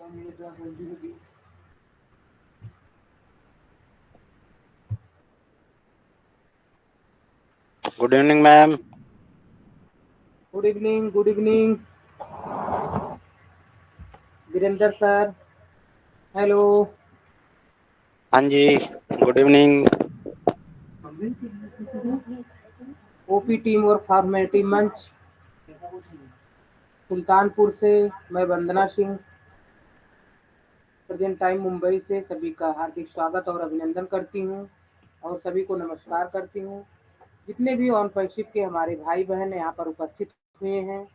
Good evening, ma'am. Good evening, good evening Virendra sir. Hello. हाँ जी, good evening. OP team और formality मंच सुल्तानपुर से मैं वंदना सिंह प्रेजेंट टाइम मुंबई से सभी का हार्दिक स्वागत और अभिनंदन करती हूँ और सभी को नमस्कार करती हूँ। जितने भी ऑनरशिप के हमारे भाई बहन यहाँ पर उपस्थित हुए हैं,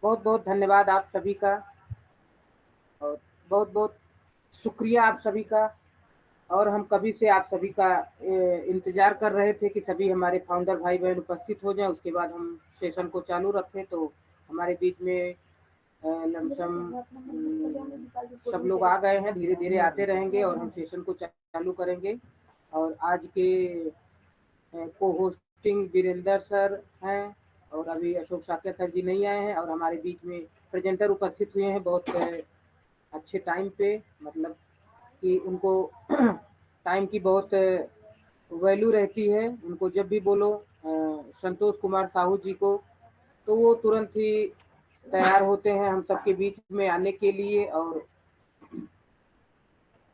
बहुत बहुत धन्यवाद आप सभी का और बहुत बहुत शुक्रिया आप सभी का। और हम कभी से आप सभी का इंतजार कर रहे थे कि सभी हमारे फाउंडर भाई बहन उपस्थित हो जाएं, उसके बाद हम सेशन को चालू रखें। तो हमारे बीच में लमसम सब लोग आ गए हैं, धीरे धीरे आते रहेंगे और हम सेशन को चालू करेंगे। और आज के को होस्टिंग वीरेंद्र सर हैं और अभी अशोक साक्य सर जी नहीं आए हैं और हमारे बीच में प्रेजेंटर उपस्थित हुए हैं बहुत अच्छे टाइम पे, मतलब कि उनको टाइम की बहुत वैल्यू रहती है। उनको जब भी बोलो संतोष कुमार साहू जी को, तो वो तुरंत ही तैयार होते हैं हम सबके बीच में आने के लिए। और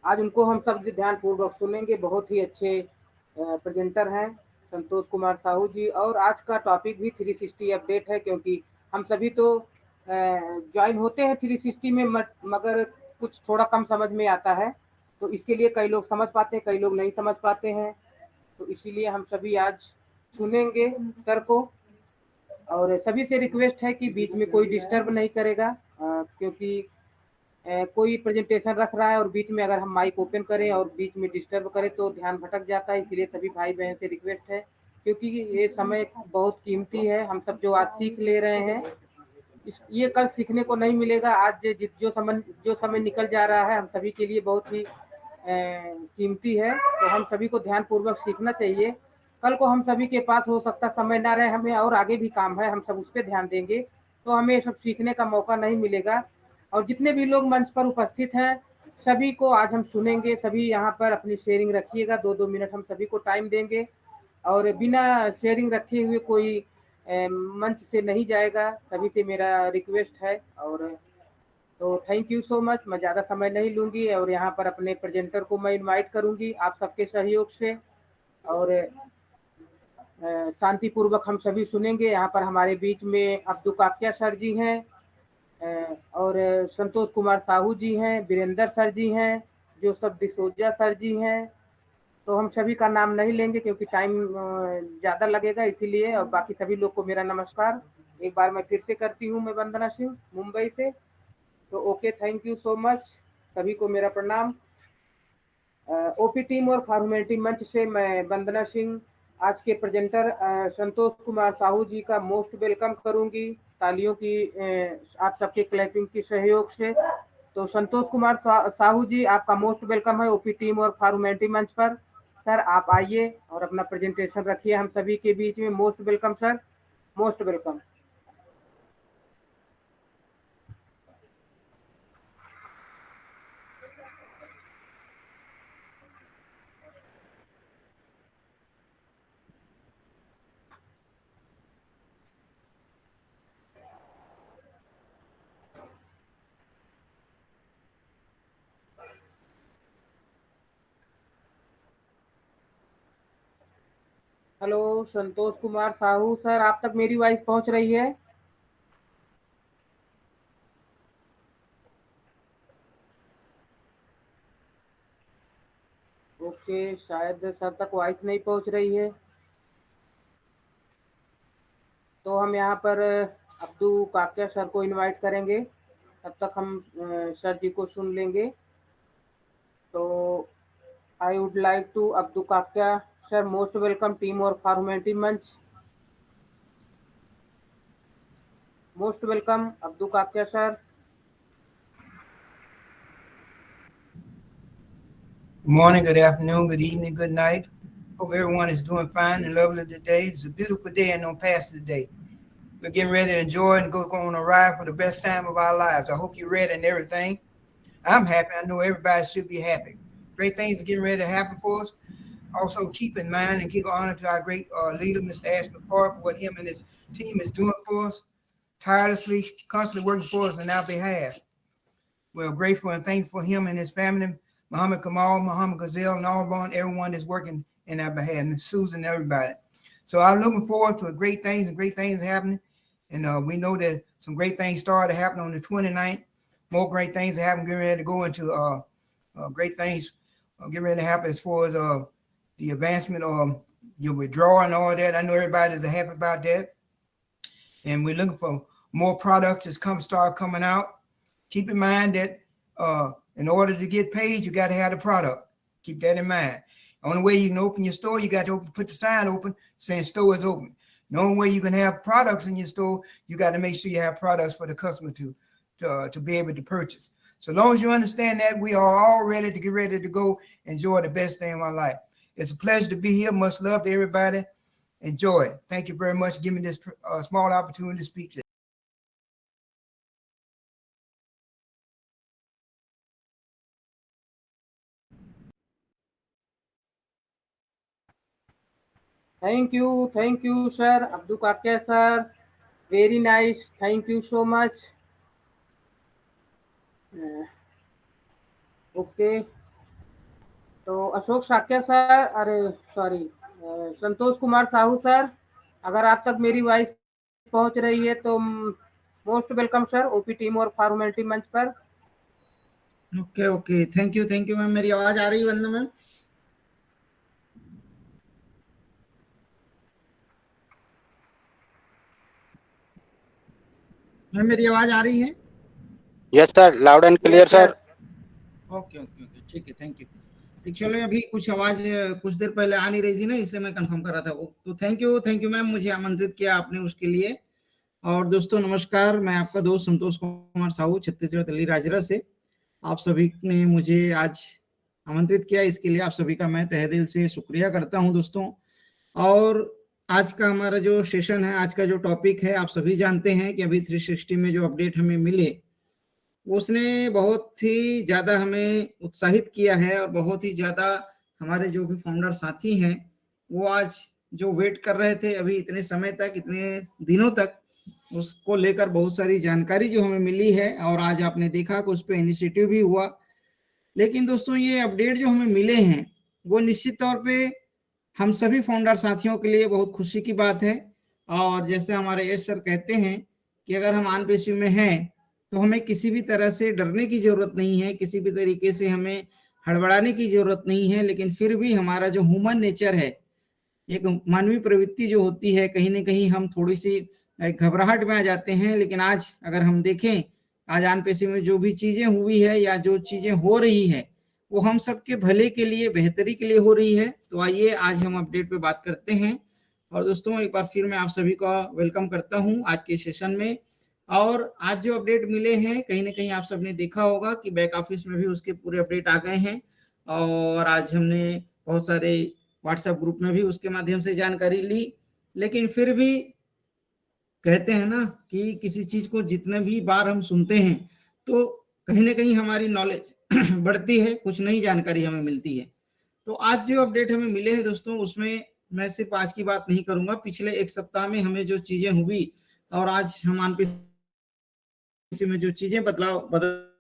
आज उनको हम सब ध्यानपूर्वक सुनेंगे। बहुत ही अच्छे प्रेजेंटर हैं संतोष कुमार साहू जी। और आज का टॉपिक भी 360 अपडेट है, क्योंकि हम सभी तो ज्वाइन होते हैं 360 में, मगर कुछ थोड़ा कम समझ में आता है। तो इसके लिए कई लोग समझ पाते हैं, कई लोग नहीं समझ पाते हैं। तो इसीलिए हम सभी आज सुनेंगे सर को। और सभी से रिक्वेस्ट है कि बीच में कोई डिस्टर्ब नहीं करेगा, क्योंकि कोई प्रेजेंटेशन रख रहा है और बीच में अगर हम माइक ओपन करें और बीच में डिस्टर्ब करें तो ध्यान भटक जाता है। इसलिए सभी भाई बहन से रिक्वेस्ट है, क्योंकि ये समय बहुत कीमती है। हम सब जो आज सीख ले रहे हैं, ये कल सीखने को नहीं मिलेगा। आज जो समय निकल जा रहा है हम सभी के लिए बहुत ही कीमती है। तो हम सभी को ध्यान पूर्वक सीखना चाहिए। कल को हम सभी के पास हो सकता समय ना रहे, हमें और आगे भी काम है, हम सब उस पर ध्यान देंगे तो हमें ये सब सीखने का मौका नहीं मिलेगा। और जितने भी लोग मंच पर उपस्थित हैं सभी को आज हम सुनेंगे। सभी यहाँ पर अपनी शेयरिंग रखिएगा, 2-2 मिनट हम सभी को टाइम देंगे और बिना शेयरिंग रखे हुए कोई मंच से नहीं जाएगा। सभी से मेरा रिक्वेस्ट है। और तो थैंक यू सो मच। मैं ज़्यादा समय नहीं लूँगी और यहाँ पर अपने प्रेजेंटर को मैं इनवाइट करूँगी आप सबके सहयोग से। और शांतिपूर्वक हम सभी सुनेंगे। यहाँ पर हमारे बीच में अब्दुल काकिया सर जी हैं, और संतोष कुमार साहू जी हैं, वीरेंद्र सर जी हैं, जोसफ डिसोजा सर जी हैं। तो हम सभी का नाम नहीं लेंगे क्योंकि टाइम ज़्यादा लगेगा, इसीलिए। और बाकी सभी लोग को मेरा नमस्कार एक बार मैं फिर से करती हूँ। मैं वंदना सिंह मुंबई से। तो okay, thank you so much. सभी को मेरा प्रणाम। ओपी टीम और फॉर्मेलिटी मंच से मैं वंदना सिंह आज के प्रेजेंटर संतोष कुमार साहू जी का मोस्ट वेलकम करूंगी तालियों की आप सबके क्लैपिंग की सहयोग से। तो संतोष कुमार साहू जी, आपका मोस्ट वेलकम है ओपी टीम और फॉर्मेलिटी मंच पर। सर आप आइए और अपना प्रेजेंटेशन रखिए हम सभी के बीच में। Most welcome sir, most welcome. Hello Santosh Kumar Sahu sir, आप तक मेरी वॉइस पहुंच रही है? ओके, शायद सर तक वॉइस नहीं पहुंच रही है। तो हम यहाँ पर अब्दू काकिया सर को इनवाइट करेंगे, तब तक हम सर जी को सुन लेंगे। तो I would like to Abdu Kakiya sir, most welcome team और फॉर्मेलिटी मंच। Most welcome Abdu Kakiya sir. Good morning, good afternoon, good evening, good night. Hope everyone is doing fine and lovely today. It's a beautiful day and no past today. We're getting ready to enjoy and go on a ride for the best time of our lives. I hope you're ready and everything. I'm happy. I know everybody should be happy. Great things are getting ready to happen for us. Also, keep in mind and give honor to our great leader, Mr. Ashby Park, what him and his team is doing for us, tirelessly, constantly working for us on our behalf. We're grateful and thankful for him and his family, Muhammad Kamal, Muhammad Gazelle, and everyone that's working in our behalf, Miss Susan, everybody. So I'm looking forward to great things happening. And we know that some great things started to happen on the 29th. More great things are happening, getting ready to go into great things getting ready to happen as far as the advancement of your withdrawal and all that. I know everybody's happy about that. And we're looking for more products that's start coming out. Keep in mind that in order to get paid, you got to have the product. Keep that in mind. The only way you can open your store, you got to put the sign open saying store is open. The only way you can have products in your store, you got to make sure you have products for the customer to be able to purchase. So long as you understand that, we are all ready to get ready to go enjoy the best day of my life. It's a pleasure to be here. Much love to everybody. Enjoy it. Thank you very much for giving me this small opportunity to speak today. Thank you, sir. Abdul Kakia, sir. Very nice. Thank you so much. Okay, तो Ashok Sakya sir, अरे sorry, संतोष Kumar Sahu sir, अगर आप तक मेरी voice पहुंच रही है तो most welcome sir OP team और फॉर्मेलिटी मंच पर। Okay okay, thank you ma'am. मेरी आवाज आ रही है वंदना मैम? मैम मेरी आवाज आ रही है? Yes sir, loud and clear sir. Okay okay okay, ठीक है, थैंक यू। एक्चुअली अभी कुछ आवाज कुछ देर पहले आ नहीं रही थी ना, इसलिए मैं कंफर्म कर रहा था। तो थैंक यू मैम, मुझे आमंत्रित किया आपने उसके लिए। और दोस्तों नमस्कार, मैं आपका दोस्त संतोष कुमार साहू, छत्तीसगढ़ दिल्ली राजरा से। आप सभी ने मुझे आज आमंत्रित किया, इसके लिए आप सभी का मैं तहे दिल से शुक्रिया करता हूं दोस्तों। और आज का हमारा जो सेशन है, आज का जो टॉपिक है, आप सभी जानते हैं कि अभी 360 में जो अपडेट हमें मिले, उसने बहुत ही ज्यादा हमें उत्साहित किया है। और बहुत ही ज्यादा हमारे जो भी फाउंडर साथी हैं, वो आज जो वेट कर रहे थे अभी इतने समय तक, इतने दिनों तक, उसको लेकर बहुत सारी जानकारी जो हमें मिली है। और आज आपने देखा कि उस पर इनिशिएटिव भी हुआ। लेकिन दोस्तों ये अपडेट जो हमें मिले हैं, वो निश्चित तौर पे हम सभी फाउंडर साथियों के लिए बहुत खुशी की बात है। और जैसे हमारे यश सर कहते हैं कि अगर हम ऑन पेशी में हैं तो हमें किसी भी तरह से डरने की जरूरत नहीं है, किसी भी तरीके से हमें हड़बड़ाने की जरूरत नहीं है। लेकिन फिर भी हमारा जो ह्यूमन नेचर है, एक मानवीय प्रवृत्ति जो होती है, कहीं ना कहीं हम थोड़ी सी घबराहट में आ जाते हैं। लेकिन आज अगर हम देखें, आज ऑन पेशी में जो भी चीजें हुई है या जो चीजें हो रही है, वो हम सबके भले के लिए, बेहतरी के लिए हो रही है। तो आइए आज हम अपडेट पे बात करते हैं। और दोस्तों एक बार फिर मैं आप सभी का वेलकम करता हूं आज के सेशन में। और आज जो अपडेट मिले हैं, कहीं ना कहीं आप सबने देखा होगा कि बैक ऑफिस में भी उसके पूरे अपडेट आ गए हैं। और आज हमने बहुत सारे व्हाट्सएप ग्रुप में भी उसके माध्यम से जानकारी ली। लेकिन फिर भी कहते हैं ना कि किसी चीज को जितने भी बार हम सुनते हैं तो कहीं ना कहीं हमारी नॉलेज बढ़ती है, कुछ नई जानकारी हमें मिलती है। तो आज जो अपडेट हमें मिले हैं दोस्तों, उसमें मैं सिर्फ आज की बात नहीं करूंगा, पिछले एक सप्ताह में हमें जो चीजें हुई और आज हम ऑनपीसी में जो चीजें बदलते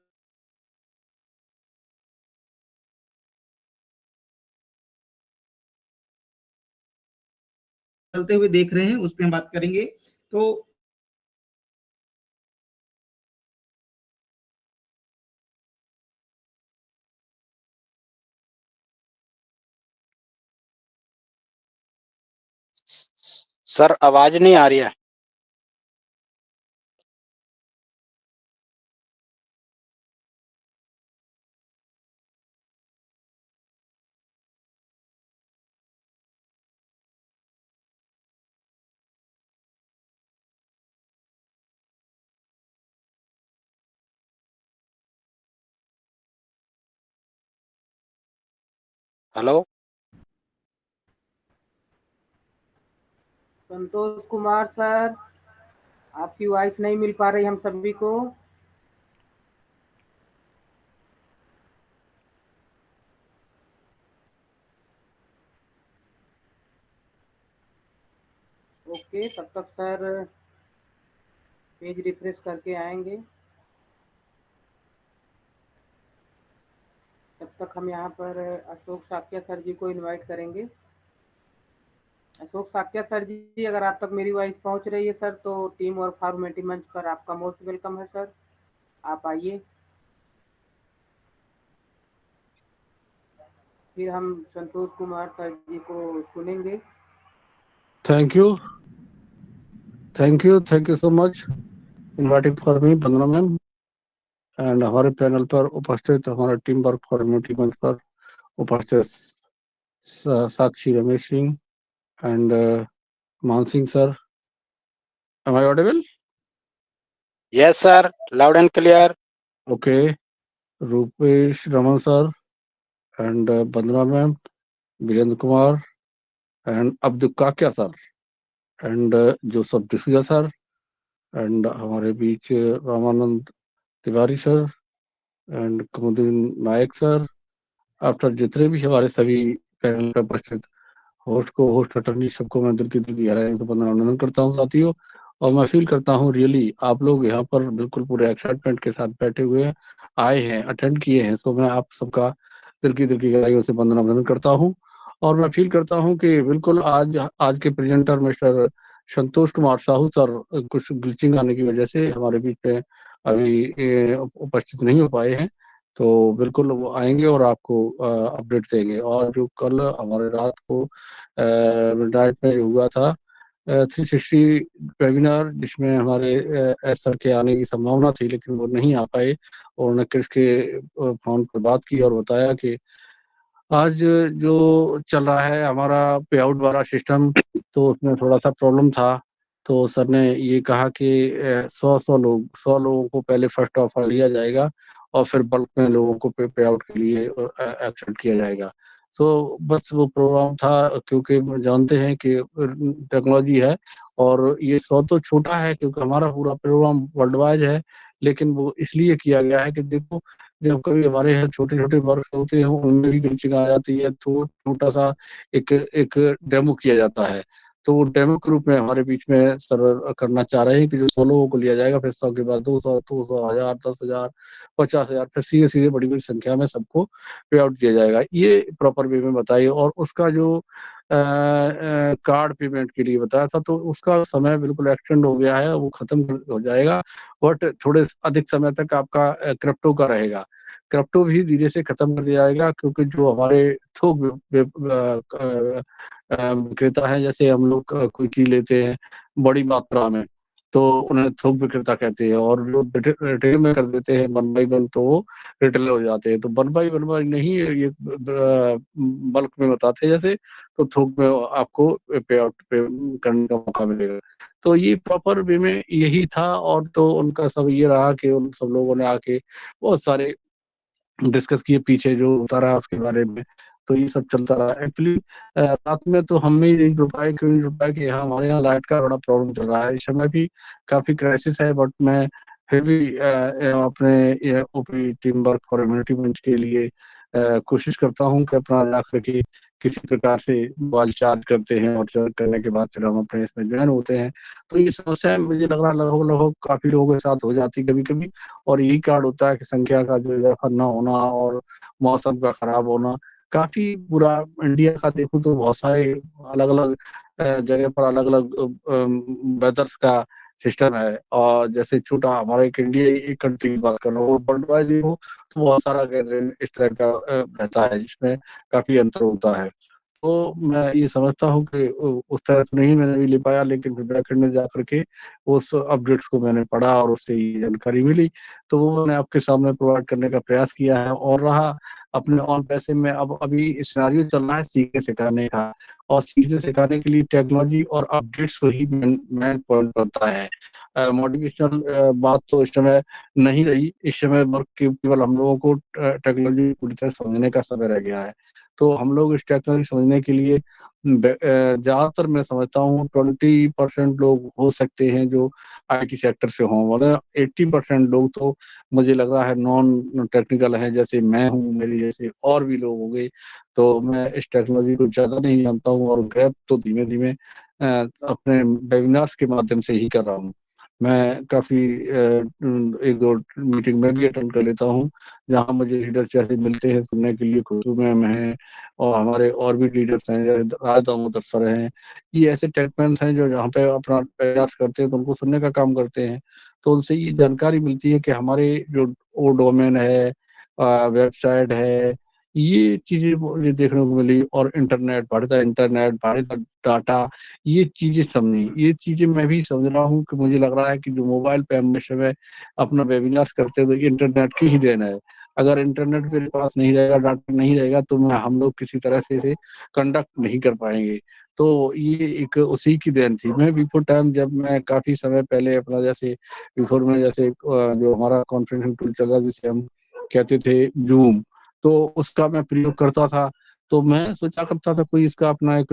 हुए देख रहे हैं, उस पर हम बात करेंगे। तो सर आवाज नहीं आ रही है। हेलो संतोष कुमार सर, आपकी वॉइस नहीं मिल पा रही हम सभी को। ओके, तब तक सर पेज रिफ्रेश करके आएंगे। तब तक हम यहाँ पर अशोक साक्या सर जी को इनवाइट करेंगे। अशोक साक्या सर जी, अगर आप तक मेरी वॉइस पहुँच रही है सर, तो टीम वर्क फॉर ह्यूमैनिटी मंच पर आपका मोस्ट वेलकम है सर, आप आइए। फिर हम संतोष कुमार सर जी को सुनेंगे। Thank you so much inviting for me, Bandana ma'am, and हमारे पैनल पर उपस्थित हमारा टीम वर्क फॉर ह्यूमैनिटी मंच पर उपस्थित साक्षी Ramesh Singh and Man Singh sir. Am I audible? Yes, sir. Loud and clear. Okay. Rupesh Raman sir and Bandana ma'am, Virendra Kumar and Abdul Kakiya sir and Joseph D'Souza sir and हमारे बीच Ramanand Tiwari sir and Kumudini Nayak sir, after जितने भी हमारे सभी पैनल पर उपस्थित होस्ट अटर्नी, सबको मैं दिल की गहराई से अभिनंदन करता हूँ साथियों। और मैं फील करता हूँ रियली आप लोग यहाँ पर बिल्कुल पूरे एक्साइटमेंट के साथ बैठे हुए आए हैं, अटेंड किए हैं। सो मैं आप सबका दिल की गहराइयों से अभिनंदन करता हूँ। और मैं फील करता हूँ कि बिल्कुल आज के प्रेजेंटर मिस्टर संतोष कुमार साहू सर कुछ ग्लिचिंग आने की वजह से हमारे बीच में अभी उपस्थित नहीं हो पाए हैं, तो बिल्कुल वो आएंगे और आपको अपडेट देंगे। और जो कल हमारे रात को मिडनाइट में हुआ था 360 वेबिनार, जिसमें हमारे एस सर के आने की संभावना थी लेकिन वो नहीं आ पाए, और उन्होंने क्रिश के फोन पर बात की और बताया कि आज जो चल रहा है हमारा पे आउट वाला सिस्टम, तो उसमें थोड़ा सा प्रॉब्लम था। तो सर ने ये कहा कि 100 लोगों को पहले फर्स्ट ऑफर लिया जाएगा और फिर बल्क में लोगों को पे आउट के लिए एक्सेप्ट किया जाएगा। तो बस वो प्रोग्राम था, क्योंकि जानते हैं कि टेक्नोलॉजी है और ये 100 तो छोटा है क्योंकि हमारा पूरा प्रोग्राम वर्ल्ड वाइड है, लेकिन वो इसलिए किया गया है कि देखो जब कभी हमारे यहाँ छोटे वर्क होते हैं उनमें भी ग्लिचिंग आ जाती है, तो छोटा सा एक डेमो किया जाता है। तो वो डेमो के रूप में हमारे बीच में सर्वर करना चाह रहे हैं कि जो 100 लोगों को लिया जाएगा, फिर 100 के बाद 200, 1000, 10,000, 50,000, फिर सीधे बड़ी संख्या में सबको पे आउट दिया जाएगा। ये प्रॉपर वे में बताइए। और उसका जो कार्ड पेमेंट के लिए बताया था, तो उसका समय बिल्कुल एक्सटेंड हो गया है, वो खत्म हो जाएगा, बट थोड़े अधिक समय तक आपका क्रिप्टो का रहेगा। क्रिप्टो भी धीरे से खत्म कर दिया जाएगा, क्योंकि जो हमारे थोक विक्रेता है, जैसे हम लोग कोई चीज लेते हैं बड़ी मात्रा में तो उन्हें थोक विक्रेता कहते हैं, और जो रिटेल में कर देते हैं 1 by 1 तो वो रिटेलर हो जाते हैं। तो 1 by 1 नहीं, ये बल्क में बताते हैं जैसे, तो थोक में आपको पे आउट करने का मौका मिलेगा। तो ये प्रॉपर वे में यही था। और तो उनका सब ये रहा कि उन सब लोगों ने आके बहुत सारे डिस्कस किए पीछे जो होता रहा उसके बारे में, तो ये सब चलता रहा। एक्चुअली रात में तो हमने नहीं जुड़ पाए, क्यों नहीं जुड़ पाए कि हमारे यहाँ लाइट का बड़ा प्रॉब्लम चल रहा है इस समय भी, काफी क्राइसिस है। बट मैं फिर भी अपने OP team work for humanity मंच के लिए कोशिश करता हूँ कि अपना ला करके किसी प्रकार से मोबाइल चार्ज करते हैं, और चार्ज करने के बाद फिर हम अपने इसमें ज्वाइन होते हैं। तो ये समस्या मुझे लग रहा लगभग काफी लोगों के साथ हो जाती है कभी कभी। और यही कारण होता है कि संख्या का जो इजाफा न होना और मौसम का खराब होना। काफी पूरा इंडिया का देखूं तो बहुत सारे अलग अलग जगह पर अलग अलग वेदर्स का सिस्टम है। और जैसे छोटा हमारा एक इंडिया एक कंट्री की बात कर रहा हूँ, वर्ल्ड वाइड देखो तो बहुत सारा गैदरिंग इस तरह का रहता है, जिसमें काफी अंतर होता है। तो मैं ये समझता हूँ कि उस तरह से नहीं मैंने भी ले पाया, लेकिन फिर ब्रैकेट में जाकर के उस अपडेट्स को मैंने पढ़ा और उससे ये जानकारी मिली, तो वो मैंने आपके सामने प्रोवाइड करने का प्रयास किया है। और रहा अपने ऑन पैसे में, अब अभी सिनेरियो चल रहा है सीखने सिखाने का, और सीखने सिखाने के लिए टेक्नोलॉजी और अपडेट्स को ही मेन पॉइंट बनता है। मोटिवेशनल बात तो इस समय नहीं रही। इस समय वर्क केवल हम लोगों को टेक्नोलॉजी पूरी तरह समझने का समय रह गया है। तो हम लोग इस टेक्नोलॉजी समझने के लिए ज्यादातर मैं समझता हूँ 20% लोग हो सकते हैं जो आईटी सेक्टर से हों, वरना 80% लोग तो मुझे लग रहा है नॉन टेक्निकल है, जैसे मैं हूँ, मेरी जैसे और भी लोग हो गए। तो मैं इस टेक्नोलॉजी को ज्यादा नहीं जानता हूँ, और गैप तो धीमे धीमे अपने वेबिनार्स के माध्यम से ही कर रहा हूँ। मैं काफी एक दो मीटिंग में भी अटेंड कर लेता हूँ, जहाँ मुझे लीडर्स जैसे मिलते हैं सुनने के लिए। खुशबू मैम हैं और हमारे और भी लीडर्स हैं, जैसे राज दामोदर सर हैं। ये ऐसे टेकमैन्स हैं जो जहाँ पे अपना वेबिनार्स करते हैं तो उनको सुनने का काम करते हैं। तो उनसे ये जानकारी मिलती है कि हमारे जो वो डोमेन है, वेबसाइट है, ये चीजें मुझे देखने को मिली। और इंटरनेट भारत डाटा, ये चीजें समझी। ये चीजें मैं भी समझ रहा हूँ कि मुझे लग रहा है कि जो मोबाइल पे हम समय अपना वेबिनार्स करते हैं तो ये इंटरनेट की ही देन है। अगर इंटरनेट मेरे पास नहीं रहेगा, डाटा नहीं रहेगा, तो हम लोग किसी तरह से इसे कंडक्ट नहीं कर पाएंगे। तो ये एक उसी की देन थी। मैं बिफोर टाइम, जब मैं काफी समय पहले अपना जैसे बिफोर में जैसे जो हमारा कॉन्फ्रेंसिंग टूल चल रहा जिसे हम कहते थे जूम, तो उसका मैं प्रयोग करता था। तो मैं सोचा करता था कोई इसका अपना एक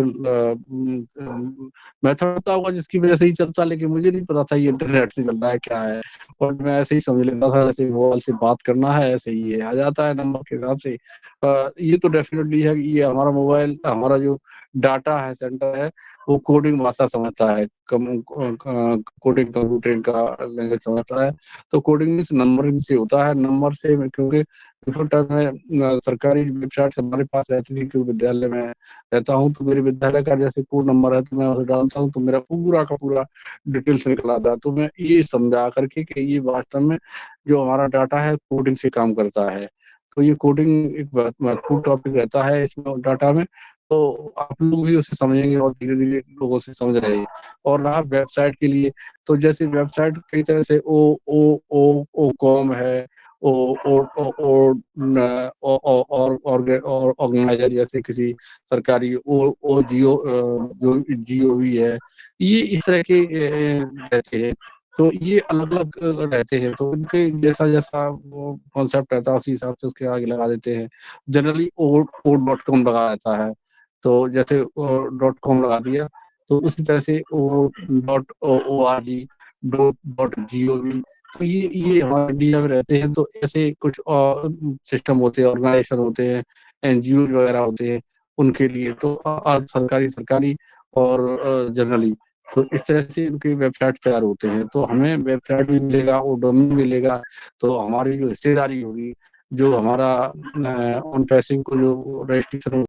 मेथड होता होगा जिसकी वजह से ही चलता, लेकिन मुझे नहीं पता था ये इंटरनेट से चल रहा है क्या है। और मैं ऐसे ही समझ लेता था जैसे मोबाइल से बात करना है, ऐसे ही ये आ जाता है नंबर के हिसाब से। ये तो डेफिनेटली है कि ये हमारा मोबाइल, हमारा जो डाटा है, सेंटर है, वो कोडिंग भाषा समझता है, कोडिंग कंप्यूटरिंग का लैंग्वेज समझता है। तो कोडिंग मीन्स नंबरिंग से होता है। नंबर से क्योंकि बिफोर टाइम में सरकारी वेबसाइट हमारे पास रहती थी, क्योंकि विद्यालय में रहता हूँ, तो मेरे विद्यालय का जैसे कोड नंबर है तो मैं उसे डालता हूँ तो मेरा पूरा का पूरा डिटेल्स निकल आता है। तो मैं ये समझा करके कि ये वास्तव में जो हमारा डाटा है कोडिंग से काम करता है। तो ये कोडिंग एक बहुत महत्वपूर्ण टॉपिक रहता है इसमें डाटा में। तो आप लोग भी उसे समझेंगे और धीरे धीरे लोगों से समझ रहे हैं। और रहा वेबसाइट के लिए, तो जैसे वेबसाइट कई तरह से ओ कॉम है, ओ ओ ओ ओ न- और ऑर्गेनाइजर जैसे किसी सरकारी ओ जियो जो जियो भी है, ये इस तरह के रहते हैं। तो ये अलग अलग रहते हैं, तो उनके जैसा जैसा वो कॉन्सेप्ट रहता है उसी हिसाब से उसके आगे लगा देते हैं। जनरली o.com लगा रहता है, तो जैसे .com लगा दिया, तो उसी तरह से .org .gov। तो ये हमारे इंडिया में रहते हैं। तो ऐसे कुछ सिस्टम होते हैं, ऑर्गेनाइजेशन होते हैं, एनजीओ वगैरह होते हैं, उनके लिए तो सरकारी और जनरली, तो इस तरह से उनके वेबसाइट तैयार होते हैं। तो हमें वेबसाइट भी मिलेगा और डोमेन मिलेगा, तो हमारी जो हिस्सेदारी होगी, जो हमारा ऑन पैसिंग को जो रजिस्ट्रेशन।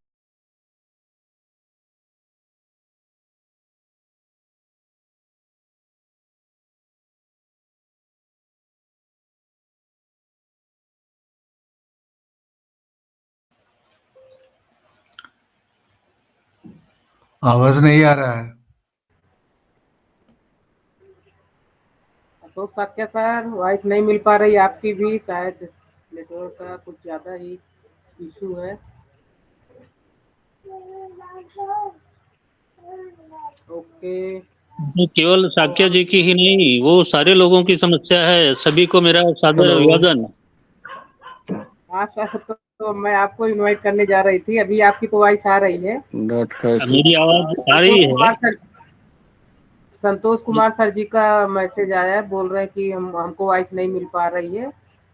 आवाज नहीं आ रहा है। अशोक साक्य सर, वॉइस नहीं मिल पा रही आपकी भी, शायद नेटवर्क का कुछ ज़्यादा ही इशू है। ओके। ये केवल साक्य जी की ही नहीं, वो सारे लोगों की समस्या है। सभी को मेरा सादर हेलो। अभिवादन। हाँ सर, तो मैं आपको इनवाइट करने जा रही थी, अभी आपकी तो वॉइस आ रही है। मेरी आवाज आ रही है? संतोष कुमार सर जी का मैसेज आया है, बोल रहे हैं कि हमको वॉइस नहीं मिल पा रही है।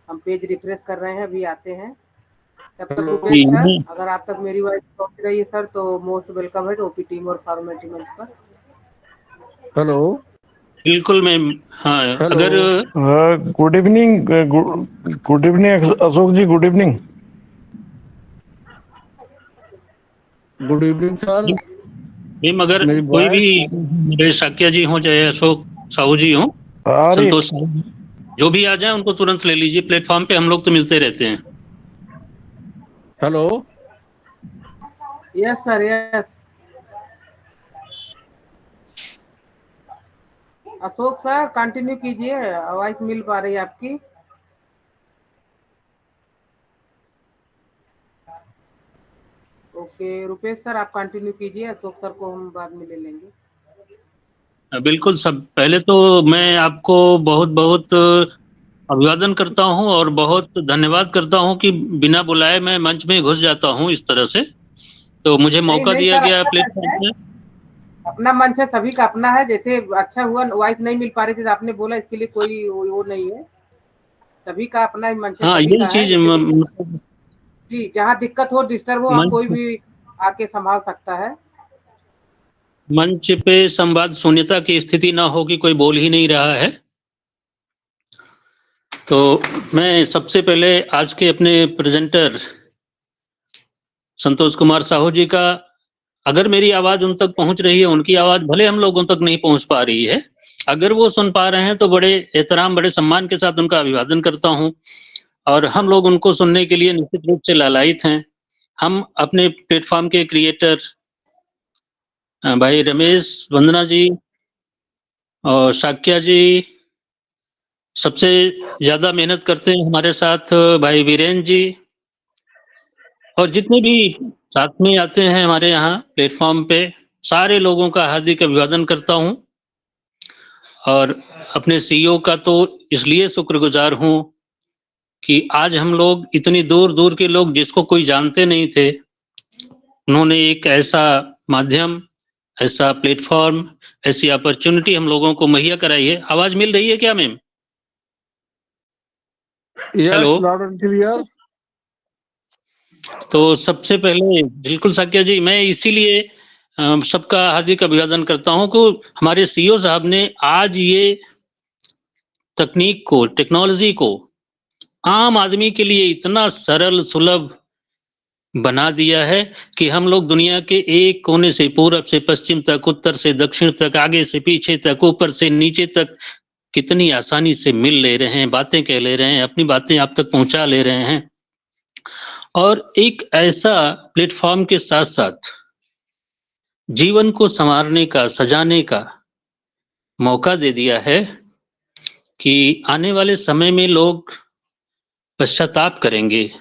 हम पेज रिफ्रेश कर रहे हैं, अभी आते हैं। तब तक रुपेश सर, अगर आप तक मेरी वॉइस पहुंच रही है सर, तो मोस्ट वेलकम है ओपी टीम और फॉर्मेलिटी मंच पर। हेलो। बिल्कुल मैम। हाँ, हेलो। अगर good evening, good evening Ashok ji, good evening. Good evening sir. Ma'am, अगर मेरी कोई भी, वॉइस मेरे साक्य जी हो चाहे अशोक साहू जी हो, आ रही? संतोष साहू जी, जो भी आ जाए उनको तुरंत ले लीजिए। प्लेटफॉर्म पे हम लोग तो मिलते रहते हैं। Hello. Yes sir, yes. Ashok sir continue कीजिए, वॉइस मिल पा रही है आपकी। ओके रुपेश सर, आप कंटिन्यू कीजिए, अशोक सर को हम बाद में ले लेंगे। बिल्कुल। सब पहले तो मैं आपको बहुत बहुत अभिवादन करता हूं और बहुत धन्यवाद करता हूं कि बिना बुलाए मैं मंच में घुस जाता हूं इस तरह से। तो मुझे नहीं मौका नहीं दिया सर, गया अपना मंच प्लेटफॉर्म है, पे। अपना मंच है, सभी का अपना है। जैसे अच्छा हुआ वॉइस नहीं मिल पा रही थी तो आपने बोला, इसके लिए कोई वो नहीं है। सभी का अपना ही मंच है, हाँ, सभी ये का है। चीज जैसे मतलब जी, जहाँ दिक्कत हो, डिस्टर्ब हो, वहाँ कोई मंच भी आके संभाल सकता है। मंच पे संवाद शून्यता की स्थिति ना हो कि कोई बोल ही नहीं रहा है। तो मैं सबसे पहले आज के अपने प्रेजेंटर संतोष कुमार साहू जी का, अगर मेरी आवाज उन तक पहुंच रही है, उनकी आवाज भले हम लोगों तक नहीं पहुंच पा रही है, अगर वो सुन पा रहे हैं तो बड़े एहतराम, बड़े सम्मान के साथ उनका अभिवादन करता हूं। और हम लोग उनको सुनने के लिए निश्चित रूप से लालायित हैं। हम अपने प्लेटफॉर्म के क्रिएटर भाई रमेश, वंदना जी और शाक्या जी, सबसे ज्यादा मेहनत करते हैं हमारे साथ भाई वीरेंद्र जी, और जितने भी साथ में आते हैं हमारे यहाँ प्लेटफॉर्म पे, सारे लोगों का हार्दिक अभिवादन करता हूं। और अपने सीईओ का तो इसलिए शुक्रगुजार हूं कि आज हम लोग इतनी दूर दूर के लोग जिसको कोई जानते नहीं थे, उन्होंने एक ऐसा माध्यम, ऐसा प्लेटफॉर्म, ऐसी अपॉर्चुनिटी हम लोगों को मुहैया कराई है। आवाज मिल रही है क्या ma'am? Hello. Loud and clear. तो सबसे पहले बिल्कुल शाक्या जी, मैं इसीलिए सबका हार्दिक अभिवादन करता हूं कि हमारे सीईओ साहब ने आज ये तकनीक को, टेक्नोलॉजी को आम आदमी के लिए इतना सरल सुलभ बना दिया है कि हम लोग दुनिया के एक कोने से पूरब से पश्चिम तक, उत्तर से दक्षिण तक, आगे से पीछे तक, ऊपर से नीचे तक कितनी आसानी से मिल ले रहे हैं, बातें कह ले रहे हैं, अपनी बातें आप तक पहुंचा ले रहे हैं। और एक ऐसा प्लेटफॉर्म के साथ साथ जीवन को संवारने का, सजाने का मौका दे दिया है कि आने वाले समय में लोग पश्चाताप करेंगे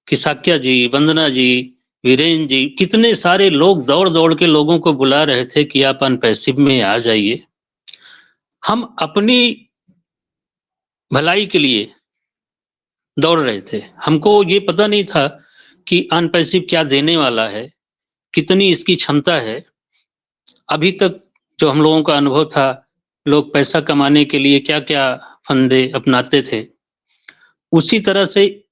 कि शाक्या जी, वंदना जी, वीरेंद्र जी, कितने सारे लोग दौड़ दौड़ के लोगों को बुला रहे थे कि आप अनपैसिव में आ जाइए। हम अपनी भलाई के लिए दौड़ रहे थे, हमको ये पता नहीं था कि अनपैसिव क्या देने वाला है, कितनी इसकी क्षमता है। अभी तक जो हम लोगों का अनुभव था, लोग पैसा कमाने के लिए क्या क्या फंदे अपनाते थे, उसी तरह से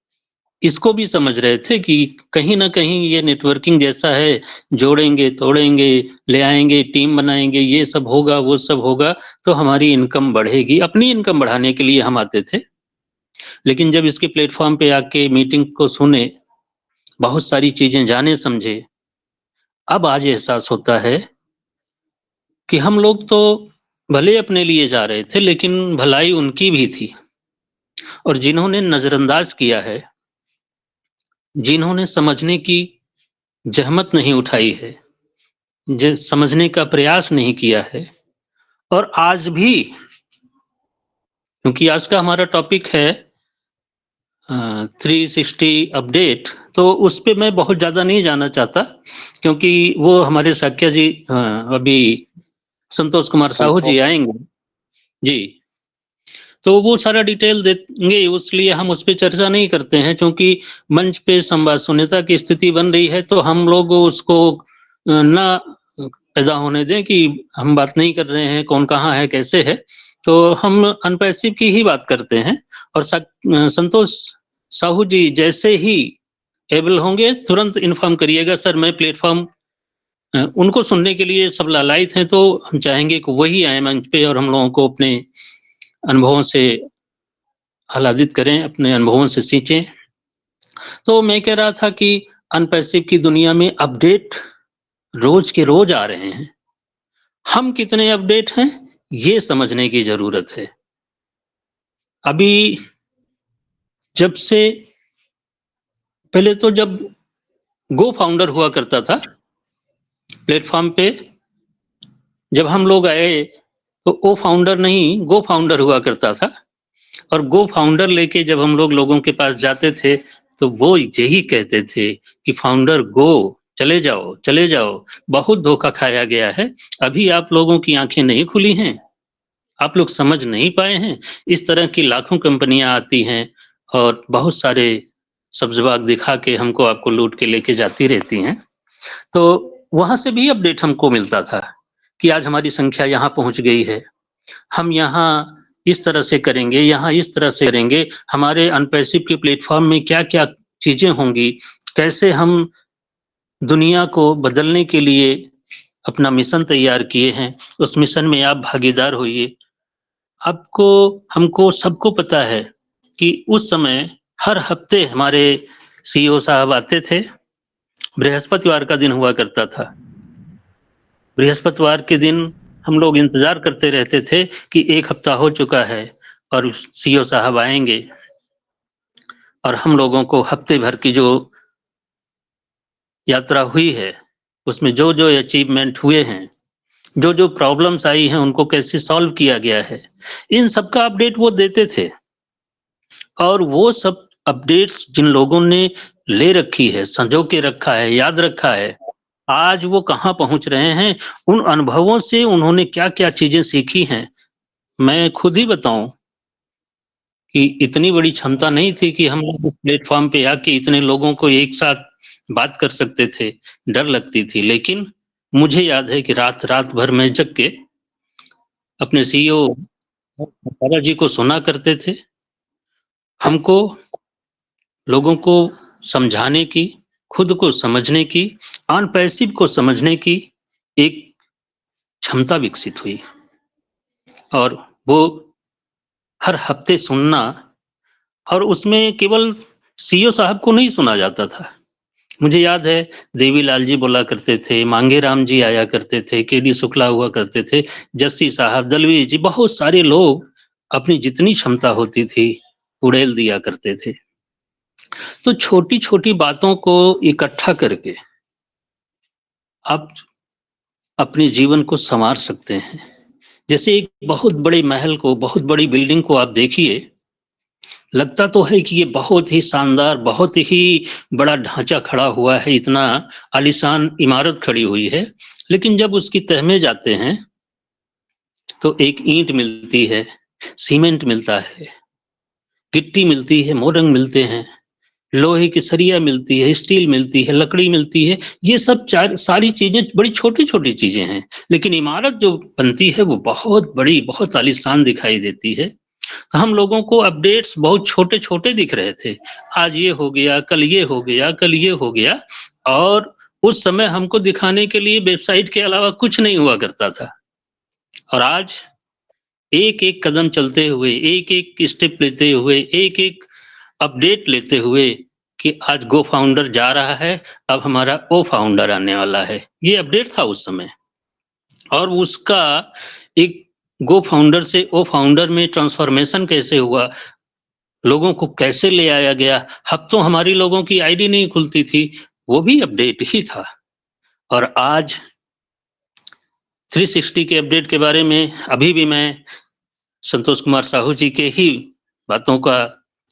इसको भी समझ रहे थे कि कहीं ना कहीं ये नेटवर्किंग जैसा है, जोड़ेंगे, तोड़ेंगे, ले आएंगे, टीम बनाएंगे, ये सब होगा, वो सब होगा, तो हमारी इनकम बढ़ेगी। अपनी इनकम बढ़ाने के लिए हम आते थे। लेकिन जब इसके प्लेटफॉर्म पे आके मीटिंग को सुने, बहुत सारी चीजें जाने समझे, अब आज एहसास होता है कि हम लोग तो भले अपने लिए जा रहे थे, लेकिन भलाई उनकी भी थी। और जिन्होंने नजरअंदाज किया है, जिन्होंने समझने की जहमत नहीं उठाई है, जो समझने का प्रयास नहीं किया है, और आज भी, क्योंकि आज का हमारा टॉपिक है 360 अपडेट, तो उस पे मैं बहुत ज्यादा नहीं जाना चाहता, क्योंकि वो हमारे शाक्या जी, अभी संतोष कुमार साहू जी आएंगे जी, तो वो सारा डिटेल देंगे, इसलिए हम उस पर चर्चा नहीं करते हैं। क्योंकि मंच पे संवाद शून्यता की स्थिति बन रही है, तो हम लोग उसको ना पैदा होने दें कि हम बात नहीं कर रहे हैं, कौन कहाँ है, कैसे है। तो हम अनपैसिव की ही बात करते हैं। और संतोष साहू जी जैसे ही एबल होंगे तुरंत इन्फॉर्म करिएगा, सर मैं प्लेटफॉर्म, उनको सुनने के लिए सब लालायित हैं, तो हम चाहेंगे कि वही आए मंच पे और हम लोगों को अपने अनुभवों से आह्लादित करें, अपने अनुभवों से सींचें। तो मैं कह रहा था कि अनपैसिव की दुनिया में अपडेट रोज के रोज आ रहे हैं। हम कितने अपडेट हैं ये समझने की जरूरत है। अभी जब से पहले तो जब गो फाउंडर हुआ करता था प्लेटफॉर्म पे, जब हम लोग आए तो ओ फाउंडर नहीं, गो फाउंडर हुआ करता था। और गो फाउंडर लेके जब हम लोग लोगों के पास जाते थे तो वो यही कहते थे कि फाउंडर गो, चले जाओ, चले जाओ। बहुत धोखा खाया गया है। अभी आप लोगों की आंखें नहीं खुली हैं, आप लोग समझ नहीं पाए हैं। इस तरह की लाखों कंपनियां आती हैं और बहुत सारे सब्जबाग दिखा के हमको आपको लूट के लेके जाती रहती हैं। तो वहां से भी अपडेट हमको मिलता था कि आज हमारी संख्या यहाँ पहुंच गई है, हम यहाँ इस तरह से करेंगे, यहाँ इस तरह से करेंगे, हमारे अनपैसिव के प्लेटफॉर्म में क्या क्या चीजें होंगी, कैसे हम दुनिया को बदलने के लिए अपना मिशन तैयार किए हैं, उस मिशन में आप भागीदार होइए। आपको हमको सबको पता है कि उस समय हर हफ्ते हमारे सीईओ साहब आते थे। बृहस्पतिवार का दिन हुआ करता था। बृहस्पतिवार के दिन हम लोग इंतजार करते रहते थे कि 1 हफ्ता हो चुका है और सीईओ साहब आएंगे और हम लोगों को हफ्ते भर की जो यात्रा हुई है, उसमें जो जो अचीवमेंट हुए हैं, जो जो प्रॉब्लम्स आई हैं, उनको कैसे सॉल्व किया गया है, इन सब का अपडेट वो देते थे। और वो सब अपडेट्स जिन लोगों ने ले रखी है, संजो के रखा है, याद रखा है, आज वो कहाँ पहुंच रहे हैं, उन अनुभवों से उन्होंने क्या क्या चीजें सीखी हैं। मैं खुद ही बताऊं कि इतनी बड़ी क्षमता नहीं थी कि हम लोग उस प्लेटफॉर्म पे आके इतने लोगों को एक साथ बात कर सकते थे, डर लगती थी। लेकिन मुझे याद है कि रात रात भर में जग के अपने सीईओ बाबा जी को सुना करते थे। हमको लोगों को समझाने की, खुद को समझने की, ऑन पैसिव को समझने की एक क्षमता विकसित हुई और वो हर हफ्ते सुनना, और उसमें केवल सीईओ साहब को नहीं सुना जाता था। मुझे याद है देवीलाल जी बोला करते थे, मांगे राम जी आया करते थे, केडी शुक्ला हुआ करते थे, जस्सी साहब, दलवी जी, बहुत सारे लोग अपनी जितनी क्षमता होती थी उड़ेल दिया करते थे। तो छोटी छोटी बातों को इकट्ठा करके आप अपने जीवन को संवार सकते हैं। जैसे एक बहुत बड़े महल को, बहुत बड़ी बिल्डिंग को आप देखिए, लगता तो है कि ये बहुत ही शानदार, बहुत ही बड़ा ढांचा खड़ा हुआ है, इतना आलीशान इमारत खड़ी हुई है, लेकिन जब उसकी तह में जाते हैं तो एक ईंट मिलती है, सीमेंट मिलता है, गिट्टी मिलती है, मोरंग मिलते हैं, लोहे की सरिया मिलती है, स्टील मिलती है, लकड़ी मिलती है। ये सब सारी चीजें बड़ी छोटी छोटी चीजें हैं, लेकिन इमारत जो बनती है वो बहुत बड़ी, बहुत आलीशान दिखाई देती है। तो हम लोगों को अपडेट्स बहुत छोटे छोटे दिख रहे थे, आज ये हो गया, कल ये हो गया, कल ये हो गया, और उस समय हमको दिखाने के लिए वेबसाइट के अलावा कुछ नहीं हुआ करता था। और आज एक एक कदम चलते हुए, एक एक स्टेप लेते हुए, एक एक अपडेट लेते हुए कि आज गो फाउंडर जा रहा है, अब हमारा ओ फाउंडर आने वाला है, ये अपडेट था उस समय। और उसका एक गो फाउंडर से ओ फाउंडर में ट्रांसफॉर्मेशन कैसे हुआ, लोगों को कैसे ले आया गया, हफ्तों हमारी लोगों की आईडी नहीं खुलती थी, वो भी अपडेट ही था। और आज 360 के अपडेट के बारे में अभी भी मैं संतोष कुमार साहू जी के ही बातों का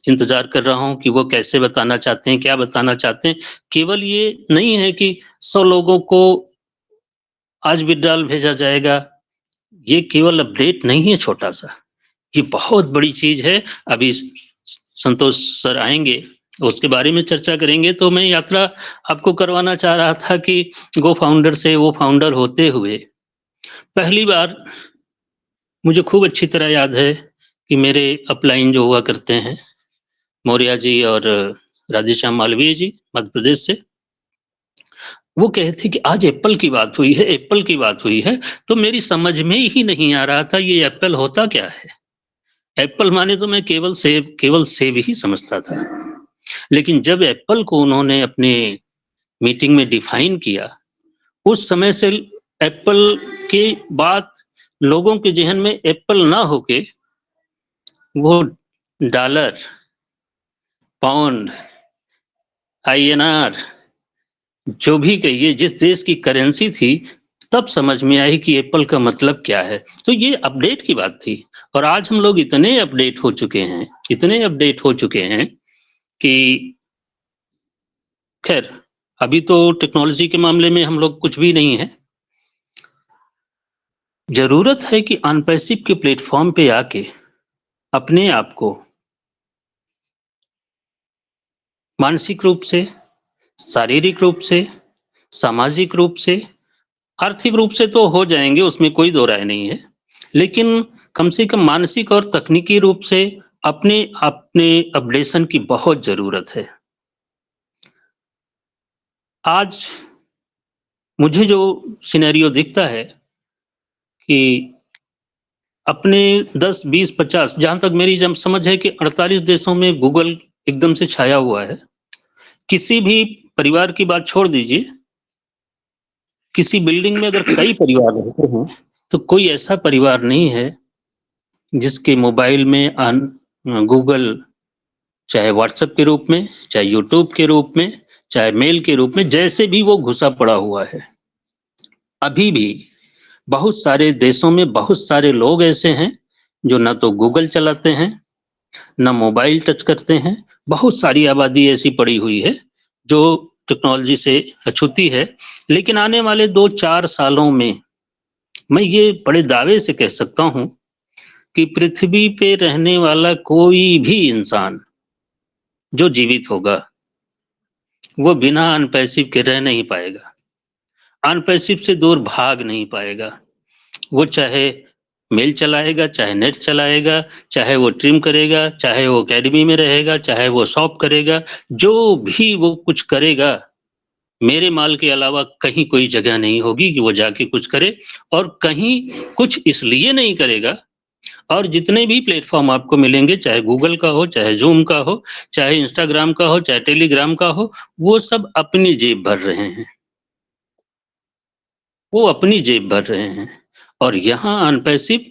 इंतजार कर रहा हूं कि वो कैसे बताना चाहते हैं, क्या बताना चाहते हैं। केवल ये नहीं है कि 100 लोगों को आज विड्रॉल भेजा जाएगा, ये केवल अपडेट नहीं है छोटा सा, ये बहुत बड़ी चीज है। अभी संतोष सर आएंगे, उसके बारे में चर्चा करेंगे। तो मैं यात्रा आपको करवाना चाह रहा था कि गो फाउंडर से वो फाउंडर होते हुए पहली बार मुझे खूब अच्छी तरह याद है कि मेरे अपलाइन जो हुआ करते हैं, मौर्य जी और राधेश्याम मालवीय जी मध्य प्रदेश से, वो कहते कि आज एप्पल की बात हुई है, एप्पल की बात हुई है। तो मेरी समझ में ही नहीं आ रहा था ये एप्पल होता क्या है। एप्पल माने तो मैं केवल सेब ही समझता था, लेकिन जब एप्पल को उन्होंने अपने मीटिंग में डिफाइन किया, उस समय से एप्पल के बाद लोगों के जहन में एप्पल ना होके वो डॉलर, पाउंड, INR, जो भी कहिए, जिस देश की करेंसी थी, तब समझ में आई कि एप्पल का मतलब क्या है। तो ये अपडेट की बात थी। और आज हम लोग इतने अपडेट हो चुके हैं, इतने अपडेट हो चुके हैं कि खैर अभी तो टेक्नोलॉजी के मामले में हम लोग कुछ भी नहीं है। जरूरत है कि अनपैसिव के प्लेटफॉर्म पे आके अपने आप को मानसिक रूप से, शारीरिक रूप से, सामाजिक रूप से, आर्थिक रूप से तो हो जाएंगे, उसमें कोई दो राय नहीं है, लेकिन कम से कम मानसिक और तकनीकी रूप से अपने अपडेशन की बहुत जरूरत है। आज मुझे जो सिनेरियो दिखता है कि अपने 10, 20, 50 जहाँ तक मेरी जब समझ है कि 48 देशों में गूगल एकदम से छाया हुआ है। किसी भी परिवार की बात छोड़ दीजिए, किसी बिल्डिंग में अगर कई परिवार रहते हैं, तो कोई ऐसा परिवार नहीं है जिसके मोबाइल में गूगल चाहे व्हाट्सएप के रूप में, चाहे यूट्यूब के रूप में, चाहे मेल के रूप में, जैसे भी वो घुसा पड़ा हुआ है। अभी भी बहुत सारे देशों में बहुत सारे लोग ऐसे हैं जो ना तो गूगल चलाते हैं, ना मोबाइल टच करते हैं। बहुत सारी आबादी ऐसी पड़ी हुई है जो टेक्नोलॉजी से अछूती है। लेकिन आने वाले 2-4 सालों में मैं ये बड़े दावे से कह सकता हूं कि पृथ्वी पे रहने वाला कोई भी इंसान जो जीवित होगा वो बिना अनपैसिव के रह नहीं पाएगा, अनपैसिव से दूर भाग नहीं पाएगा। वो चाहे मेल चलाएगा, चाहे नेट चलाएगा, चाहे वो ट्रिम करेगा, चाहे वो एकेडमी में रहेगा, चाहे वो शॉप करेगा, जो भी वो कुछ करेगा, मेरे माल के अलावा कहीं कोई जगह नहीं होगी कि वो जाके कुछ करे। और कहीं कुछ इसलिए नहीं करेगा, और जितने भी प्लेटफॉर्म आपको मिलेंगे, चाहे गूगल का हो, चाहे जूम का हो, चाहे इंस्टाग्राम का हो, चाहे टेलीग्राम का हो, वो सब अपनी जेब भर रहे हैं, वो अपनी जेब भर रहे हैं। और यहाँ अनपैसिव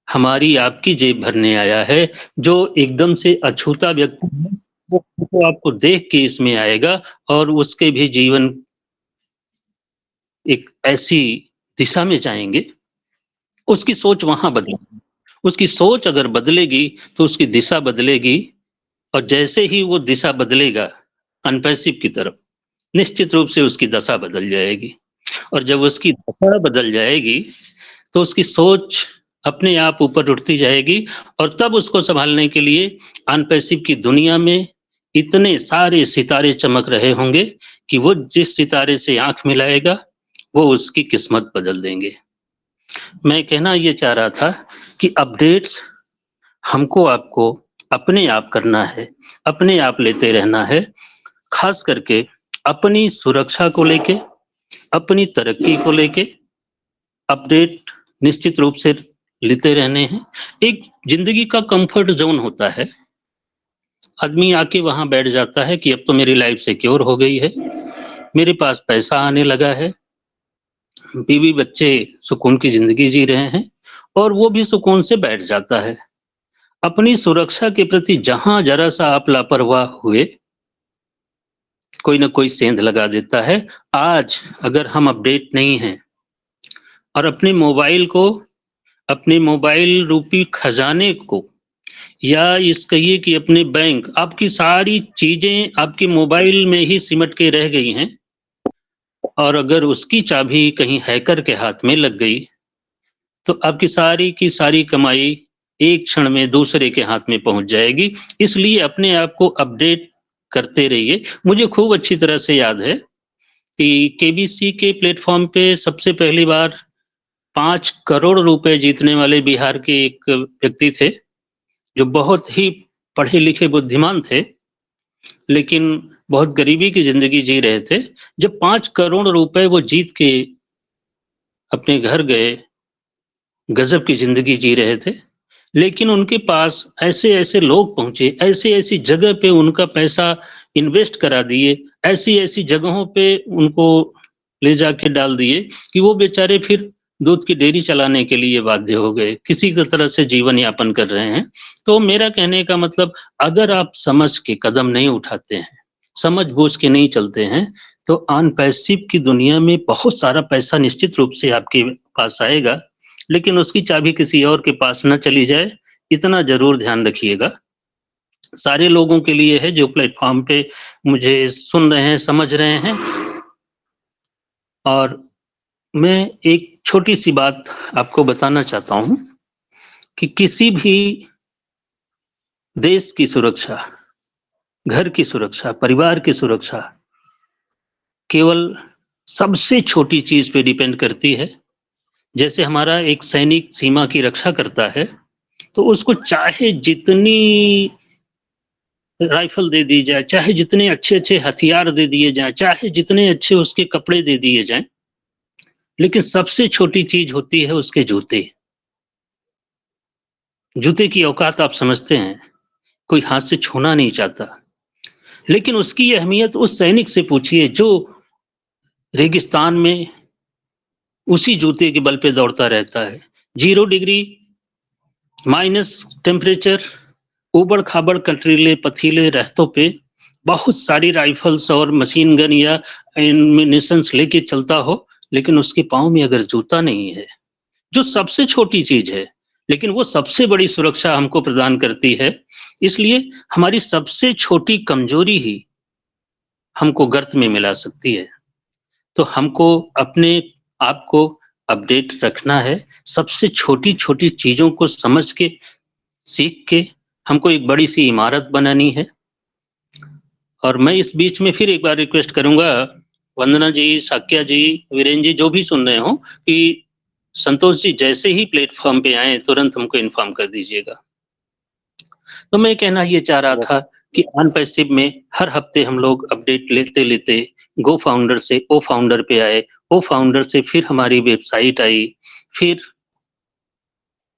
हमारी आपकी जेब भरने आया है। जो एकदम से अछूता व्यक्ति है वो तो आपको देख के इसमें आएगा और उसके भी जीवन एक ऐसी दिशा में जाएंगे, उसकी सोच वहां बदलेगी। उसकी सोच अगर बदलेगी तो उसकी दिशा बदलेगी, और जैसे ही वो दिशा बदलेगा अनपैसिव की तरफ, निश्चित रूप से उसकी दशा बदल जाएगी। और जब उसकी दशा बदल जाएगी तो उसकी सोच अपने आप ऊपर उठती जाएगी, और तब उसको संभालने के लिए अनपैसिव की दुनिया में इतने सारे सितारे चमक रहे होंगे कि वो जिस सितारे से आंख मिलाएगा वो उसकी किस्मत बदल देंगे। मैं कहना ये चाह रहा था कि अपडेट्स हमको आपको अपने आप करना है, अपने आप लेते रहना है, खास करके अपनी सुरक्षा को लेके, अपनी तरक्की को लेके अपडेट निश्चित रूप से लेते रहने हैं। एक जिंदगी का कंफर्ट जोन होता है, आदमी आके वहां बैठ जाता है कि अब तो मेरी लाइफ सिक्योर हो गई है, मेरे पास पैसा आने लगा है, बीवी बच्चे सुकून की जिंदगी जी रहे हैं, और वो भी सुकून से बैठ जाता है। अपनी सुरक्षा के प्रति जहां जरा सा आप लापरवाह हुए, कोई ना कोई सेंध लगा देता है। आज अगर हम अपडेट नहीं हैं और अपने मोबाइल को, अपने मोबाइल रूपी खजाने को, या इस कहिए कि अपने बैंक, आपकी सारी चीजें आपके मोबाइल में ही सिमट के रह गई हैं, और अगर उसकी चाबी कहीं हैकर के हाथ में लग गई तो आपकी सारी की सारी कमाई एक क्षण में दूसरे के हाथ में पहुंच जाएगी। इसलिए अपने आप को अपडेट करते रहिए। मुझे खूब अच्छी तरह से याद है कि केबीसी के प्लेटफॉर्म पे सबसे पहली बार 5 करोड़ रुपए जीतने वाले बिहार के एक व्यक्ति थे, जो बहुत ही पढ़े लिखे बुद्धिमान थे, लेकिन बहुत गरीबी की जिंदगी जी रहे थे। जब 5 करोड़ रुपए वो जीत के अपने घर गए, गजब की जिंदगी जी रहे थे, लेकिन उनके पास ऐसे ऐसे लोग पहुंचे, ऐसी ऐसी जगह पे उनका पैसा इन्वेस्ट करा दिए, ऐसी ऐसी जगहों पे उनको ले जाके डाल दिए कि वो बेचारे फिर दूध की डेयरी चलाने के लिए बाध्य हो गए, किसी तरह से जीवन यापन कर रहे हैं। तो मेरा कहने का मतलब, अगर आप समझ के कदम नहीं उठाते हैं, समझ बूझ के नहीं चलते हैं, तो अनपैसिव की दुनिया में बहुत सारा पैसा निश्चित रूप से आपके पास आएगा, लेकिन उसकी चाबी किसी और के पास न चली जाए, इतना जरूर ध्यान रखिएगा। सारे लोगों के लिए है जो प्लेटफॉर्म पे मुझे सुन रहे हैं, समझ रहे हैं। और मैं एक छोटी सी बात आपको बताना चाहता हूं कि किसी भी देश की सुरक्षा, घर की सुरक्षा, परिवार की सुरक्षा केवल सबसे छोटी चीज पे डिपेंड करती है। जैसे हमारा एक सैनिक सीमा की रक्षा करता है, तो उसको चाहे जितनी राइफल दे दी जाए, चाहे जितने अच्छे अच्छे हथियार दे दिए जाएं, चाहे जितने अच्छे उसके कपड़े दे दिए जाएं, लेकिन सबसे छोटी चीज होती है उसके जूते। जूते की औकात आप समझते हैं, कोई हाथ से छूना नहीं चाहता, लेकिन उसकी अहमियत उस सैनिक से पूछिए जो रेगिस्तान में उसी जूते के बल पे दौड़ता रहता है। 0 डिग्री माइनस टेम्परेचर, उबड़ खाबड़ कटरीले पथरीले रास्तों पे बहुत सारी राइफल्स और मशीन गन या एमिनिशंस लेके चलता हो, लेकिन उसके पाँव में अगर जूता नहीं है, जो सबसे छोटी चीज है, लेकिन वो सबसे बड़ी सुरक्षा हमको प्रदान करती है। इसलिए हमारी सबसे छोटी कमजोरी ही हमको गर्त में मिला सकती है। तो हमको अपने आप को अपडेट रखना है, सबसे छोटी छोटी चीजों को समझ के सीख के हमको एक बड़ी सी इमारत बनानी है। और मैं इस बीच में फिर एक बार रिक्वेस्ट करूंगा, वंदना जी, साक्या जी, वीरेन जी, जो भी सुन रहे हो, कि संतोष जी जैसे ही प्लेटफॉर्म पे आए तुरंत हमको इन्फॉर्म कर दीजिएगा। तो मैं कहना ये चाह रहा था कि अनपैसिव में हर हफ्ते हम लोग अपडेट लेते लेते गो फाउंडर से ओ फाउंडर पे आए, ओ फाउंडर से फिर हमारी वेबसाइट आई, फिर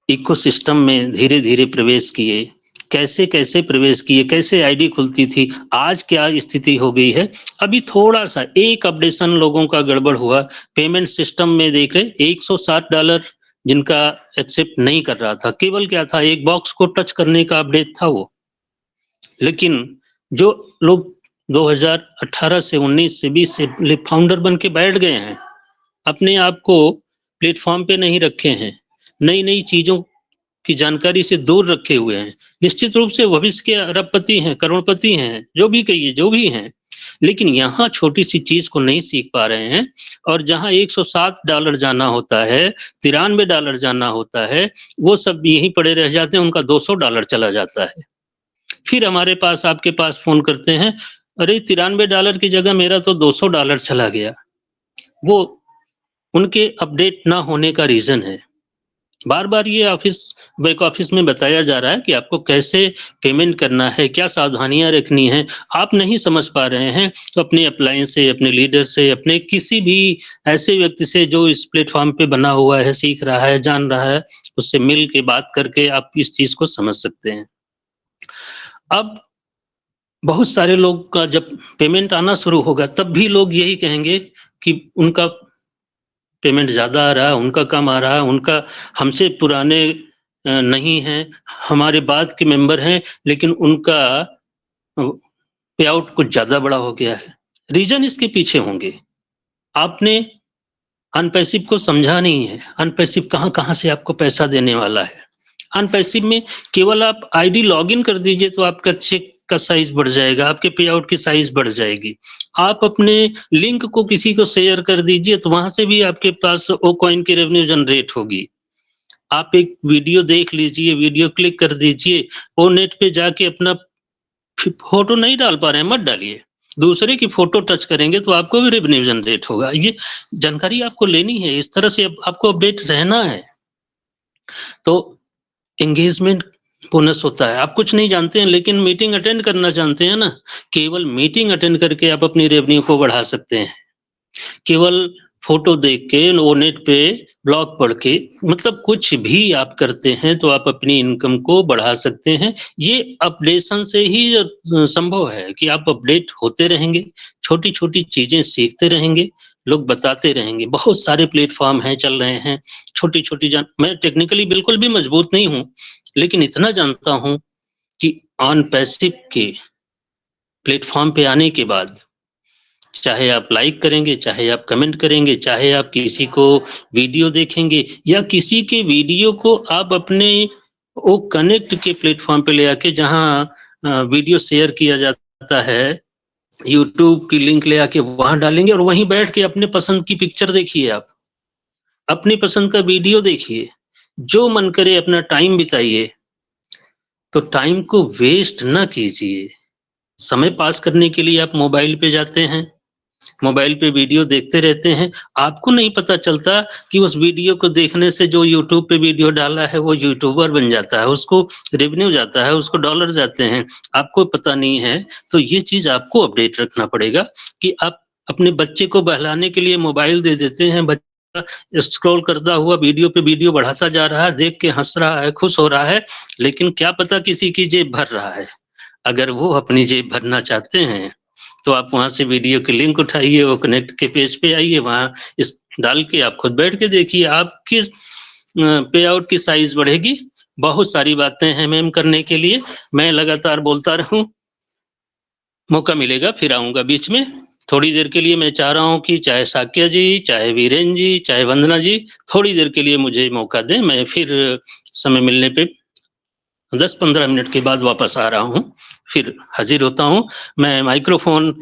इकोसिस्टम में धीरे धीरे प्रवेश किए, कैसे कैसे प्रवेश किए, कैसे आईडी खुलती थी, आज क्या स्थिति हो गई है। अभी थोड़ा सा एक अपडेशन लोगों का गड़बड़ हुआ, पेमेंट सिस्टम में देख रहे $160 जिनका एक्सेप्ट नहीं कर रहा था, केवल क्या था, एक बॉक्स को टच करने का अपडेट था वो। लेकिन जो लोग 2018 से 19 से 20 से फाउंडर बन के बैठ गए हैं, अपने आप को प्लेटफॉर्म पे नहीं रखे हैं, नई नई चीजों की जानकारी से दूर रखे हुए हैं, निश्चित रूप से भविष्य के अरबपति हैं, करोड़पति हैं, जो भी कहिए, जो भी हैं, लेकिन यहाँ छोटी सी चीज को नहीं सीख पा रहे हैं। और जहाँ $160 जाना होता है, $93 जाना होता है, वो सब यहीं पड़े रह जाते हैं, उनका $200 चला जाता है। फिर हमारे पास, आपके पास फोन करते हैं, अरे $93 की जगह मेरा तो $200 चला गया। वो उनके अपडेट ना होने का रीजन है। बार बार ये ऑफिस, बैक ऑफिस में बताया जा रहा है कि आपको कैसे पेमेंट करना है, क्या सावधानियां रखनी है, आप नहीं समझ पा रहे हैं तो अपने अप्लायंस से, अपने लीडर से, अपने किसी भी ऐसे व्यक्ति से जो इस प्लेटफॉर्म पे बना हुआ है, सीख रहा है, जान रहा है, उससे मिल के बात करके आप इस चीज को समझ सकते हैं। अब बहुत सारे लोग का जब पेमेंट आना शुरू होगा तब भी लोग यही कहेंगे कि उनका पेमेंट ज्यादा आ रहा है, उनका कम आ रहा है, उनका हमसे पुराने नहीं हैं, हमारे बाद के मेंबर हैं, लेकिन उनका पे आउट कुछ ज्यादा बड़ा हो गया है। रीजन इसके पीछे होंगे, आपने अनपैसिव को समझा नहीं है। अनपैसिव कहाँ कहाँ से आपको पैसा देने वाला है। अनपैसिव में केवल आप आईडी लॉगिन कर दीजिए तो आपका चेक का साइज बढ़ जाएगा, आपके पे आउट की साइज बढ़ जाएगी। आप अपने लिंक को किसी को शेयर कर दीजिए तो वहां से भी आपके पास ओ कॉइन की रेवेन्यू जनरेट होगी। आप एक वीडियो देख लीजिए, वीडियो क्लिक कर दीजिए, ओ नेट पे जाके अपना फोटो नहीं डाल पा रहे हैं, मत डालिए, दूसरे की फोटो टच करेंगे तो आपको भी रेवेन्यू जनरेट होगा। ये जानकारी आपको लेनी है, इस तरह से आपको अपडेट रहना है। तो एंगेजमेंट बोनस होता है। आप कुछ नहीं जानते हैं लेकिन मीटिंग अटेंड करना जानते हैं ना, केवल मीटिंग अटेंड करके आप अपनी रेवेन्यू को बढ़ा सकते हैं। केवल फोटो देख के, वो नेट पे ब्लॉग पढ़ के, मतलब कुछ भी आप करते हैं तो आप अपनी इनकम को बढ़ा सकते हैं। ये अपडेशन से ही संभव है कि आप अपडेट होते रहेंगे, छोटी छोटी चीजें सीखते रहेंगे, लोग बताते रहेंगे। बहुत सारे प्लेटफॉर्म हैं, चल रहे हैं, छोटी छोटी मैं टेक्निकली बिल्कुल भी मजबूत नहीं हूँ, लेकिन इतना जानता हूं कि अनपैसिव के प्लेटफॉर्म पे आने के बाद चाहे आप लाइक करेंगे, चाहे आप कमेंट करेंगे, चाहे आप किसी को वीडियो देखेंगे या किसी के वीडियो को आप अपने वो कनेक्ट के प्लेटफॉर्म पे ले आके, जहां वीडियो शेयर किया जाता है, यूट्यूब की लिंक ले आके वहां डालेंगे और वहीं बैठ के अपने पसंद की पिक्चर देखिए, आप अपनी पसंद का वीडियो देखिए, जो मन करे अपना टाइम बिताइए। तो टाइम को वेस्ट ना कीजिए। समय पास करने के लिए आप मोबाइल पे जाते हैं, मोबाइल पे वीडियो देखते रहते हैं, आपको नहीं पता चलता कि उस वीडियो को देखने से जो यूट्यूब पे वीडियो डाला है वो यूट्यूबर बन जाता है, उसको रेवेन्यू जाता है, उसको डॉलर जाते हैं, आपको पता नहीं है। तो ये चीज आपको अपडेट रखना पड़ेगा कि आप अपने बच्चे को बहलाने के लिए मोबाइल दे देते हैं, स्क्रॉल करता हुआ वीडियो पे वीडियो बढ़ाता जा रहा है, देख के हंस रहा है, खुश हो रहा है, लेकिन क्या पता किसी की जेब भर रहा है। अगर वो अपनी जेब भरना चाहते हैं तो आप वहां से वीडियो की लिंक उठाइए, वो कनेक्ट के पेज पे आइए, वहां इस डाल के आप खुद बैठ के देखिए, आपकी पे आउट की साइज बढ़ेगी। बहुत सारी बातें हैं मैम करने के लिए, मैं लगातार बोलता रहूं, मौका मिलेगा फिर आऊंगा बीच में। थोड़ी देर के लिए मैं चाह रहा हूं कि चाहे साक्य जी, चाहे वीरेन जी, चाहे वंदना जी, थोड़ी देर के लिए मुझे मौका दें। मैं फिर समय मिलने पे 10-15 मिनट के बाद वापस आ रहा हूं, फिर हाजिर होता हूं। मैं microphone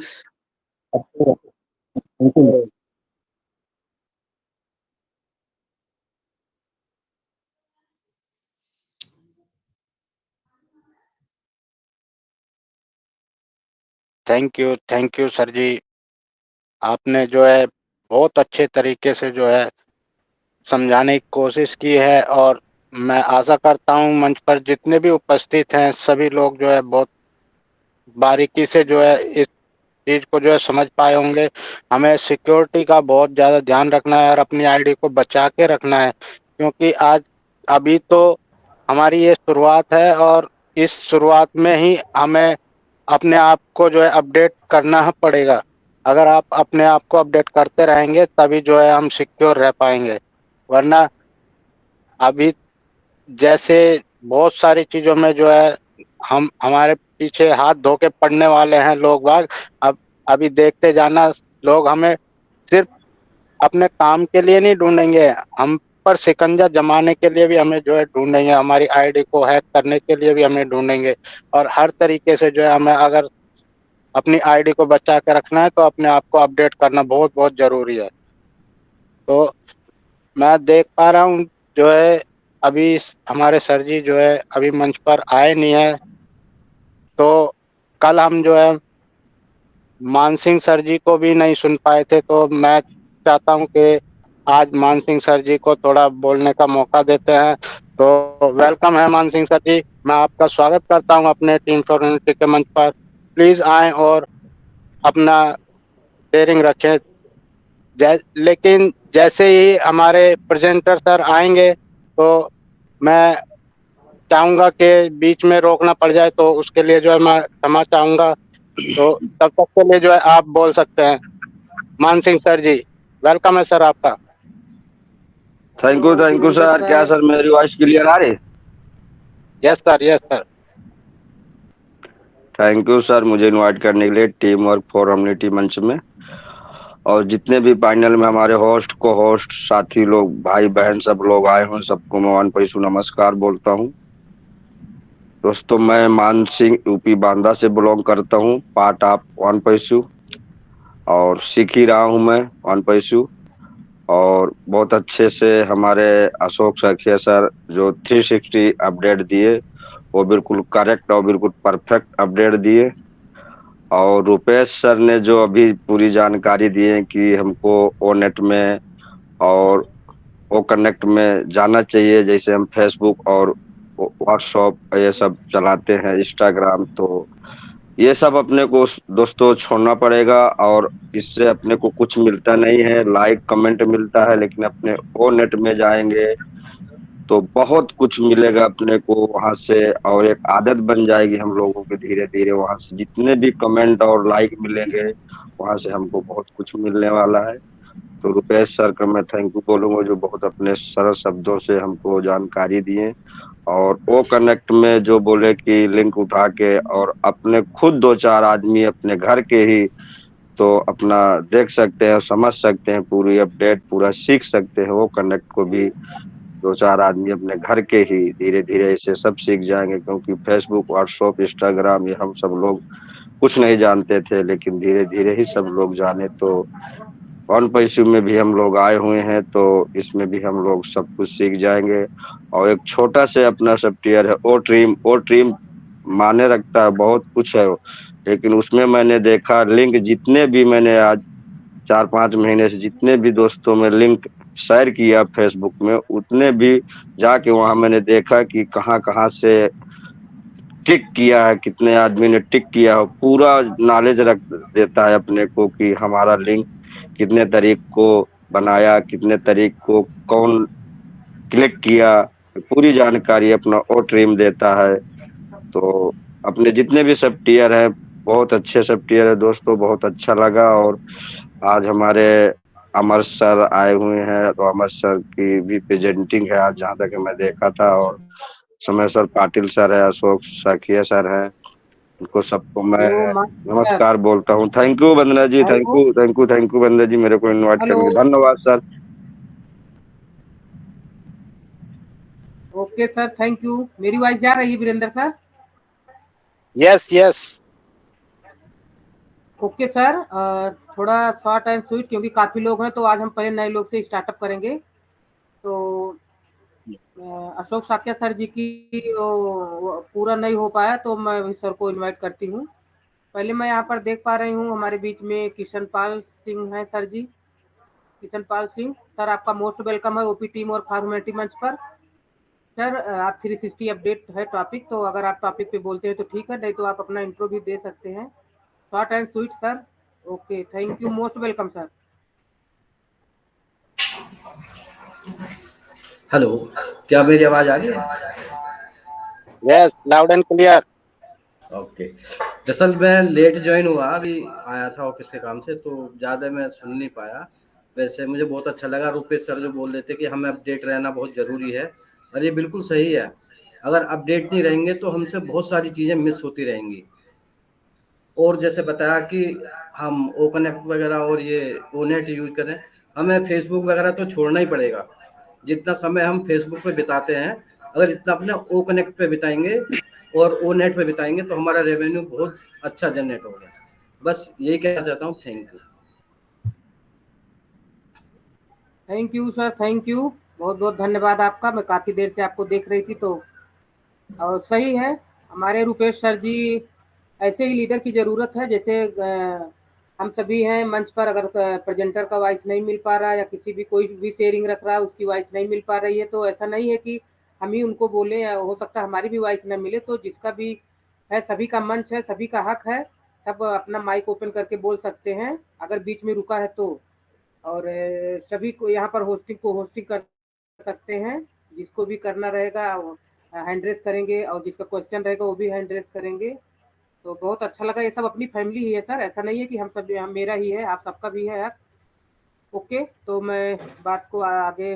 thank you sir ji. आपने जो है बहुत अच्छे तरीके से जो है समझाने की कोशिश की है, और मैं आशा करता हूँ मंच पर जितने भी उपस्थित हैं सभी लोग जो है बहुत बारीकी से जो है इस चीज को जो है समझ पाए होंगे। हमें सिक्योरिटी का बहुत ज़्यादा ध्यान रखना है और अपनी आईडी को बचा के रखना है, क्योंकि अभी तो हमारी ये शुरुआत है, और इस शुरुआत में ही हमें अपने आप को जो है अपडेट करना पड़ेगा। अगर आप अपने आप को अपडेट करते रहेंगे तभी जो है हम सिक्योर रह पाएंगे, वरना अभी जैसे बहुत सारी चीज़ों में जो है हमारे पीछे हाथ धो के पड़ने वाले हैं लोग बाग। अब अभी देखते जाना, लोग हमें सिर्फ अपने काम के लिए नहीं ढूंढेंगे, हम पर शिकंजा जमाने के लिए भी हमें जो है ढूंढेंगे, हमारी आईडी को हैक करने के लिए भी हमें ढूंढेंगे। और हर तरीके से जो है हमें अगर अपनी आईडी को बचा के रखना है तो अपने आप को अपडेट करना बहुत बहुत जरूरी है। तो मैं देख पा रहा हूँ जो है अभी हमारे सर जी जो है अभी मंच पर आए नहीं है, तो कल हम जो है मानसिंह सर जी को भी नहीं सुन पाए थे, तो मैं चाहता हूं कि आज मानसिंह सर जी को थोड़ा बोलने का मौका देते हैं। तो वेलकम है मानसिंह सर जी, मैं आपका स्वागत करता हूं अपने टीम फॉर यूनिटी के मंच पर। प्लीज आएं और अपना शेयरिंग रखें। लेकिन जैसे ही हमारे प्रेजेंटर सर आएंगे तो मैं चाहूंगा कि बीच में रोकना पड़ जाए, तो उसके लिए जो है मैं क्षमा चाहूंगा। तो तब तक के लिए जो है आप बोल सकते हैं। मान सिंह सर जी, वेलकम है सर आपका। Thank you sir. क्या सर मेरी वॉइस क्लियर आ रही? Yes sir, yes sir. Thank you sir मुझे इनवाइट करने के लिए टीम वर्क फॉर ह्यूमैनिटी मंच में, और जितने भी पैनल में हमारे होस्ट को होस्ट साथी लोग भाई बहन सब लोग आए हों, सबको मैं वन पैसू नमस्कार बोलता हूं। दोस्तों मैं मान सिंह यूपी बांदा से बिलोंग करता हूं, पार्ट ऑफ वन पैसू, और सीख ही रहा हूं मैं वन पैसू। और बहुत अच्छे से हमारे अशोक सखिया सर जो 360 अपडेट दिए वो बिल्कुल करेक्ट और बिल्कुल परफेक्ट अपडेट दिए। और रुपेश सर ने जो अभी पूरी जानकारी दी है कि हमको ओ नेट में और ओ कनेक्ट में जाना चाहिए, जैसे हम फेसबुक और व्हाट्सएप ये सब चलाते हैं, इंस्टाग्राम, तो ये सब अपने को दोस्तों छोड़ना पड़ेगा। और इससे अपने को कुछ मिलता नहीं है, लाइक कमेंट मिलता है, लेकिन अपने ओ नेट में जाएंगे तो बहुत कुछ मिलेगा अपने को वहां से, और एक आदत बन जाएगी हम लोगों के धीरे धीरे। वहां से जितने भी कमेंट और लाइक मिलेंगे वहां से हमको बहुत कुछ मिलने वाला है। तो रुपेश सर का मैं थैंक यू बोलूंगा जो बहुत अपने सरल शब्दों से हमको जानकारी दिए। और वो कनेक्ट में जो बोले कि लिंक उठा के और अपने खुद 2-4 आदमी अपने घर के ही तो अपना देख सकते हैं, समझ सकते हैं, पूरी अपडेट पूरा सीख सकते हैं। वो कनेक्ट को भी 2-4 आदमी अपने घर के ही धीरे धीरे ऐसे सब सीख जाएंगे, क्योंकि फेसबुक व्हाट्सएप इंस्टाग्राम ये हम सब लोग कुछ नहीं जानते थे, लेकिन धीरे धीरे ही सब लोग जाने। तो वन पैसू में भी हम लोग आए हुए हैं, तो इसमें भी हम लोग सब कुछ सीख जाएंगे। और एक छोटा से अपना सॉफ्टवेयर है ओ ट्रीम माने रखता है, बहुत कुछ है, लेकिन उसमें मैंने देखा लिंक जितने भी मैंने आज 4-5 महीने से जितने भी दोस्तों में लिंक शेयर किया फेसबुक में, उतने भी जाके वहां मैंने देखा कि कहाँ कहाँ से टिक किया है, कितने आदमी ने टिक किया है, पूरा नॉलेज रख देता है अपने को कि हमारा लिंक कितने तारीख को बनाया, कितने तारीख को कौन क्लिक किया, पूरी जानकारी अपना और टीम देता है। तो अपने जितने भी सब टीयर है, बहुत अच्छे सब टीयर है दोस्तों, बहुत अच्छा लगा। और आज हमारे अमर सर आए हुए हैं, तो अमर सर की भी प्रेजेंटिंग है आज, जहाँ तक मैं देखा था। और समय सर पाटिल सर है, अशोक साकिया सर है, उनको सबको मैं हेलो मास्टर। नमस्कार बोलता हूँ। Thank you Vandana ji, thank hello you thank you thank you Vandana ji, मेरे को इनवाइट हेलो। करने के धन्यवाद sir. Okay sir, thank you. मेरी वॉइस जा रही है Virendra sir? Yes yes. Okay sir, थोड़ा शॉर्ट एंड स्वीट क्योंकि काफ़ी लोग हैं, तो आज हम पहले नए लोग से स्टार्टअप करेंगे। तो अशोक साक्य सर जी की वो पूरा नहीं हो पाया, तो मैं भी सर को इनवाइट करती हूँ। पहले मैं यहाँ पर देख पा रही हूँ हमारे बीच में किशन पाल सिंह हैं सर जी। किशन पाल सिंह सर, आपका मोस्ट वेलकम है ओपी टीम और फॉर्मेलिटी मंच पर। सर आप 360 अपडेट है टॉपिक, तो अगर आप टॉपिक पे बोलते हैं तो ठीक है, नहीं तो आप अपना इंट्रो भी दे सकते हैं। Short and sweet sir. Okay, thank you, most welcome sir. Hello, क्या मेरी आवाज आ रही है? Yes, loud and clear. Okay. दरअसल मैं लेट ज्वाइन हुआ, अभी आया था ऑफिस के काम से, तो ज़्यादा मैं सुन नहीं पाया। वैसे मुझे बहुत अच्छा लगा रूपेश सर जो बोल रहे थे कि हमें अपडेट रहना बहुत ज़रूरी है, और ये बिल्कुल सही है। अगर अपडेट नहीं रहेंगे तो हमसे बहुत सारी चीज़ें मिस होती रहेंगी। और जैसे बताया कि हम ओ कनेक्ट वगैरह और ये ओ नेट यूज करें, हमें फेसबुक वगैरह तो छोड़ना ही पड़ेगा। जितना समय हम फेसबुक पे बिताते हैं, अगर इतना अपने ओ कनेक्ट पे बिताएंगे और ओ नेट पे बिताएंगे तो हमारा रेवेन्यू बहुत अच्छा जनरेट होगा। बस यही कहना चाहता हूँ। Thank you. Thank you sir, thank you, बहुत बहुत धन्यवाद आपका। मैं काफ़ी देर से आपको देख रही थी, तो और सही है। हमारे रुपेश सर जी ऐसे ही लीडर की ज़रूरत है। जैसे हम सभी हैं मंच पर, अगर प्रेजेंटर का वॉइस नहीं मिल पा रहा है या किसी भी कोई भी शेयरिंग रख रहा है उसकी वॉइस नहीं मिल पा रही है, तो ऐसा नहीं है कि हम ही उनको बोलें, या हो सकता है हमारी भी वॉइस न मिले। तो जिसका भी है, सभी का मंच है, सभी का हक है, सब अपना माइक ओपन करके बोल सकते हैं अगर बीच में रुका है तो। और सभी को यहाँ पर होस्टिंग कर सकते हैं। जिसको भी करना रहेगा हैंड रेस करेंगे, और जिसका क्वेश्चन रहेगा वो भी हैंड रेस करेंगे। तो बहुत अच्छा लगा। ये सब अपनी फैमिली ही है सर, ऐसा नहीं है कि हम मेरा ही है, आप सबका भी है यार। ओके, तो मैं बात को आगे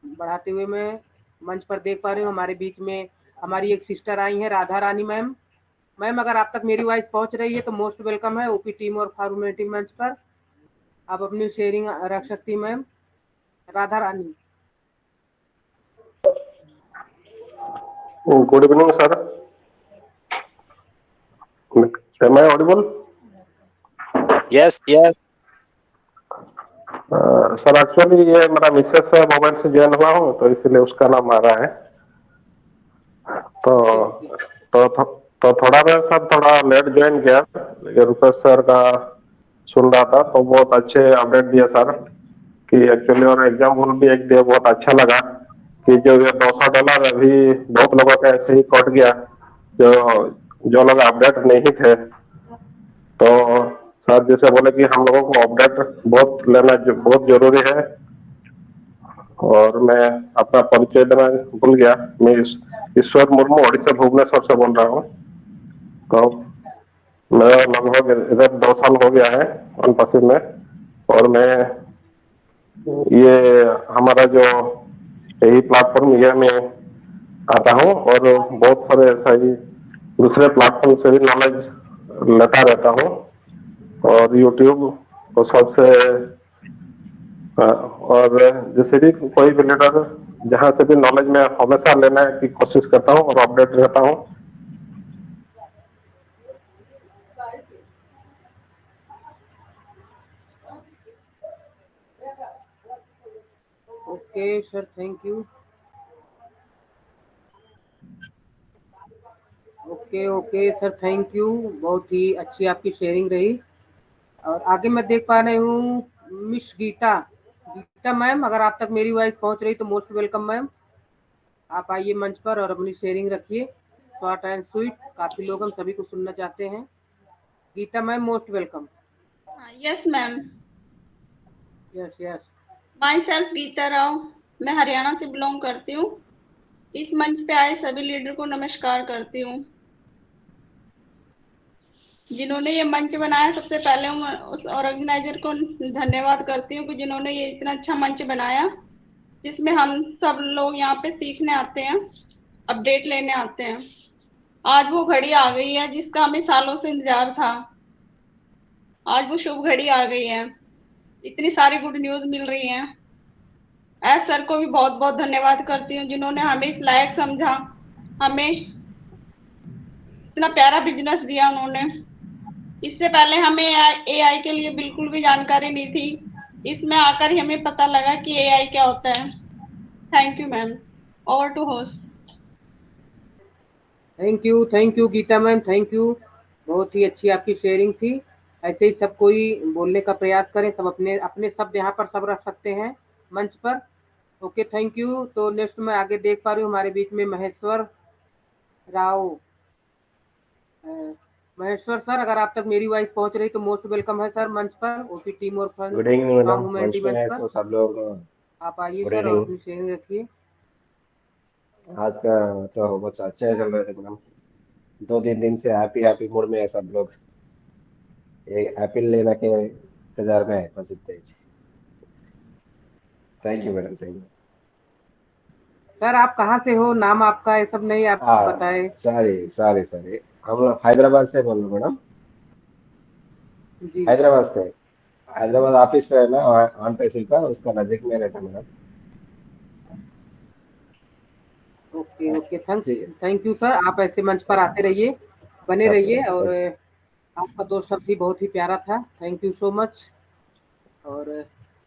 बढ़ाते हुए मैं मंच पर देख पा रही हूँ हमारे बीच में हमारी एक सिस्टर आई हैं, राधा रानी मैम। मैम, अगर आप तक मेरी वॉइस पहुँच रही है तो मोस्ट वेलकम है ओपी टीम और फॉर्मेलिटी मंच पर। आप अपनी शेयरिंग रख सकती ma'am, Radha Rani. Good evening sir, am I audible? Yes yes. Sir actually ये मेरा मिसेस से मोबाइल से ज्वाइन हुआ हूँ, तो इसलिए उसका नाम आ रहा है। तो तो तो थोड़ा मैं सर थोड़ा लेट ज्वाइन किया, लेकिन रुपेश सर का सुन रहा था, तो बहुत अच्छे अपडेट दिया सर कि एक्चुअली, और एग्जाम्पल भी एक दिया, बहुत अच्छा लगा कि जो ये $200 अभी बहुत लोगों का ऐसे ही कट गया, जो जो लोग अपडेट नहीं थे। तो सर जैसे बोले कि हम लोगों को अपडेट बहुत लेना बहुत जरूरी है। और मैं अपना परिचय देना भूल गया, मैं ईश्वर मुर्मू ओडिशा भुवनेश्वर से बोल रहा हूँ। तो मेरा लगभग इधर 2 साल हो गया है वनपसी में, और मैं ये हमारा जो यही प्लेटफॉर्म ये में आता हूँ, और बहुत सारे ऐसा ही दूसरे प्लेटफॉर्म से भी नॉलेज लेता रहता हूँ। और यूट्यूब तो सबसे, और जैसे भी कोई भी लीडर जहाँ से भी नॉलेज में हमेशा लेने की कोशिश करता हूँ और अपडेट रहता हूँ। Okay sir, thank you. Okay okay sir, thank you, बहुत ही अच्छी आपकी शेयरिंग रही। और आगे मैं देख पा रही हूँ मिस गीता। गीता मैम, अगर आप तक मेरी वॉइस पहुँच रही तो मोस्ट वेलकम मैम। आप आइए मंच पर और अपनी शेयरिंग रखिए, शॉर्ट एंड स्वीट। काफ़ी लोग हम सभी को सुनना चाहते हैं। Geeta ma'am, most welcome. Yes ma'am. Yes yes. Myself Geeta Rao, मैं हरियाणा से बिलोंग करती हूँ। इस मंच पे आए सभी लीडर को नमस्कार करती हूँ। जिन्होंने ये मंच बनाया, सबसे पहले मैं उस ऑर्गेनाइजर को धन्यवाद करती हूँ कि जिन्होंने ये इतना अच्छा मंच बनाया, जिसमें हम सब लोग यहाँ पे सीखने आते हैं, अपडेट लेने आते हैं। आज वो घड़ी आ गई है जिसका हमें सालों से इंतजार था। आज वो शुभ घड़ी आ गई है, इतनी सारी गुड न्यूज मिल रही है। एस सर को भी बहुत बहुत धन्यवाद करती हूँ, जिन्होंने हमें इस लायक समझा, हमें इतना प्यारा बिजनेस दिया उन्होंने। इससे पहले हमें एआई के लिए बिल्कुल भी जानकारी नहीं थी, इसमें आकर ही हमें पता लगा कि एआई क्या होता है। Thank you ma'am. Over to host. Thank you Geeta ma'am, thank you. बहुत ही अच्छी आपकी शेयरिंग थी। ऐसे ही सब कोई बोलने का प्रयास करें, सब अपने अपने शब्द यहाँ पर सब रख सकते हैं मंच पर। Okay, thank you. तो नेक्स्ट मैं आगे देख पा रही हूँ हमारे बीच में महेश्वर राव। महेश्वर सर, अगर आप तक मेरी वॉइस पहुंच रही तो मोस्ट वेलकम है सर मंच पर, ओपी टीम और fun good evening from madam, humanity मंच पे मंच हैं पर। तो सब लोग। आप आइए गुड सर और इवनिंग। अपनी शेयरिंग रखिए। आज का तो बहुत अच्छा चल रहे थे मैडम, 2-3 दिन से हैप्पी मूड में है सब लोग। एक एप्पल लेना के इंतजार में है, बस इतना ही। Thank you madam, thank you. Sir आप कहाँ से हो, नाम आपका ये सब नहीं आप हाँ, बताए। सॉरी, हम हैदराबाद से बोल रहे हैं मैडम। जी हैदराबाद ऑफिस है ना, ऑन तहसील का, उसका नजदीक में रहता है मैडम। ओके ओके, ठीक है। Thank you sir. आप ऐसे मंच पर आते रहिए, बने Okay, रहिए। और thank आपका दोस्त शब्द भी बहुत ही प्यारा था, थैंक यू सो मच। और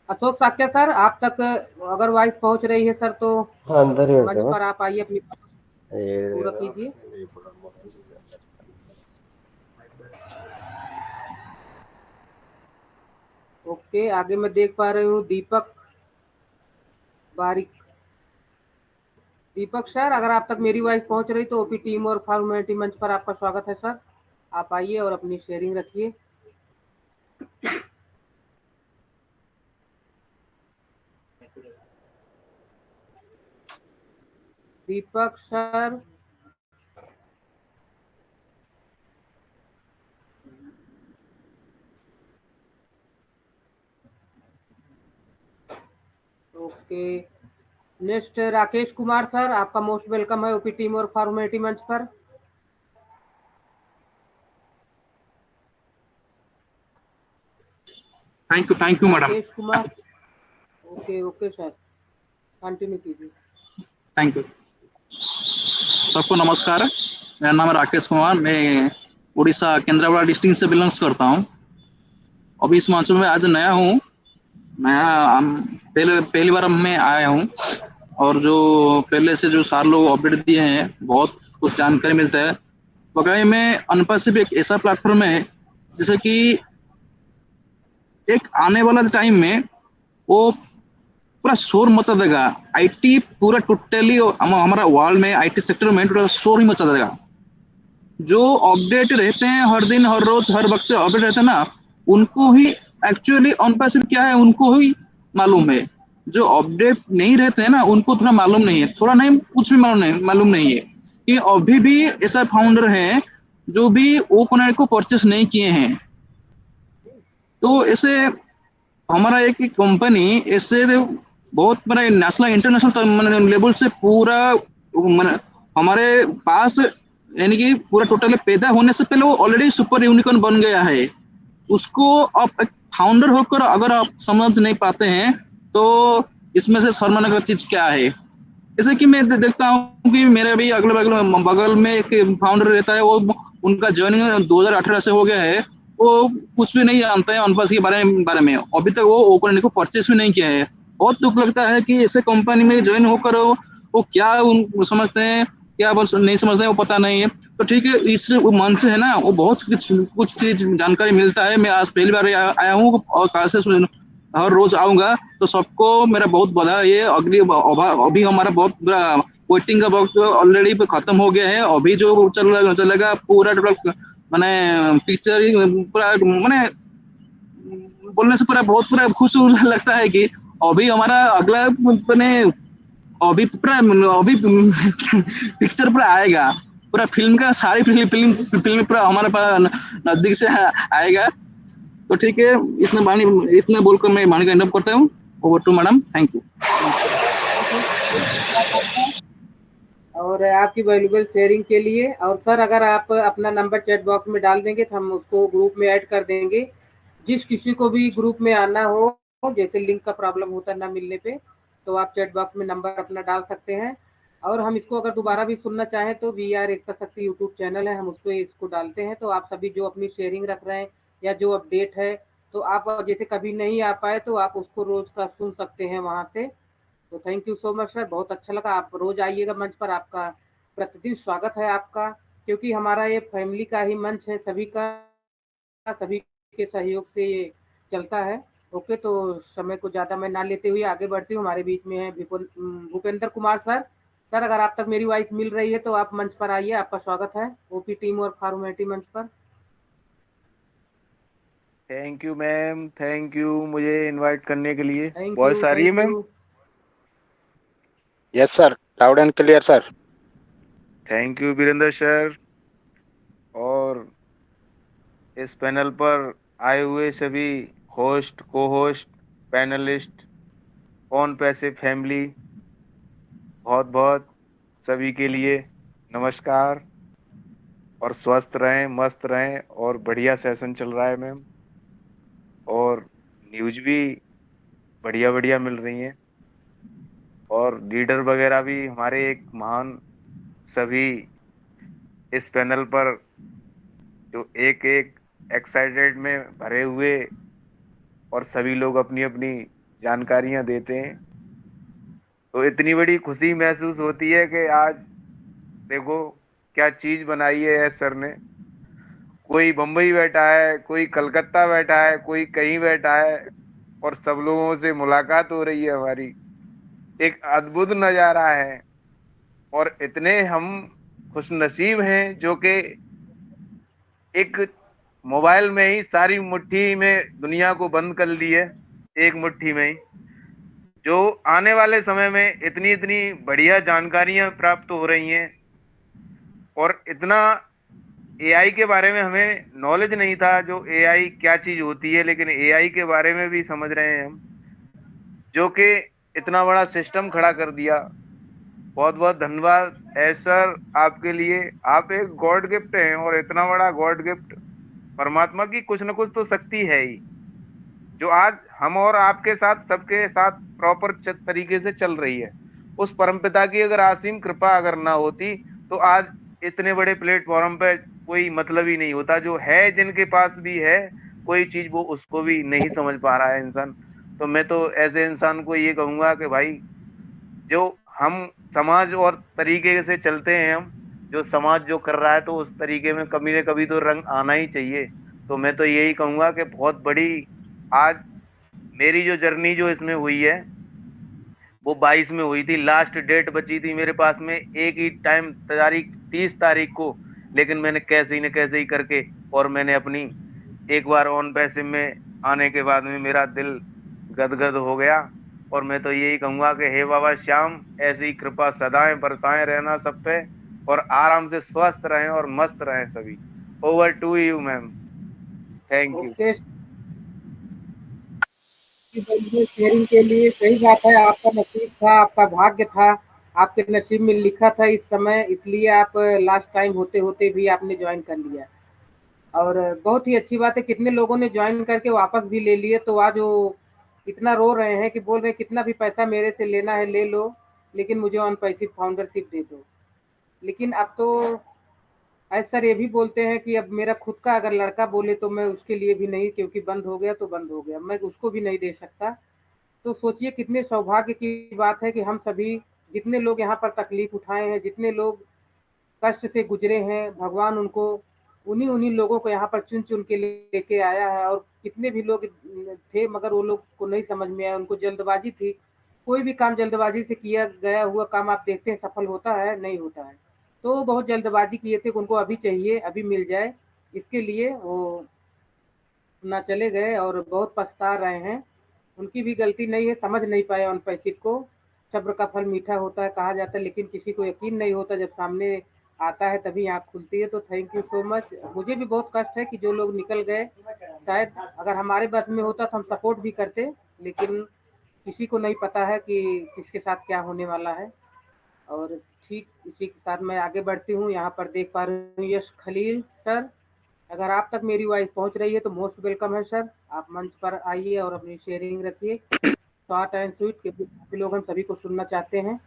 अशोक साक्य सर, आप तक अगर वॉइस पहुंच रही है सर तो हाँ, अंदर ही मंच रहते पर आप आइए, अपनी पूरा हैं। कीजिए। ओके, आगे मैं देख पा रही हूँ दीपक बारिक। दीपक सर, अगर आप तक मेरी वॉइस पहुंच रही तो ओपी टीम और फॉर्मेलिटी मंच पर आपका स्वागत है सर। आप आइए और अपनी शेयरिंग रखिए। Deepak sir, okay. Next Rakesh Kumar sir, आपका मोस्ट वेलकम है ओपी टीम और फॉर्मेलिटी मंच पर। Thank you madam. Rakesh Kumar, okay okay sir, continue कीजिए। Thank you. सबको नमस्कार, मेरा नाम है राकेश कुमार, मैं उड़ीसा केंद्रापड़ा डिस्ट्रिक्ट से बिलोंग्स करता हूँ। अभी इस मंच में आज नया हूँ, पहली बार मैं आया हूँ। और जो पहले से जो सारे लोग अपडेट दिए हैं, बहुत कुछ जानकारी मिलता है। बकाई में अनपासिव एक ऐसा प्लेटफॉर्म है जैसे कि एक आने वाला टाइम में वो पूरा शोर मचा देगा। आईटी पूरा टोटली हमारा वर्ल्ड में आईटी सेक्टर में टोटल शोर ही मचा देगा। जो अपडेट रहते हैं हर दिन हर रोज हर वक्त अपडेट रहते हैं ना, उनको ही एक्चुअली ऑन पैसिव क्या है उनको ही मालूम है। जो अपडेट नहीं रहते हैं ना, उनको थोड़ा मालूम नहीं है, थोड़ा नहीं कुछ भी मालूम नहीं है कि अभी भी ऐसा फाउंडर है जो भी ओपन को परचेस नहीं किए हैं। तो ऐसे हमारा एक कंपनी ऐसे बहुत बड़ा नेशनल इंटरनेशनल लेवल से पूरा हमारे पास, यानी कि पूरा टोटल पैदा होने से पहले वो ऑलरेडी सुपर यूनिकॉर्न बन गया है। उसको आप एक फाउंडर होकर अगर आप समझ नहीं पाते हैं तो इसमें से शर्माने का चीज क्या है। जैसे कि मैं देखता हूँ कि मेरे भी अगले बगल में एक फाउंडर रहता है, वो उनका ज्वाइनिंग 2018 से हो गया है। वो कुछ भी नहीं जानते हैं ऑनपास के बारे में, अभी तक वो ओपन को परचेस भी नहीं किया है। बहुत दुख लगता है कि ऐसे कंपनी में ज्वाइन होकर वो क्या समझते हैं, क्या नहीं समझते हैं, वो पता नहीं है। तो ठीक है, इस मंच से है ना, वो बहुत कुछ चीज जानकारी मिलता है। मैं आज पहली बार आया हूँ और कल से हर रोज आऊंगा। तो सबको मेरा बहुत बधाई है। अभी हमारा बहुत वेटिंग का वक्त ऑलरेडी खत्म हो गया है। अभी जो चलेगा पूरा मैंने पिक्चर पूरा मैंने बोलने से पूरा खुश लगता है कि अभी हमारा अगला अभी पिक्चर पूरा आएगा, पूरा फिल्म का सारी फिल्म पूरा हमारे पास नजदीक से आएगा। तो ठीक है, इतना बोलकर मैं वाणी का एंड करता हूँ। Over to madam, thank you. और आपकी वैल्यूबल शेयरिंग के लिए। और सर अगर आप अपना नंबर चैट बॉक्स में डाल देंगे तो हम उसको ग्रुप में ऐड कर देंगे। जिस किसी को भी ग्रुप में आना हो, जैसे लिंक का प्रॉब्लम होता ना मिलने पे, तो आप चैट बॉक्स में नंबर अपना डाल सकते हैं। और हम इसको अगर दोबारा भी सुनना चाहें तो VR एकता शक्ति यूट्यूब चैनल है, हम उस पर इसको डालते हैं। तो आप सभी जो अपनी शेयरिंग रख रहे हैं या जो अपडेट है, तो आप जैसे कभी नहीं आ पाए तो आप उसको रोज का सुन सकते हैं वहाँ से। तो thank you so much sir, बहुत अच्छा लगा। आप रोज आइएगा मंच पर, आपका प्रतिदिन स्वागत है आपका, क्योंकि हमारा ये फैमिली का ही मंच है, सभी के सहयोग से ये चलता है। ओके, तो समय को ज़्यादा मैं ना लेते हुए आगे बढ़ती हूँ। हमारे बीच में है भूपेंद्र कुमार सर। सर अगर आप तक मेरी वॉइस मिल रही है तो आप मंच पर आइए, आपका स्वागत है ओपी टीम और फॉर्मेलिटी मंच पर। Thank you ma'am, thank you मुझे इनवाइट करने के लिए। थैंक वॉइस यू, आ रही है thank ma'am? You. Yes sir, loud and clear sir. Thank you Virendra sir, और इस पैनल पर आए हुए सभी host, co-host, panelist, on पैसे फैमिली, बहुत बहुत सभी के लिए नमस्कार। और स्वस्थ रहें, मस्त रहें, और बढ़िया सेशन चल रहा है मैम, और न्यूज भी बढ़िया बढ़िया मिल रही हैं, और लीडर वगैरह भी हमारे एक महान सभी इस पैनल पर जो एक एक एक्साइटेड में भरे हुए, और सभी लोग अपनी अपनी जानकारियां देते हैं। तो इतनी बड़ी खुशी महसूस होती है कि आज देखो क्या चीज बनाई है सर ने। कोई बम्बई बैठा है, कोई कलकत्ता बैठा है, कोई कहीं बैठा है, और सब लोगों से मुलाकात हो रही है हमारी। एक अद्भुत नजारा है, और इतने हम खुश नसीब हैं जो कि एक मोबाइल में ही सारी मुट्ठी में दुनिया को बंद कर ली है, एक मुट्ठी में ही। जो आने वाले समय में इतनी इतनी बढ़िया जानकारियां प्राप्त हो रही हैं, और इतना एआई के बारे में हमें नॉलेज नहीं था, जो एआई क्या चीज होती है, लेकिन एआई के बारे में भी समझ रहे हैं हम, जो कि इतना बड़ा सिस्टम खड़ा कर दिया। बहुत बहुत धन्यवाद है सर आपके लिए। आप एक गॉड गिफ्ट हैं, और इतना बड़ा गॉड गिफ्ट, परमात्मा की कुछ न कुछ तो शक्ति है ही, जो आज हम और आपके साथ सबके साथ प्रॉपर तरीके से चल रही है। उस परमपिता की अगर असीम कृपा अगर ना होती तो आज इतने बड़े प्लेटफॉर्म पे कोई मतलब ही नहीं होता। जो है, जिनके पास भी है कोई चीज, वो उसको भी नहीं समझ पा रहा है इंसान। तो मैं तो ऐसे इंसान को ये कहूंगा कि भाई, जो हम समाज और तरीके से चलते हैं, हम जो समाज जो कर रहा है, तो उस तरीके में कभी न कभी तो रंग आना ही चाहिए। तो मैं तो यही कहूंगा कि बहुत बड़ी आज मेरी जो जर्नी जो इसमें हुई है, वो 22 में हुई थी। लास्ट डेट बची थी मेरे पास में एक ही टाइम, तारीख 30 तारीख को, लेकिन मैंने कैसे ही न कैसे ही करके, और मैंने अपनी एक बार ऑन पैसे में आने के बाद में मेरा दिल गदगद हो गया। और मैं तो यही कहूंगा कि हे बाबा श्याम, ऐसी कृपा सदाएं बरसाएं रहना सब पे, और आराम से स्वस्थ रहें और मस्त रहें सभी। Over to you ma'am, thank you. Okay, sharing के लिए सही बात है। आपका नसीब था, आपका भाग्य था, आपके नसीब में लिखा था इस समय, इसलिए आप लास्ट टाइम होते होते भी आपने ज्वाइन कर लिया। और बहुत ही अच्छी बात है, कितने लोगों ने ज्वाइन करके वापस भी ले लिए। तो आज वो इतना रो रहे हैं कि बोल रहे हैं कितना भी पैसा मेरे से लेना है ले लो, लेकिन मुझे ऑन पैसिव फाउंडरशिप दे दो। लेकिन अब तो आज सर ये भी बोलते हैं कि अब मेरा खुद का अगर लड़का बोले तो मैं उसके लिए भी नहीं, क्योंकि बंद हो गया तो बंद हो गया, मैं उसको भी नहीं दे सकता। तो सोचिए कितने सौभाग्य की बात है कि हम सभी जितने लोग यहाँ पर तकलीफ उठाए हैं, जितने लोग कष्ट से गुजरे हैं, भगवान उनको उन्हीं उन्हीं लोगों को यहाँ पर चुन चुन के लेके आया है। और कितने भी लोग थे मगर वो लोग को नहीं समझ में आया, उनको जल्दबाजी थी। कोई भी काम जल्दबाजी से किया गया हुआ काम आप देखते हैं सफल होता है नहीं होता है। तो बहुत जल्दबाजी किए थे, उनको अभी चाहिए, अभी मिल जाए, इसके लिए वो ना चले गए और बहुत पछता रहे हैं। उनकी भी गलती नहीं है, समझ नहीं पाए ऑन पैसिव को। सब्र का फल मीठा होता है कहा जाता है, लेकिन किसी को यकीन नहीं होता, जब सामने आता है तभी आँख खुलती है। तो थैंक यू सो मच। मुझे भी बहुत कष्ट है कि जो लोग निकल गए, शायद अगर हमारे बस में होता तो हम सपोर्ट भी करते, लेकिन किसी को नहीं पता है कि किसके साथ क्या होने वाला है। और ठीक इसी के साथ मैं आगे बढ़ती हूँ। यहाँ पर देख पा रही हूँ यश खलील सर, अगर आप तक मेरी वॉइस पहुंच रही है तो मोस्ट वेलकम है सर। आप मंच पर आइए और अपनी शेयरिंग रखिए, शॉर्ट एंड स्वीट, क्योंकि काफी लोग हम सभी को सुनना चाहते हैं।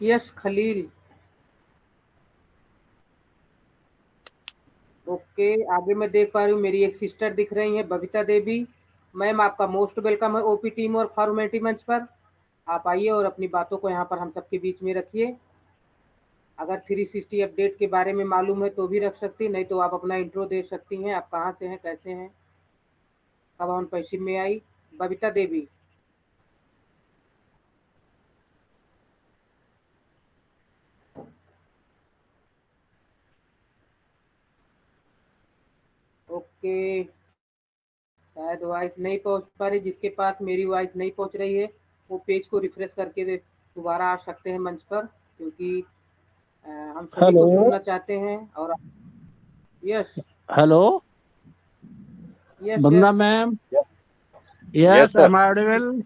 यश खलील, ओके। आगे मैं देख पा रही हूँ मेरी एक सिस्टर दिख रही हैं, बबीता देवी। मैम आपका मोस्ट वेलकम है ओपी टीम और फॉर्मेलिटी मंच पर। आप आइए और अपनी बातों को यहाँ पर हम सबके बीच में रखिए। अगर 360 अपडेट के बारे में मालूम है तो भी रख सकती, नहीं तो आप अपना इंट्रो दे सकती हैं। आप कहाँ से हैं, कैसे हैं, कब ऑन पैसिव में आई? बबीता देवी। ओके, शायद वॉइस नहीं पहुंच पा रही। जिसके पास मेरी वॉइस नहीं पहुंच रही है वो पेज को रिफ्रेश करके दोबारा आ सकते हैं मंच पर, क्योंकि हम सभी को हेलो सुनना चाहते हैं। और yes hello yes Bandana yes ma'am, Yes, yes, sir. am I audible?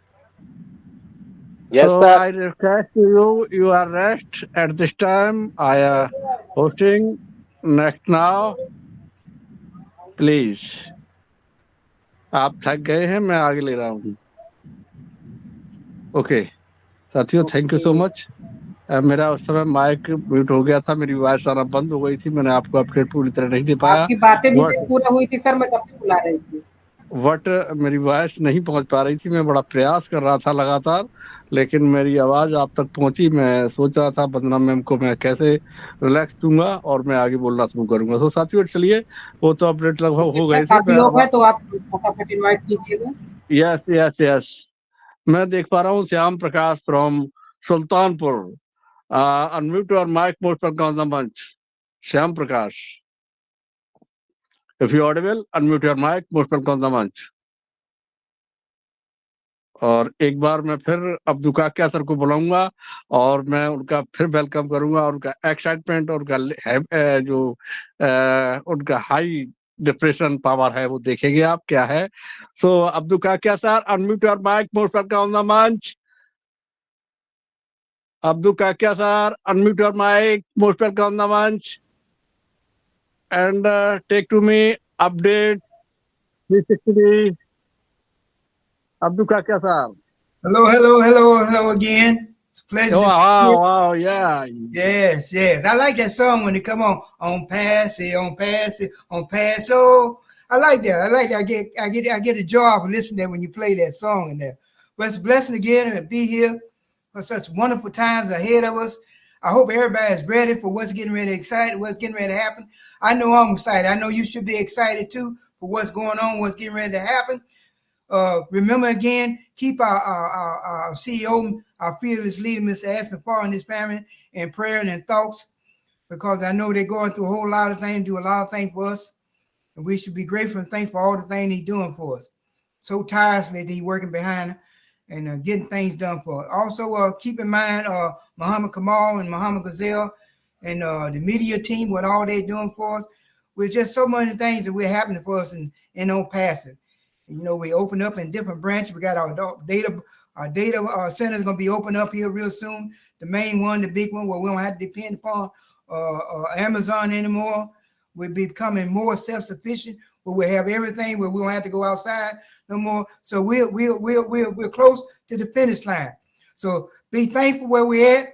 Yes, So sir. I request you are rest at this time. I am hosting next now, please. आप थक गए हैं, मैं आगे ले रहा हूँ। ओके साथियों, थैंक यू सो मच। मेरा उस समय माइक म्यूट हो गया था, मेरी आवाज आना बंद हो गई थी, मैंने आपको अपडेट पूरी तरह नहीं दे पाया। आपकी बातें मुझे पूरा हुई थी सर, मैं कब से बुला रही थी। बट मेरी वॉइस नहीं पहुंच पा रही थी, मैं बड़ा प्रयास कर रहा था लगातार, लेकिन मेरी आवाज आप तक पहुंची। मैं सोच रहा था बंदना मैम को मैं कैसे रिलैक्स दूंगा और मैं आगे बोलना शुरू करूंगा। तो साथियों चलिए, वो तो अपडेट लगभग हो गए थे। काफी लोग हैं तो आप फटाफट इनवाइट कीजिएगा। यस यस यस, मैं देख पा रहा हूँ Shyam Prakash from Sultanpur. Unmute your mic most on the manch, Shyam Prakash. If you audible, unmute your mic, most welcome on the मंच। और एक बार मैं फिर अब्दुल काकिया सर को बुलाऊंगा और मैं उनका फिर वेलकम करूंगा, और उनका एक्साइटमेंट और उनका जो उनका हाई डिप्रेशन पावर है वो देखेंगे आप क्या है। So Abdul Kakiya sir, unmute your mic, most welcome on the manch. Abdul Kakiya sir, unmute your mic, most welcome on the manch and take to me update 360. Abdul Kakia sir. Hello again. It's a pleasure. Oh, wow, yeah. Yes. I like that song when it come on pass it, on pass it, on pass. Oh, I like that. I get a joy of listening to that when you play that song in there. But it's a blessing again to be here for such wonderful times ahead of us. I hope everybody is ready for what's getting ready to happen. I know I'm excited. I know you should be excited too for what's going on, what's getting ready to happen. Remember again, keep our CEO, our fearless leader, Mr. Aspen Farr, and his family in prayer and in thoughts, because I know they're going through a whole lot of things, do a lot of things for us, and we should be grateful and thankful for all the things he's doing for us. So tirelessly that he's working behind and getting things done for us. Also, keep in mind Muhammad Kamal and Muhammad Gazelle and the media team, what all they're doing for us. With just so many things that we're happening for us in on passing. You know, we open up in different branches. We got our data center is going to be open up here real soon. The main one, the big one, where we don't have to depend upon Amazon anymore. We're becoming more self-sufficient, where we have everything, where we don't have to go outside no more. So we're close to the finish line. So be thankful where we're at.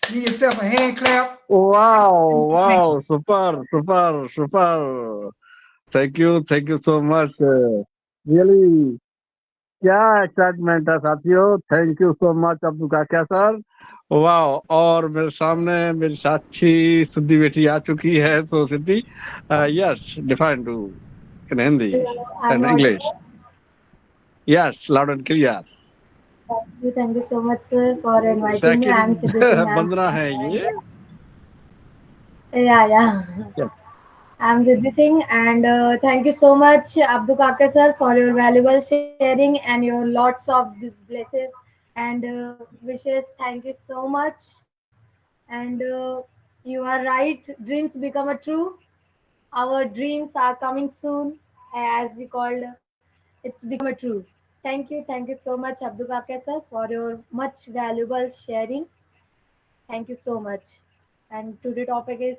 Give yourself a hand clap. Wow, super. Thank you so much. Really, क्या excitement है साथियों। Thank you so much Abdul Kakiya sir. वाह, और मेरे सामने मेरी साक्षी सिद्धि बेटी आ चुकी है। तो Siddhi, yes, define to in Hindi and English. Yes, loud and clear. Thank you so much, sir, for inviting me. I am Siddhi Singh. बंदना है ये। Yeah. Yes. I'm Jiddi Singh, and thank you so much, Abdul Kaka sir, for your valuable sharing and your lots of blesses and wishes. Thank you so much. And you are right, dreams become a true. Our dreams are coming soon, as we called. It's become a true. Thank you so much, Abdul Kaka sir, for your much valuable sharing. Thank you so much. And today topic is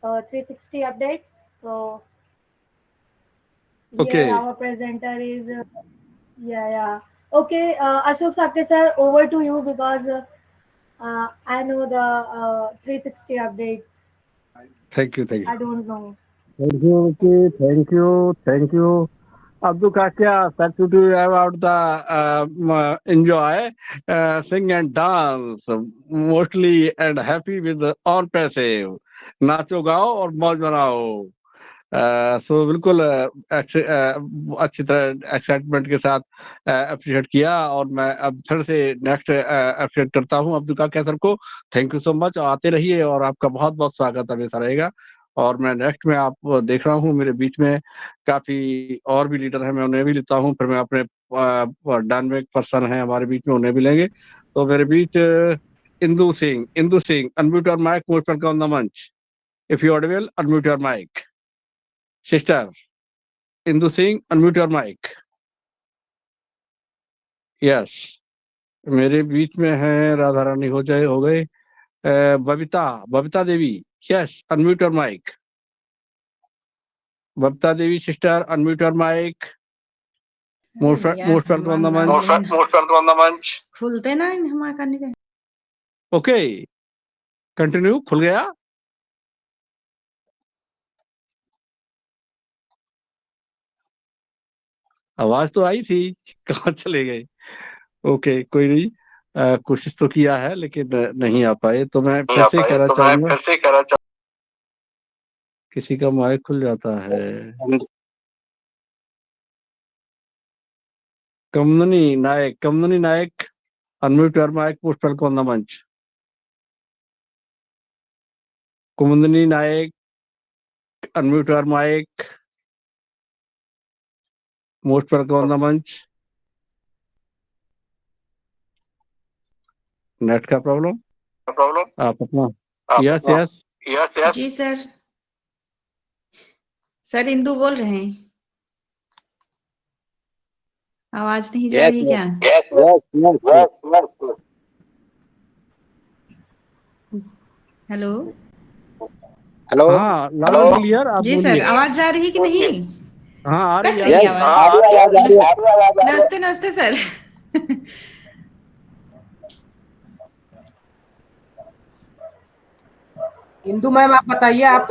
360 update. So here Okay. our presenter is yeah. Okay, Ashok Sakte sir, over to you because I know the 360 updates. Thank you. Thank you. I don't know. Thank you. Okay. Thank you. Abdul Kakya, that to do about the enjoy, sing and dance, mostly and happy with the on passive. नाचो गाओ और मौज बनाओ। सो बिल्कुल अच्छी तरह excitement के साथ appreciate किया और मैं अब फिर से नेक्स्ट अप्रिशिएट करता हूँ अब्दुल काका सर को। थैंक यू सो मच, आते रहिए और आपका बहुत बहुत स्वागत हमेशा रहेगा। और मैं नेक्स्ट में आप देख रहा हूँ मेरे बीच में काफी और भी लीडर हैं, मैं उन्हें भी लेता हूँ, फिर मैं अपने डायनामिक पर्सन हैं हमारे बीच में उन्हें भी लेंगे। तो मेरे बीच Indu Singh unmute your mic, most welcome on the manch. If you audible unmute your mic. Sister, Indu Singh, unmute your mic. Yes, मेरे बीच में है राधा रानी हो गए। बबीता देवी, yes, unmute your mic. Babita Devi sister, unmute your mic. Most welcome on the मंच। most welcome on the मंच। खुलते ना हमारे करने के। Okay, continue, खुल गया। आवाज तो आई थी, कहाँ चले गए? ओके, कोई नहीं, कोशिश तो किया है लेकिन नहीं आ पाए, तो मैं फिर से कहना चाहूंगा किसी का माइक खुल जाता है। कमननी नायक, unmute your mic, most welcome on the मंच। कुमुदनी नायक, unmute your mic, most welcome on the मंच। नेट का प्रॉब्लम आप अपना यस जी सर इंदु बोल रहे हैं, आवाज नहीं जा रही क्या? हेलो हाँ, लाउड एंड क्लियर, आप जी बोलिए। सर, आवाज जा रही कि नहीं? हाँ, आ रही है आवाज। नमस्ते सर। इंदु मैम आप बताइए आप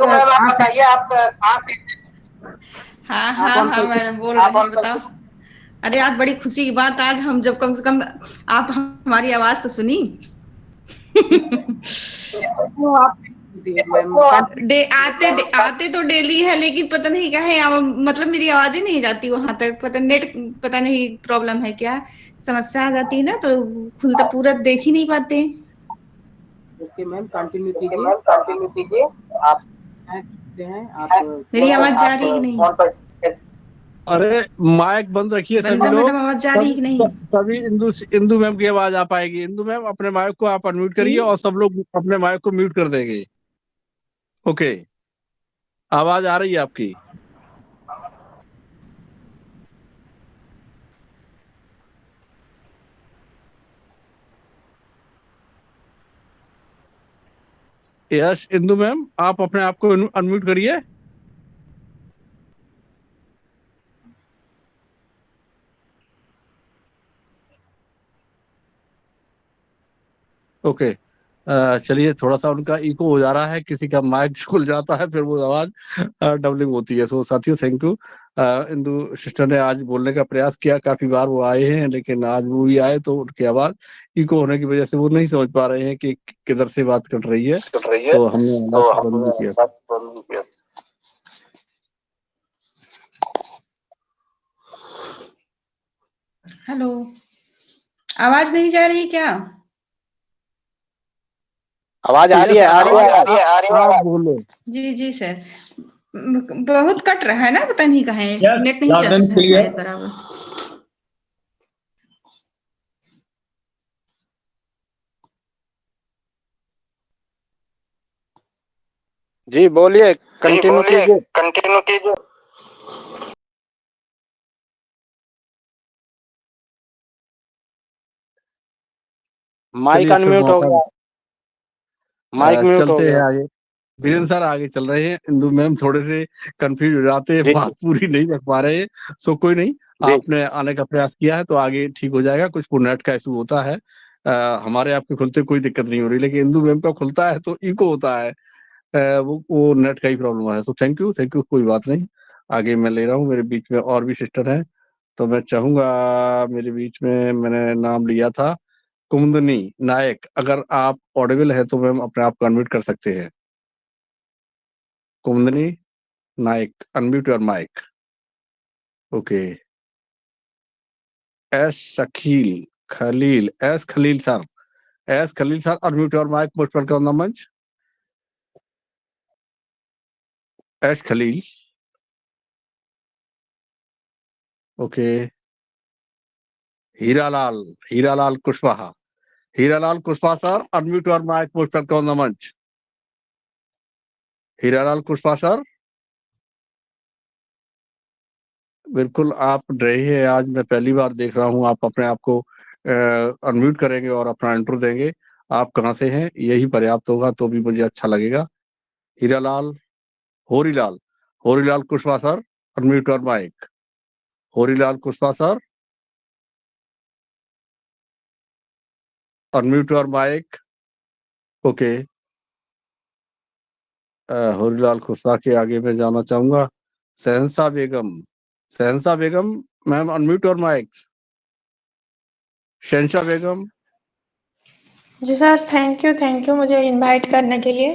हाँ मैंने बोल रही हूँ, बताओ। अरे आज बड़ी खुशी की बात, आज हम जब कम से कम आप हमारी आवाज तो सुनी। आते तो डेली है, लेकिन पता नहीं क्या है, मतलब मेरी आवाज ही नहीं जाती वहां तक, पता नहीं प्रॉब्लम है क्या, समस्या आ जाती है ना, तो खुलता पूरा देख ही नहीं पाते। ओके मैम, कंटिन्यू कीजिए। आप मेरी आवाज जा रही कि नहीं? अरे माइक बंद रखिए सभी लोग, आवाज जा रही कि नहीं? तभी इंदु मैम की आवाज आ पाएगी। इंदु मैम अपने माइक को आप अनम्यूट करिए और सब लोग अपने माइक को म्यूट कर देंगे। ओके, आवाज आ रही है आपकी? यस इंदु मैम, आप अपने आप को अनम्यूट करिए। ओके, चलिए, थोड़ा सा उनका इको हो जा रहा है, किसी का माइक खुल जाता है फिर वो आवाज डबलिंग होती है। सो साथियों, थैंक यू। इंदु सिस्टर ने आज बोलने का प्रयास किया, काफी बार वो आए हैं, लेकिन आज वो भी आए तो उनकी आवाज इको होने की वजह से वो नहीं समझ पा रहे हैं कि किधर से बात कट रही है, तो हमने बंद किया। हेलो, आवाज नहीं जा रही क्या? आवाज आ रही है, आ रही है, आ रही है, आ रही है। आप बोलो। जी जी सर, बहुत कट रहा है ना, पता नहीं कहाँ है, Yes, नेट नहीं loud चल and रहा है clear. शायद बराबर। जी बोलिए, कंटिन्यू कीजिए। कंटिन्यू कीजिए। माइक चलिए फिर अनम्यूट हो मौका गया, माइक म्यूट हो चलते हैं गया। आगे। वीरेंद्र सर आगे चल रहे हैं, इंदु मैम थोड़े से कंफ्यूज हो जाते हैं, जी बात पूरी नहीं रख पा रहे हैं। सो कोई नहीं, जी आपने आने का प्रयास किया है तो आगे ठीक हो जाएगा। कुछ नेट का इशू होता है, हमारे आपके खुलते कोई दिक्कत नहीं हो रही, लेकिन इंदु मैम का खुलता है तो इको होता है। वो नेट का ही प्रॉब्लम है। तो थैंक यू, कोई बात नहीं। आगे मैं ले रहा हूँ, मेरे बीच में और भी सिस्टर हैं, तो मैं चाहूंगा, मेरे बीच में मैंने नाम लिया था कुमुदनी नायक, अगर आप ऑडिबल है तो मैम अपने आप को अनम्यूट कर सकते हैं। Kumudini Nayak, unmute your mic. Okay. S Shakeel Khalil, S Khalil sir, unmute your mic, most welcome on the manch. S Khalil, okay. Hiralal Kushwaha, sir, unmute your mic, most welcome on the manch. Hiralal Kushwaha sir, बिल्कुल आप रहे हैं, आज मैं पहली बार देख रहा हूँ आप अपने आप को अनम्यूट करेंगे और अपना इंट्रो देंगे। आप कहाँ से हैं, यही पर्याप्त होगा तो भी मुझे अच्छा लगेगा। Hiralal, Horilal, Kushwaha sir, unmute your mic. Horilal Kushwaha sir, unmute your mic. Okay. Horilal Kushwaha के आगे मैं जाना चाहूंगा। Shahenshah Begum, ma'am unmute your mic. Shahenshah Begum, जी सर, थैंक यू मुझे इनवाइट करने के लिए।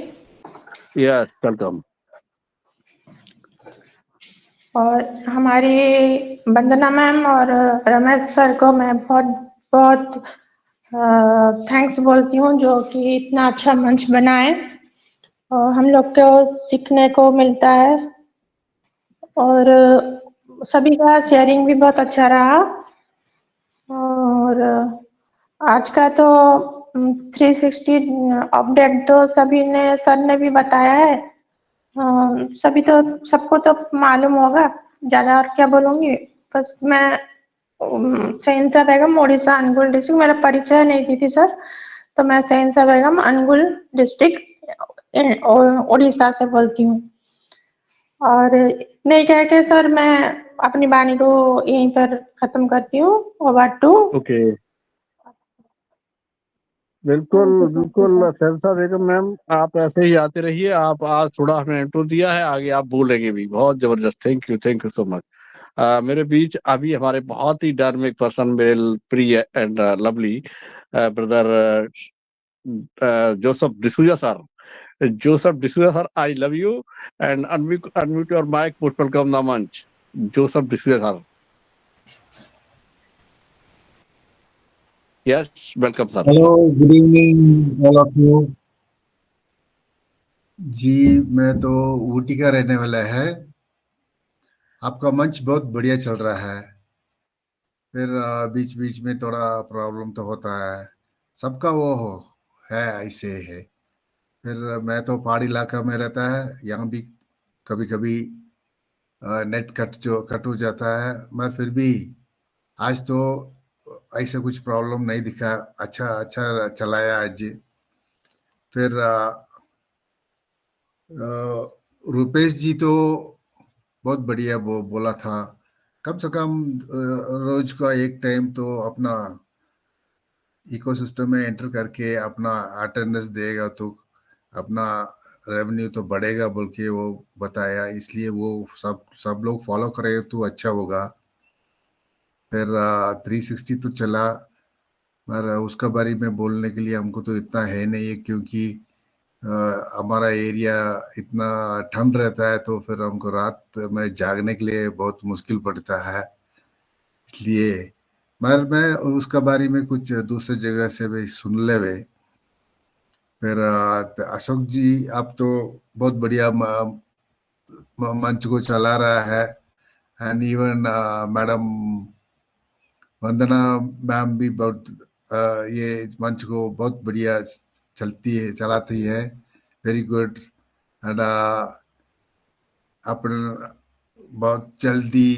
Yes welcome. और हमारी वंदना मैम और रमेश सर को मैं बहुत बहुत थैंक्स बोलती हूँ, जो कि इतना अच्छा मंच बनाए और हम लोग को सीखने को मिलता है, और सभी का शेयरिंग भी बहुत अच्छा रहा। और आज का तो 360 अपडेट तो सर ने भी बताया है, सबको तो मालूम होगा, ज्यादा और क्या बोलूंगी। बस मैं शहंशाह बेगम, उड़ीसा, अनुगुल डिस्ट्रिक्ट, मेरा परिचय नहीं की थी सर, तो मैं शहंशाह बेगम, अनुगुल डिस्ट्रिक्ट उड़ीसा से बोलती हूँ। और नहीं कह के सर मैं अपनी वाणी को यहीं पर खत्म करती हूँ। Over to. ओके, बिल्कुल शहंशाह बेगम मैम, आप ऐसे ही आते रहिए। आप आज थोड़ा हमें इंट्रो दिया है, आगे आप बोलेंगे भी, बहुत जबरदस्त। Thank you so much. मेरे बीच अभी हमारे बहुत ही डायनामिक पर्सन, मेरे प्रिय and lovely brother Joseph D'Souza sir, I love you and unmute your mic, most welcome the manch. Joseph D'Souza sir, yes welcome sir. Hello, good evening all of you. जी, मैं तो ऊटी का रहने वाला है। आपका मंच बहुत बढ़िया चल रहा है। फिर बीच बीच में थोड़ा प्रॉब्लम तो होता है, सबका वो है, ऐसे है। फिर मैं तो पहाड़ी इलाका में रहता है, यहाँ भी कभी कभी नेट कट हो जाता है, मगर फिर भी आज तो ऐसा कुछ प्रॉब्लम नहीं दिखा। अच्छा चलाया आज। फिर रुपेश जी तो बहुत बढ़िया वो बोला था, कम से कम रोज का एक टाइम तो अपना इकोसिस्टम में एंटर करके अपना अटेंडेंस देगा तो अपना रेवेन्यू तो बढ़ेगा बोल के वो बताया, इसलिए वो सब लोग फॉलो करें तो अच्छा होगा। फिर 360 तो चला, पर उसका बारे में बोलने के लिए हमको तो इतना है नहीं है, क्योंकि हमारा एरिया इतना ठंड रहता है, तो फिर हमको रात में जागने के लिए बहुत मुश्किल पड़ता है, इसलिए। मगर मैं उसका बारे में कुछ दूसरे जगह से भी सुन ले वे। फिर अशोक जी आप तो बहुत बढ़िया मंच को चला रहा है, and even madam Vandana ma'am भी बहुत ये मंच को बहुत बढ़िया चलाती है, वेरी गुड। एंड अपन बहुत जल्दी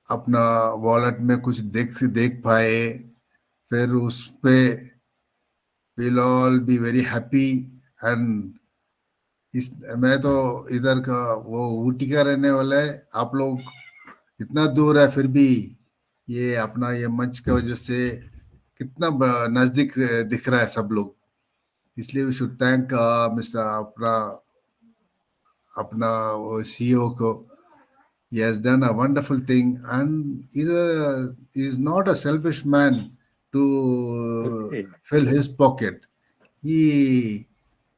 अपना वॉलेट में कुछ देख पाए, फिर उस पे we'll all be very happy। And मैं तो इधर का वो ऊटी का रहने वाला है, आप लोग इतना दूर है फिर भी ये अपना ये मंच की वजह से कितना नजदीक दिख रहा है सब लोग, इसलिए वी शुड थैंक मिस्टर अपना CEO को। He has done a wonderful thing, and he's not a selfish man to fill his pocket. He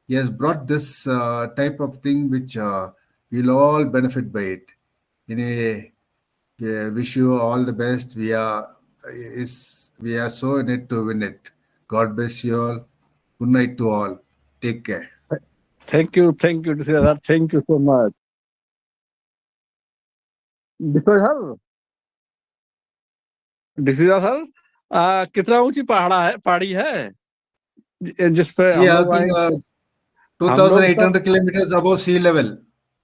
has brought this type of thing which we'll all benefit by it. Wish you all the best. We are so in it to win it. God bless you all. Good night to all. Take care. Thank you, sir. Thank you so much. D'Souza sir, कितना ऊंची पहाड़ी है जिस पे जी, I think 2,800 kilometers above sea level.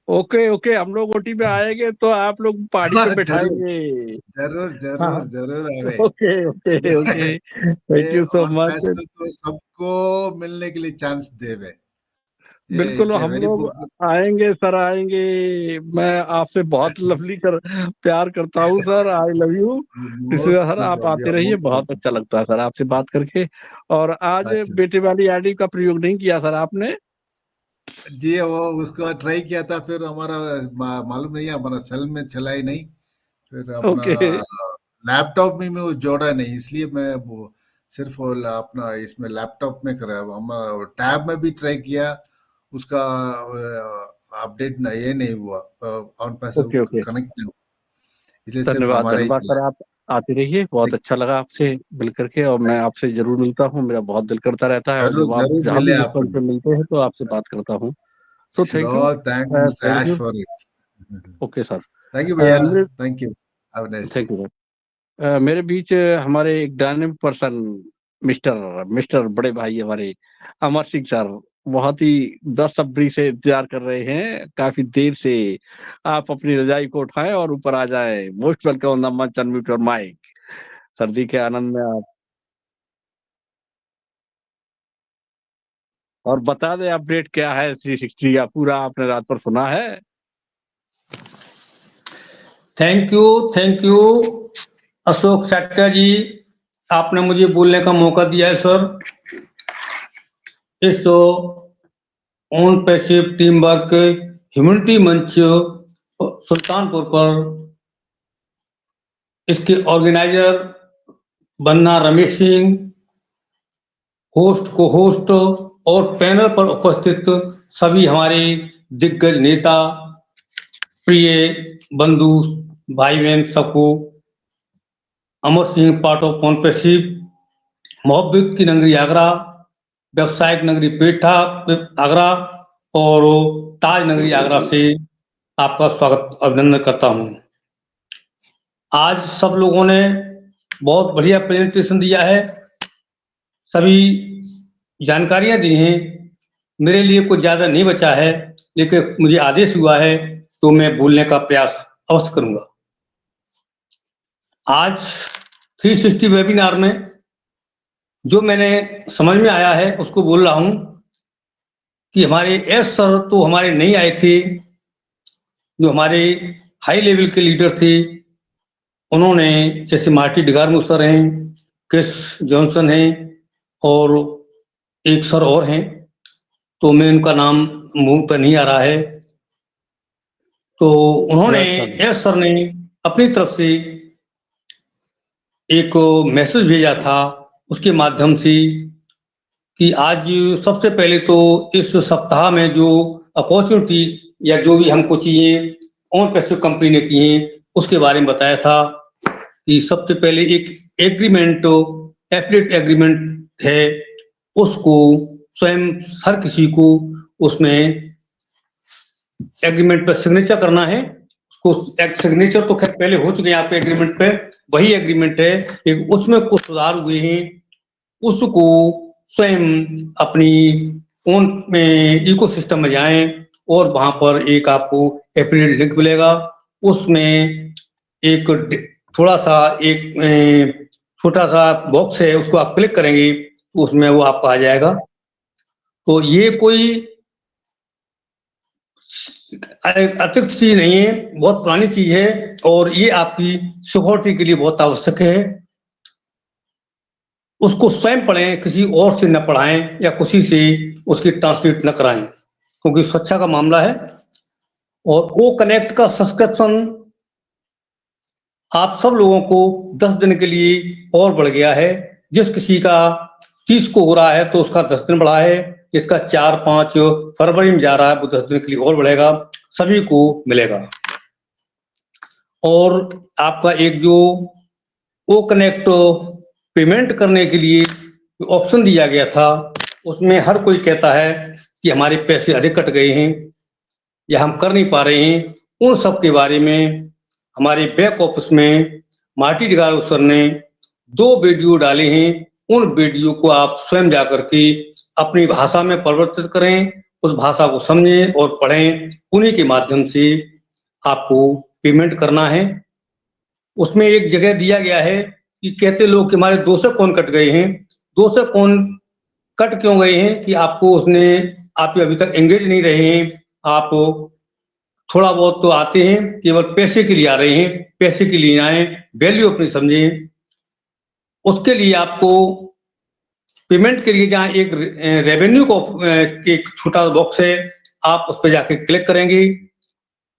Okay, हम लोग OT में आएंगे तो आप लोग पहाड़ी पे बैठाएंगे। जरूर आवे। Okay, thank you so much. तो सबको मिलने के लिए चांस देवे। बिल्कुल, हम लोग आएंगे सर, आएंगे। मैं आपसे बहुत प्यार करता हूँ sir. I love you sir. आप आते रहिए, बहुत अच्छा लगता है सर आपसे बात करके। और आज बेटे वाली आईडी का प्रयोग नहीं किया सर आपने? जी, वो उसको ट्राई किया था, फिर हमारा मालूम नहीं है, हमारा सेल में चला ही नहीं, फिर अपना लैपटॉप में वो जोड़ा नहीं, इसलिए मैं वो सिर्फ अपना इसमें लैपटॉप में करा। हमारा टैब में भी ट्राई किया, उसका अपडेट नहीं हुआ, ऑन पैसे कनेक्ट नहीं हुआ, इसलिए सिर्फ हमारा ही सर। आप आते रहिए, बहुत अच्छा लगा आपसे मिल करके, और मैं आपसे जरूर मिलता हूँ, मेरा बहुत दिल करता रहता है। जरूर पे मिलते हैं तो आपसे बात करता हूँ। So thank you. Okay sir, thank you भैया, थैंक यू, थैंक यू। मेरे बीच हमारे एक डायनेमिक पर्सन मिस्टर बड़े भाई हमारे अमर सिंह सर बहुत ही बेसब्री से इंतजार कर रहे हैं, काफी देर से। आप अपनी रजाई को उठाएं और ऊपर आ जाएं। Most welcome on the manch, unmute your mic. सर्दी के आनंद में आप और बता दें अपडेट क्या है 360 का पूरा, आपने रात पर सुना है? थैंक यू अशोक सक्सेना जी, आपने मुझे बोलने का मौका दिया है सर। इस on passive team work humanity मंच सुल्तानपुर पर इसके ऑर्गेनाइजर वंदना रमेश सिंह, होस्ट को होस्ट और पैनल पर उपस्थित सभी हमारे दिग्गज नेता, प्रिय बंधु भाई बहन सबको Amar Singh part of on passive, मोहब्बत की नगरी आगरा, व्यवसायिक नगरी पेठा आगरा और ताज नगरी आगरा से आपका स्वागत अभिनंदन करता हूं। आज सब लोगों ने बहुत बढ़िया प्रेजेंटेशन दिया है, सभी जानकारियां दी हैं। मेरे लिए कुछ ज्यादा नहीं बचा है, लेकिन मुझे आदेश हुआ है तो मैं बोलने का प्रयास अवश्य करूंगा। आज 360 वेबिनार में जो मैंने समझ में आया है उसको बोल रहा हूं कि हमारे एस सर तो हमारे नहीं आए थे, जो हमारे हाई लेवल के लीडर थे उन्होंने, जैसे मार्टी डिगार्मो सर हैं, क्रिस जॉनसन हैं और एक सर और हैं, तो मैं उनका नाम मुंह पर नहीं आ रहा है, तो उन्होंने एस सर ने अपनी तरफ से एक मैसेज भेजा था उसके माध्यम से कि आज सबसे पहले तो इस सप्ताह में जो अपॉर्चुनिटी या जो भी हमको चाहिए ऑन पैसिव कंपनी ने किए उसके बारे में बताया था कि सबसे पहले एक एग्रीमेंट एफिलिएट एग्रीमेंट है उसको स्वयं हर किसी को उसमें एग्रीमेंट पर सिग्नेचर करना है। उसको सिग्नेचर तो खैर पहले हो चुके हैं आपके एग्रीमेंट पे, वही एग्रीमेंट है, लेकिन उसमें कुछ सुधार हुए हैं। उसको स्वयं अपनी ओन इकोसिस्टम में जाएं और वहां पर एक आपको एफिलिएट लिंक मिलेगा। उसमें एक थोड़ा सा एक छोटा सा बॉक्स है, उसको आप क्लिक करेंगे तो उसमें वो आपको आ जाएगा। तो ये कोई अतिरिक्त चीज नहीं है, बहुत पुरानी चीज है और ये आपकी सिक्योरिटी के लिए बहुत आवश्यक है। उसको स्वयं पढ़ें, किसी और से न पढ़ाएं या किसी से उसकी ट्रांसलेट न कराएं, क्योंकि सुरक्षा का मामला है। और वो कनेक्ट का सब्सक्रिप्शन आप सब लोगों को 10 दिन के लिए और बढ़ गया है। जिस किसी का 30 को हो रहा है तो उसका 10 दिन बढ़ा है, जिसका 4-5 फरवरी में जा रहा है वो 10 दिन के लिए और बढ़ेगा, सभी को मिलेगा। और आपका एक जो ओ कनेक्ट पेमेंट करने के लिए ऑप्शन दिया गया था, उसमें हर कोई कहता है कि हमारे पैसे अधिक कट गए हैं या हम कर नहीं पा रहे हैं। उन सब के बारे में हमारे बैक ऑफिस में मार्टी डिगारो सर ने 2 वीडियो डाले हैं। उन वीडियो को आप स्वयं जाकर के अपनी भाषा में परिवर्तित करें, उस भाषा को समझें और पढ़ें। उन्हीं के माध्यम से आपको पेमेंट करना है। उसमें एक जगह दिया गया है कि कहते लोग कि हमारे 200 कौन कट गए हैं। 200 कौन कट क्यों गए हैं कि आपको उसने आप अभी तक एंगेज नहीं रहे हैं, आप थोड़ा बहुत तो आते हैं, केवल पैसे के लिए आ रहे हैं। पैसे के लिए आए, वैल्यू अपनी समझें। उसके लिए आपको पेमेंट के लिए जहाँ एक रेवेन्यू को एक छोटा बॉक्स है, आप उस पर जाके क्लिक करेंगे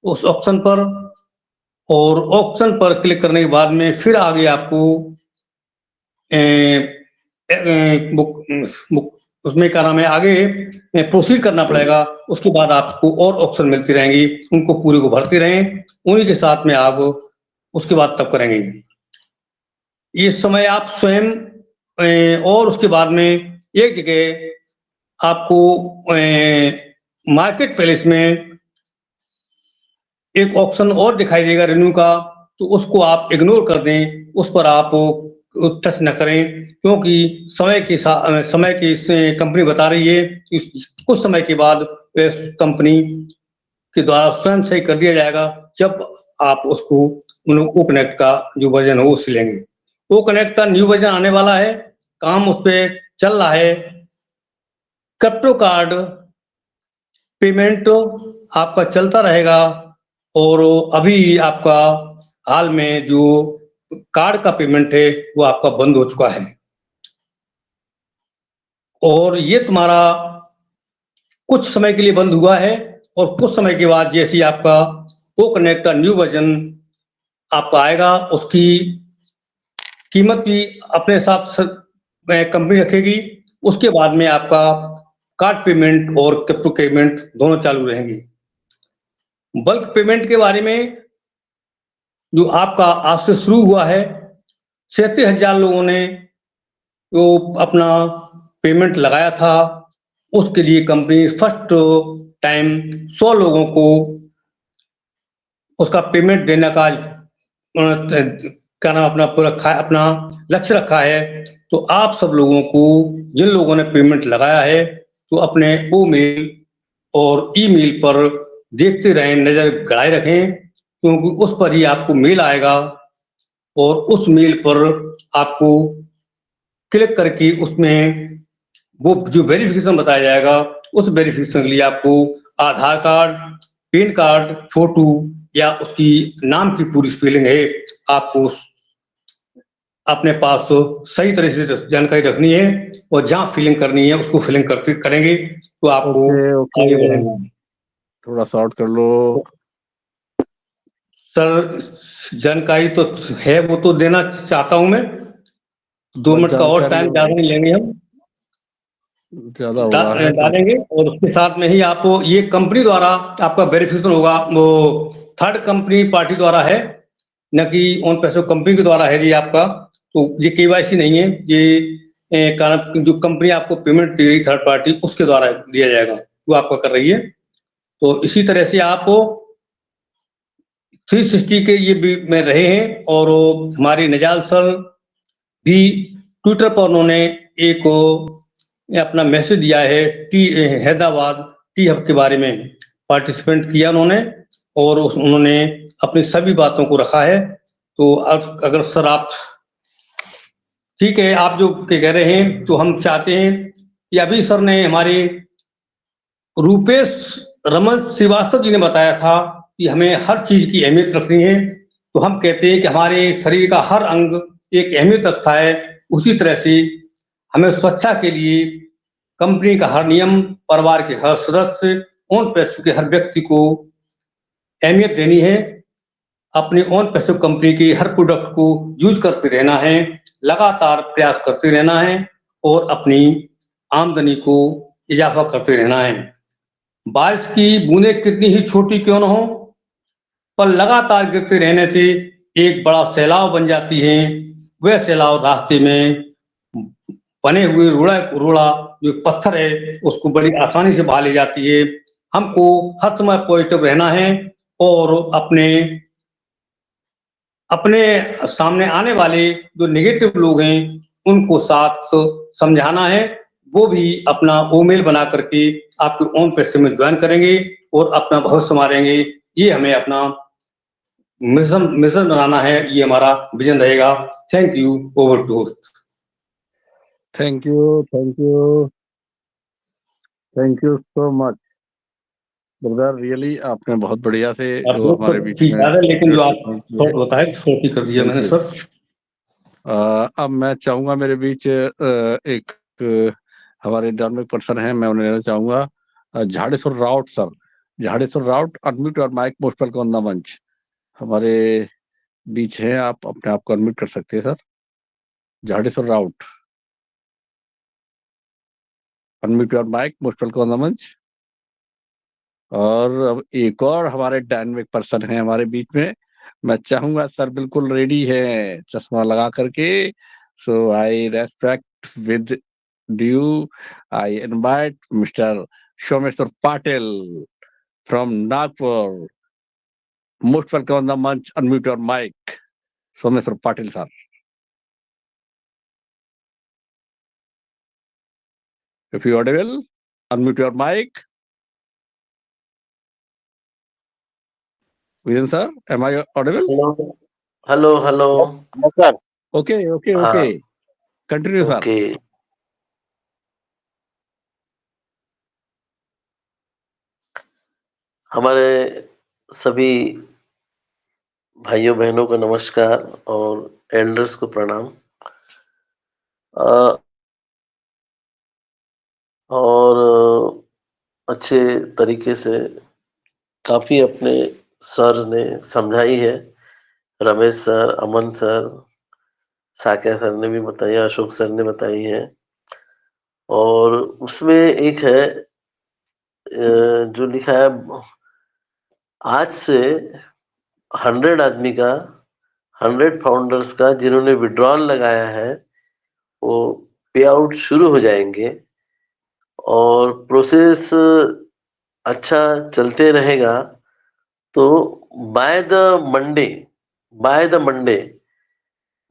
उस ऑप्शन पर, और ऑप्शन पर क्लिक करने के बाद में फिर आगे आपको उसमें क्या नाम है, आगे प्रोसीड करना पड़ेगा। उसके बाद आपको और ऑप्शन मिलते रहेंगे, उनको पूरे को भरते रहें, उन्हीं के साथ में आप उसके बाद तब करेंगे। ये समय आप स्वयं और उसके बाद में एक जगह आपको मार्केट प्लेस में एक ऑप्शन और दिखाई देगा रिन्यू का, तो उसको आप इग्नोर कर दें, उस पर आप टच न करें, क्योंकि समय की कंपनी बता रही है कि कुछ समय के बाद कंपनी के द्वारा स्वयं सही कर दिया जाएगा जब आप उसको ओ कनेक्ट का जो वर्जन हो उसे लेंगे। ओ कनेक्ट का न्यू वर्जन आने वाला है, काम उस पर चल रहा है। क्रिप्टो कार्ड पेमेंट आपका चलता रहेगा और अभी आपका हाल में जो कार्ड का पेमेंट है वो आपका बंद हो चुका है। और ये तुम्हारा कुछ समय के लिए बंद हुआ है और कुछ समय के बाद जैसे आपका ओ कनेक्ट का न्यू वर्जन आपका आएगा, उसकी कीमत भी अपने हिसाब से कंपनी रखेगी। उसके बाद में आपका कार्ड पेमेंट और क्रिप्टो पेमेंट दोनों चालू रहेंगे। बल्क पेमेंट के बारे में जो आपका आज से शुरू हुआ है, 37,000 लोगों ने जो अपना पेमेंट लगाया था, उसके लिए कंपनी फर्स्ट टाइम 100 लोगों को उसका पेमेंट देने का क्या नाम अपना पूरा रखा है, अपना लक्ष्य रखा है। तो आप सब लोगों को, जिन लोगों ने पेमेंट लगाया है, तो अपने मेल और ईमेल पर देखते रहें, नजर गड़ाए रखें, क्योंकि उस पर ही आपको मेल आएगा और उस मेल पर आपको क्लिक करके उसमें वो जो वेरिफिकेशन बताया जाएगा, उस वेरिफिकेशन के लिए आपको आधार कार्ड, पैन कार्ड, फोटो या उसकी नाम की पूरी स्पेलिंग है, आपको अपने पास सही तरह से जानकारी रखनी है और जहाँ फिलिंग करनी है उसको फिलिंग करेंगे तो आपको आगे बढ़ेंगे। थोड़ा शॉर्ट कर लो सर। जानकारी तो है, वो तो देना चाहता हूं मैं। 2 मिनट का और टाइम ज्यादा नहीं लेंगे, हम ज्यादा हो रहा है डालेंगे। और उसके साथ में ही आपको ये कंपनी द्वारा आपका वेरिफिकेशन होगा, वो थर्ड कंपनी पार्टी द्वारा है, न कि ऑन पैसो कंपनी के द्वारा है। ये आपका तो ये KYC नहीं है, ये कारण जो कंपनी आपको पेमेंट दे रही थर्ड पार्टी उसके द्वारा दिया जाएगा, वो आपका कर रही है। तो इसी तरह से आप 360 के ये भी में रहे हैं। और हमारे निजाल सर भी ट्विटर पर उन्होंने एक अपना मैसेज दिया है हैदराबाद टी हब के बारे में पार्टिसिपेंट किया उन्होंने, और उन्होंने अपनी सभी बातों को रखा है। तो अगर सर आप ठीक है, आप जो कह रहे हैं, तो हम चाहते हैं कि अभी सर ने हमारे रूपेश रमन श्रीवास्तव जी ने बताया था कि हमें हर चीज की अहमियत रखनी है। तो हम कहते हैं कि हमारे शरीर का हर अंग एक अहमियत रखता है, उसी तरह से हमें स्वच्छता के लिए कंपनी का हर नियम, परिवार के हर सदस्य, ओन पैसों के हर व्यक्ति को अहमियत देनी है। अपने ओन पैसों कंपनी के हर प्रोडक्ट को यूज करते रहना है, लगातार प्रयास करते रहना है और अपनी आमदनी को इजाफा करते रहना है। बारिश की बूंदें कितनी ही छोटी क्यों न हो, पर लगातार गिरते रहने से एक बड़ा सैलाब बन जाती है। वह सैलाब रास्ते में बने हुए रोड़ा जो पत्थर है उसको बड़ी आसानी से बहा ले जाती है। हमको हर समय पॉजिटिव रहना है और अपने सामने आने वाले जो नेगेटिव लोग हैं उनको साथ समझाना है। वो भी अपना ईमेल बना करके आपके ओन पैसे में ज्वाइन करेंगे और अपना भविष्य संवारेंगे। ये हमें अपना मिशन बनाना है, ये हमारा विजन रहेगा। Thank you. Over to host. Thank you so much brother, really आपने बहुत बढ़िया से जो हमारे बीच में, लेकिन जो आप शॉर्ट होता है शॉर्ट ही कर दिया मैंने सर। अब मैं चाहूंगा मेरे बीच एक हमारे डायनामिक पर्सन है, मैं उन्हें लेना चाहूंगा Jhadeshwar Raut sir. Jhadeshwar Raut, unmute your mic, most welcome on the manch. हमारे बीच हैं, आप अपने आप को अनम्यूट कर सकते हैं sir. Jhadeshwar Raut, unmute your mic, most welcome on the manch. और अब एक और हमारे डायनामिक पर्सन है हमारे बीच में, मैं चाहूंगा सर बिल्कुल रेडी है चश्मा लगा करके। So I respect with due, I invite mister Someshwar Patil from Nagpur. Most welcome on the manch, unmute your mic, Someshwar Patil sir. If you audible, unmute your mic. Viren sir, am I audible? Hello. Yes, sir. Okay. Continue, sir. Okay. हमारे सभी भाइयों बहनों को नमस्कार और elders को प्रणाम। और अच्छे तरीके से काफी अपने सर ने समझाई है। रमेश सर, अमन सर, साकिया सर ने भी बताया, अशोक सर ने बताई है। और उसमें एक है जो लिखा है, आज से 100 आदमी का, 100 फाउंडर्स का जिन्होंने विड्रॉल लगाया है वो पे आउट शुरू हो जाएंगे और प्रोसेस अच्छा चलते रहेगा। तो बाय द मंडे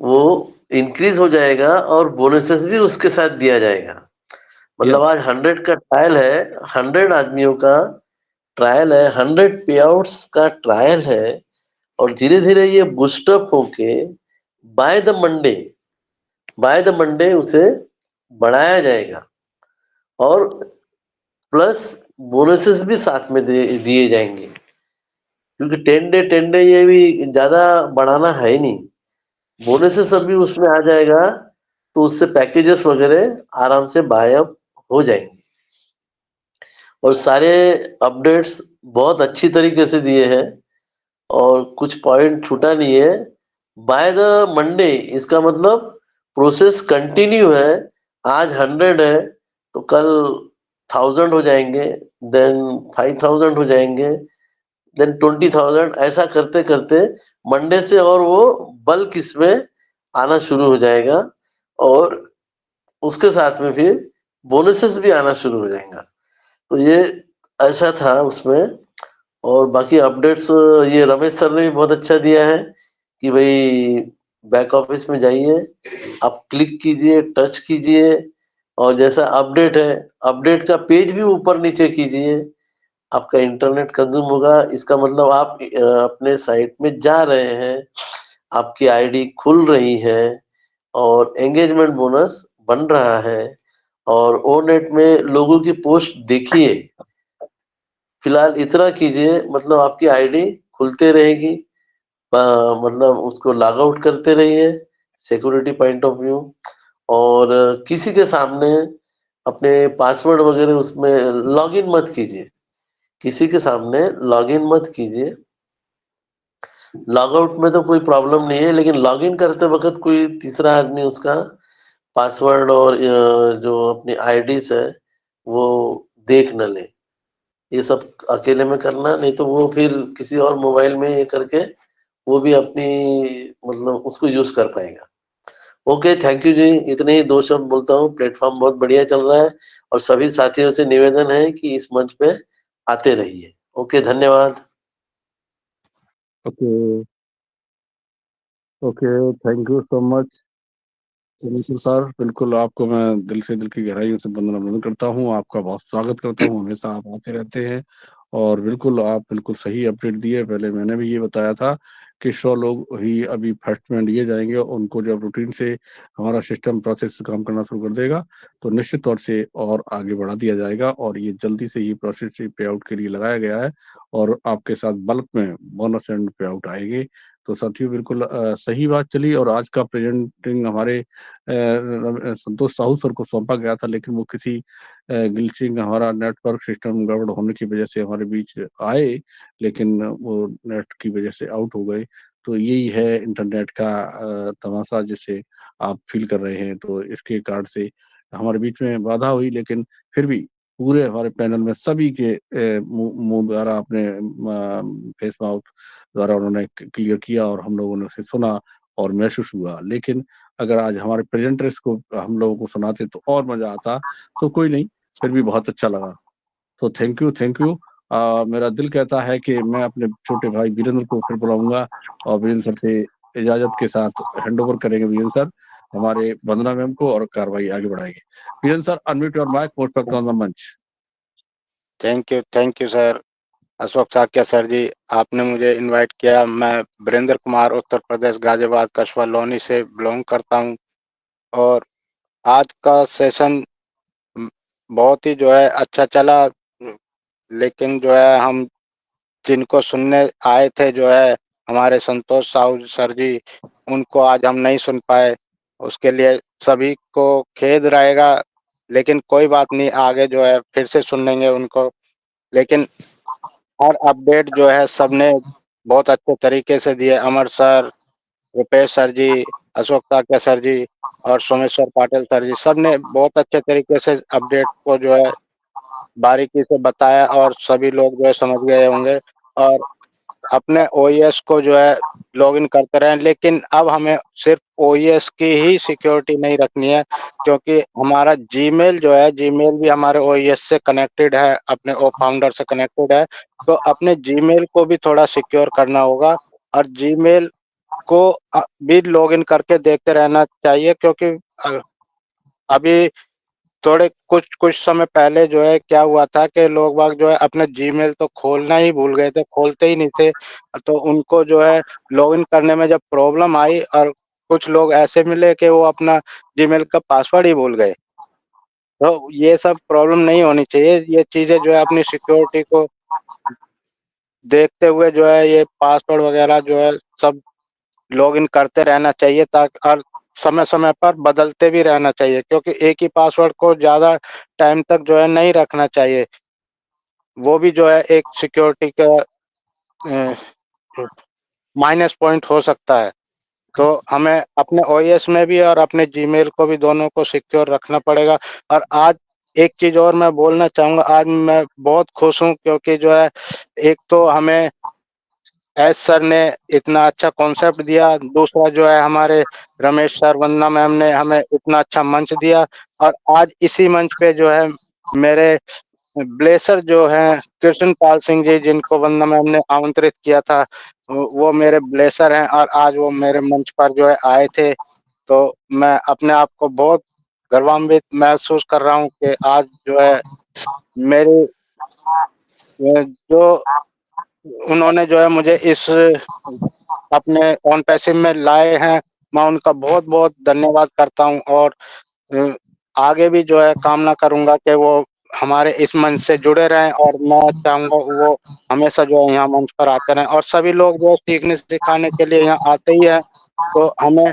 वो इंक्रीज हो जाएगा और बोनसेस भी उसके साथ दिया जाएगा। मतलब आज 100 का ट्रायल है, 100 आदमियों का ट्रायल है, 100 पे आउट्स का ट्रायल है और धीरे धीरे ये बूस्टअप होके बाय द मंडे उसे बढ़ाया जाएगा और प्लस बोनसेस भी साथ में दिए जाएंगे। क्योंकि 10 डे ये भी ज्यादा बढ़ाना है ही नहीं, बोनसेस अभी उसमें आ जाएगा तो उससे पैकेजेस वगैरह आराम से बाय अप हो जाएंगे। और सारे अपडेट्स बहुत अच्छी तरीके से दिए हैं और कुछ पॉइंट छूटा नहीं है। बाय द मंडे इसका मतलब प्रोसेस कंटिन्यू है। आज 100 है तो कल 1000 हो जाएंगे, देन 5000 हो जाएंगे, देन 20,000, ऐसा करते करते मंडे से और वो बल्क इसमें आना शुरू हो जाएगा। और उसके साथ में फिर बोनसेस भी आना शुरू हो जाएगा। तो ये ऐसा था उसमें। और बाकी अपडेट्स ये रमेश सर ने भी बहुत अच्छा दिया है कि भाई बैक ऑफिस में जाइए, आप क्लिक कीजिए, टच कीजिए, और जैसा अपडेट है, अपडेट का पेज भी ऊपर नीचे कीजिए, आपका इंटरनेट कंज्यूम होगा। इसका मतलब आप अपने साइट में जा रहे हैं, आपकी आईडी खुल रही है और एंगेजमेंट बोनस बन रहा है। और ओनेट में लोगों की पोस्ट देखिए, फिलहाल इतना कीजिए, मतलब आपकी आईडी खुलते रहेगी, मतलब उसको लॉग आउट करते रहिए सिक्योरिटी पॉइंट ऑफ व्यू। और किसी के सामने अपने पासवर्ड वगैरह उसमें लॉगिन मत कीजिए, किसी के सामने लॉगिन मत कीजिए। लॉग आउट में तो कोई प्रॉब्लम नहीं है, लेकिन लॉगिन करते वक्त कोई तीसरा आदमी उसका पासवर्ड और जो अपनी आईडीज है वो देख न ले। ये सब अकेले में करना, नहीं तो वो फिर किसी और मोबाइल में ये करके वो भी अपनी मतलब उसको यूज कर पाएगा। ओके, थैंक यू जी। इतने ही 2 शब्द बोलता हूँ। प्लेटफॉर्म बहुत बढ़िया चल रहा है और सभी साथियों से निवेदन है कि इस मंच पे आते रहिए। ओके, धन्यवाद। Okay okay, thank you so much बिल्कुल सर। बिल्कुल आपको मैं दिल की गहराइयों से वंदन करता हूँ, आपका बहुत स्वागत करता हूँ। हमेशा आप आते रहते हैं और बिल्कुल आप बिल्कुल सही अपडेट दिए। पहले मैंने भी ये बताया था कि 100 लोग ही अभी फर्स्ट में लिए जाएंगे, उनको जब रूटीन से हमारा सिस्टम प्रोसेस काम करना शुरू कर देगा तो निश्चित तौर से और आगे बढ़ा दिया जाएगा। और ये जल्दी से ही प्रोसेस पे आउट के लिए लगाया गया है और आपके साथ बल्क में बोनस एंड पे आउट आएंगे। तो साथियों बिल्कुल सही बात चली। और आज का प्रेजेंटिंग हमारे संतोष साहू सर को सौंपा गया था, लेकिन वो किसी ग्लिचिंग, हमारा नेटवर्क सिस्टम गड़बड़ होने की वजह से हमारे बीच आए, लेकिन वो नेट की वजह से आउट हो गए। तो यही है इंटरनेट का तमाशा जिसे आप फील कर रहे हैं। तो इसके कारण से हमारे बीच में बाधा हुई, लेकिन फिर भी पूरे हमारे पैनल में सभी के मुंह द्वारा अपने फेस माउथ द्वारा उन्होंने क्लियर किया और हम लोगों ने उसे सुना और महसूस हुआ। लेकिन अगर आज हमारे प्रेजेंटर्स को हम लोगों को सुनाते तो और मजा आता। तो कोई नहीं, फिर भी बहुत अच्छा लगा। तो थैंक यू, थैंक यू। मेरा दिल कहता है कि मैं अपने छोटे भाई वीरेंद्र को फिर बुलाऊंगा और वीरेंद्र सर से इजाजत के साथ हैंड ओवर करेंगे वीरेंद्र सर हमारे वंदना मैम को और कार्रवाई आगे बढ़ाएंगे। Virendra sir, unmute your mic, most welcome on the manch. Thank you sir. Ashok Shakya sir ji, आपने मुझे इनवाइट किया। मैं वीरेंद्र कुमार, उत्तर प्रदेश, गाजियाबाद कस्बा लोनी से बिलोंग करता हूं और आज का सेशन बहुत ही जो है अच्छा चला। लेकिन जो है हम जिनको सुनने आए थे जो है हमारे संतोष साहू सर जी, उनको आज हम नहीं सुन पाए। उसके लिए सभी को खेद रहेगा, लेकिन कोई बात नहीं, आगे जो है फिर से सुन लेंगे उनको। लेकिन हर अपडेट जो है सबने बहुत अच्छे तरीके से दिए। अमर सर, रुपेश सर जी, अशोक साक्य सर जी और सोमेश्वर पाटिल सर जी, सब ने बहुत अच्छे तरीके से अपडेट को जो है बारीकी से बताया और सभी लोग जो है समझ गए होंगे और अपने ओईएस को जो है लॉगिन करते रहें। लेकिन अब हमें सिर्फ ओईएस की ही सिक्योरिटी नहीं रखनी है, क्योंकि हमारा जीमेल जो है, जीमेल भी हमारे ओईएस से कनेक्टेड है, अपने ओ फाउंडर से कनेक्टेड है। तो अपने जीमेल को भी थोड़ा सिक्योर करना होगा और जीमेल को भी लॉगिन करके देखते रहना चाहिए, क्योंकि अभी थोड़े कुछ समय पहले जो है क्या हुआ था कि लोग बाग जो है अपना जीमेल तो खोलना ही भूल गए थे, खोलते ही नहीं थे। तो उनको जो है लॉगिन करने में जब प्रॉब्लम आई और कुछ लोग ऐसे मिले कि वो अपना जीमेल का पासवर्ड ही भूल गए। तो ये सब प्रॉब्लम नहीं होनी चाहिए। ये चीजें जो है अपनी सिक्योरिटी को देखते हुए जो है ये पासवर्ड वगैरह जो है सब लॉगिन करते रहना चाहिए, ताकि और समय-समय पर बदलते भी रहना चाहिए, क्योंकि एक ही पासवर्ड को ज़्यादा टाइम तक जो है नहीं रखना चाहिए। वो भी जो है एक सिक्योरिटी का माइनस पॉइंट हो सकता है। तो हमें अपने ओएस में भी और अपने जीमेल को भी, दोनों को सिक्योर रखना पड़ेगा। और आज एक चीज़ और मैं बोलना चाहूँगा, आज मैं बहुत खुश हूँ, क्योंकि जो है एक तो हमें एस सर ने इतना अच्छा कॉन्सेप्ट दिया, दूसरा जो है हमारे रमेश सर, वंदना मैम ने हमें इतना अच्छा मंच दिया, और आज इसी मंच पे जो है मेरे ब्लेसर जो हैं कृष्ण पाल सिंह जी, जिनको वंदना मैम ने आमंत्रित किया था, वो मेरे ब्लेसर हैं और आज वो मेरे मंच पर जो है आए थे। तो मैं अपने आप को बहुत गर्वान्वित महसूस कर रहा हूँ कि आज जो है मेरी जो उन्होंने जो है मुझे इस अपने ऑन पैसिव में लाए हैं, मैं उनका बहुत बहुत धन्यवाद करता हूँ। और आगे भी जो है कामना करूंगा कि वो हमारे इस मंच से जुड़े रहें, और मैं चाहूंगा वो हमेशा जो है यहाँ मंच पर आते रहें, और सभी लोग जो सीखने सिखाने के लिए यहाँ आते ही हैं। तो हमें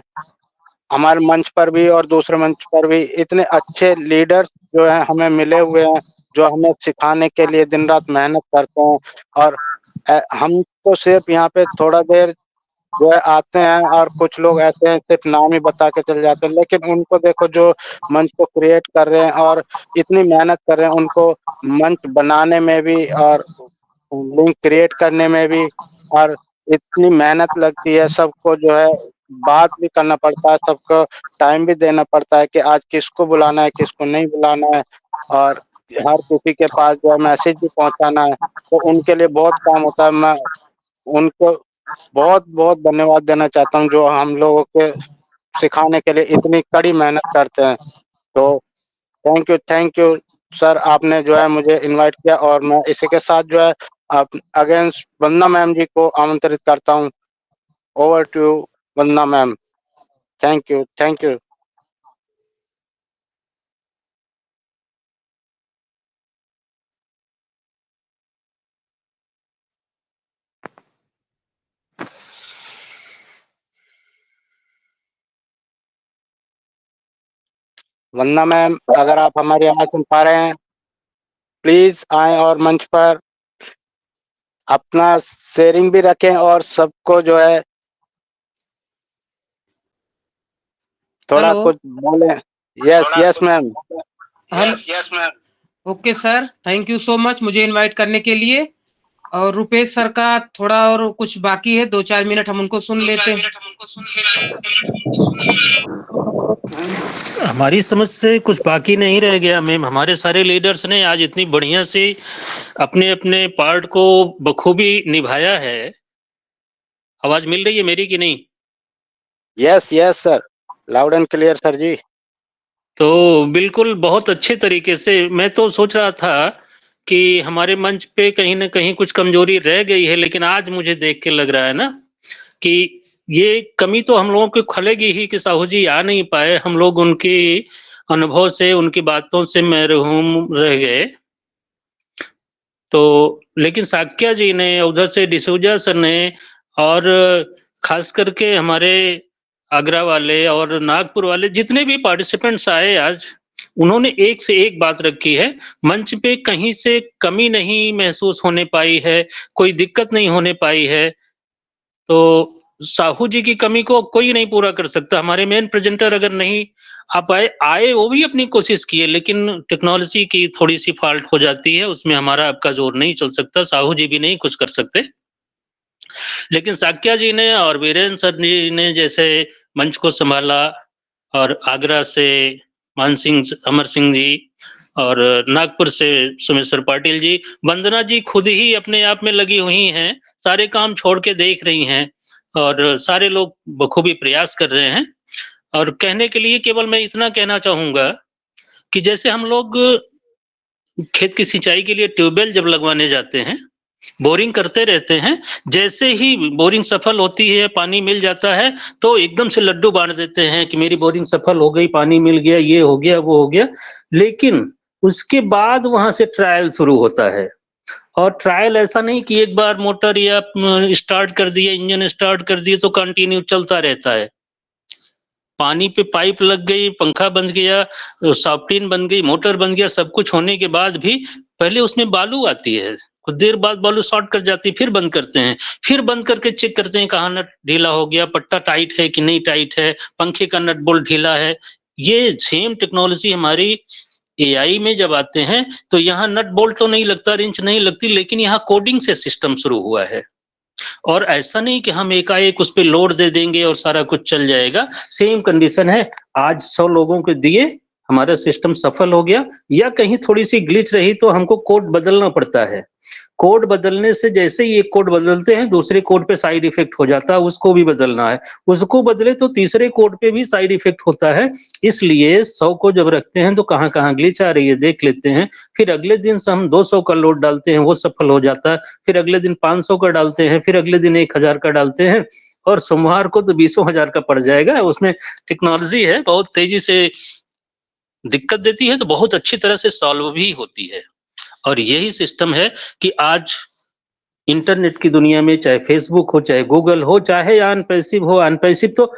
हमारे मंच पर भी और दूसरे मंच पर भी इतने अच्छे लीडर्स जो हैं हमें मिले हुए हैं, जो हमें सिखाने के लिए दिन रात मेहनत करते हैं। और हम तो सिर्फ यहाँ पे थोड़ा देर जो है आते हैं, और कुछ लोग ऐसे हैं सिर्फ नाम ही बता के चले जाते हैं, लेकिन उनको देखो जो मंच को क्रिएट कर रहे हैं और इतनी मेहनत कर रहे हैं, उनको मंच बनाने में भी और लिंक क्रिएट करने में भी और इतनी मेहनत लगती है। सबको जो है बात भी करना पड़ता है, सबको टाइम भी देना पड़ता है कि आज किसको बुलाना है, किसको नहीं बुलाना है, और हर किसी के पास जो है मैसेज भी पहुंचाना है। तो उनके लिए बहुत काम होता है। मैं उनको बहुत बहुत धन्यवाद देना चाहता हूँ, जो हम लोगों के सिखाने के लिए इतनी कड़ी मेहनत करते हैं। तो थैंक यू सर, आपने जो है मुझे इनवाइट किया, और मैं इसी के साथ जो है आप अगेंस्ट वंदना मैम जी को आमंत्रित करता हूँ। Over to Vandana ma'am. Thank you. Vandana ma'am, अगर आप हमारी आवाज सुन पा रहे हैं, प्लीज आए और मंच पर अपना शेयरिंग भी रखें, और सबको जो है थोड़ा हेलो। कुछ बोले। Yes ma'am. Okay sir, thank you so much मुझे इनवाइट करने के लिए। और रुपेश सर का थोड़ा और कुछ बाकी है, 2-4 मिनट हम उनको सुन लेते हैं। हमारी समझ से कुछ बाकी नहीं रह गया मैम। हमारे सारे लीडर्स ने आज इतनी बढ़िया से अपने अपने पार्ट को बखूबी निभाया है। आवाज मिल रही है मेरी कि नहीं? Yes sir, loud and clear sir ji. तो बिल्कुल बहुत अच्छे तरीके से। मैं तो सोच रहा था कि हमारे मंच पे कहीं ना कहीं कुछ कमजोरी रह गई है, लेकिन आज मुझे देख के लग रहा है ना कि ये कमी तो हम लोगों को खलेगी ही कि साहू जी आ नहीं पाए। हम लोग उनकी अनुभव से, उनकी बातों से महरूम रह गए। तो लेकिन साक्या जी ने, उधर से डिसूजा सर ने, और खास करके हमारे आगरा वाले और नागपुर वाले जितने भी पार्टिसिपेंट्स आए आज, उन्होंने एक से एक बात रखी है। मंच पे कहीं से कमी नहीं महसूस होने पाई है, कोई दिक्कत नहीं होने पाई है। तो साहू जी की कमी को कोई नहीं पूरा कर सकता। हमारे मेन प्रेजेंटर अगर नहीं आप आए वो भी अपनी कोशिश किए, लेकिन टेक्नोलॉजी की थोड़ी सी फॉल्ट हो जाती है, उसमें हमारा आपका जोर नहीं चल सकता। साहू जी भी नहीं कुछ कर सकते। लेकिन साक्या जी ने और वीरेंद्र सर जी ने जैसे मंच को संभाला, और आगरा से मान सिंह, अमर सिंह जी, और नागपुर से सुमेश्वर पाटिल जी, वंदना जी खुद ही अपने आप में लगी हुई हैं, सारे काम छोड़ के देख रही हैं, और सारे लोग बखूबी प्रयास कर रहे हैं। और कहने के लिए केवल मैं इतना कहना चाहूंगा कि जैसे हम लोग खेत की सिंचाई के लिए ट्यूबवेल जब लगवाने जाते हैं, बोरिंग करते रहते हैं, जैसे ही बोरिंग सफल होती है, पानी मिल जाता है, तो एकदम से लड्डू बांट देते हैं कि मेरी बोरिंग सफल हो गई, पानी मिल गया, ये हो गया, वो हो गया। लेकिन उसके बाद वहां से ट्रायल शुरू होता है, और ट्रायल ऐसा नहीं कि एक बार मोटर या स्टार्ट कर दिया, इंजन स्टार्ट कर दिए तो कंटिन्यू चलता रहता है। पानी पे पाइप लग गई, पंखा बंद गया, सॉफ्टिन बन गई, मोटर बन गया, सब कुछ होने के बाद भी पहले उसमें बालू आती है, कुछ देर बाद बालू शॉर्ट कर जाती है, फिर बंद करते हैं, फिर बंद करके चेक करते हैं कहाँ नट ढीला हो गया, पट्टा टाइट है कि नहीं टाइट है, पंखे का नट बोल्ट ढीला है। ये सेम टेक्नोलॉजी हमारी एआई में जब आते हैं तो यहाँ नट बोल्ट तो नहीं लगता, रिंच नहीं लगती, लेकिन यहाँ कोडिंग से सिस्टम शुरू हुआ है। और ऐसा नहीं कि हम एकाएक उस पे लोड दे देंगे और सारा कुछ चल जाएगा। सेम कंडीशन है, आज 100 लोगों को दिए, हमारा सिस्टम सफल हो गया, या कहीं थोड़ी सी ग्लिच रही तो हमको कोड बदलना पड़ता है। कोड बदलने से जैसे ही एक कोड बदलते हैं दूसरे कोड पे साइड इफेक्ट हो जाता है, उसको भी बदलना है, उसको बदले तो तीसरे कोड पे भी साइड इफेक्ट होता है। इसलिए 100 को जब रखते हैं तो कहाँ कहाँ ग्लिच आ रही है देख लेते हैं, फिर अगले दिन से हम 200 का लोड डालते हैं, वो सफल हो जाता है, फिर अगले दिन 500 का डालते हैं, फिर अगले दिन 1000 का डालते हैं, और सोमवार को तो 20,000 का पड़ जाएगा। उसमें टेक्नोलॉजी है, बहुत तेजी से दिक्कत देती है तो बहुत अच्छी तरह से सॉल्व भी होती है। और यही सिस्टम है कि आज इंटरनेट की दुनिया में, चाहे फेसबुक हो, चाहे गूगल हो, चाहे अनपैसिव हो, अनपैसिव तो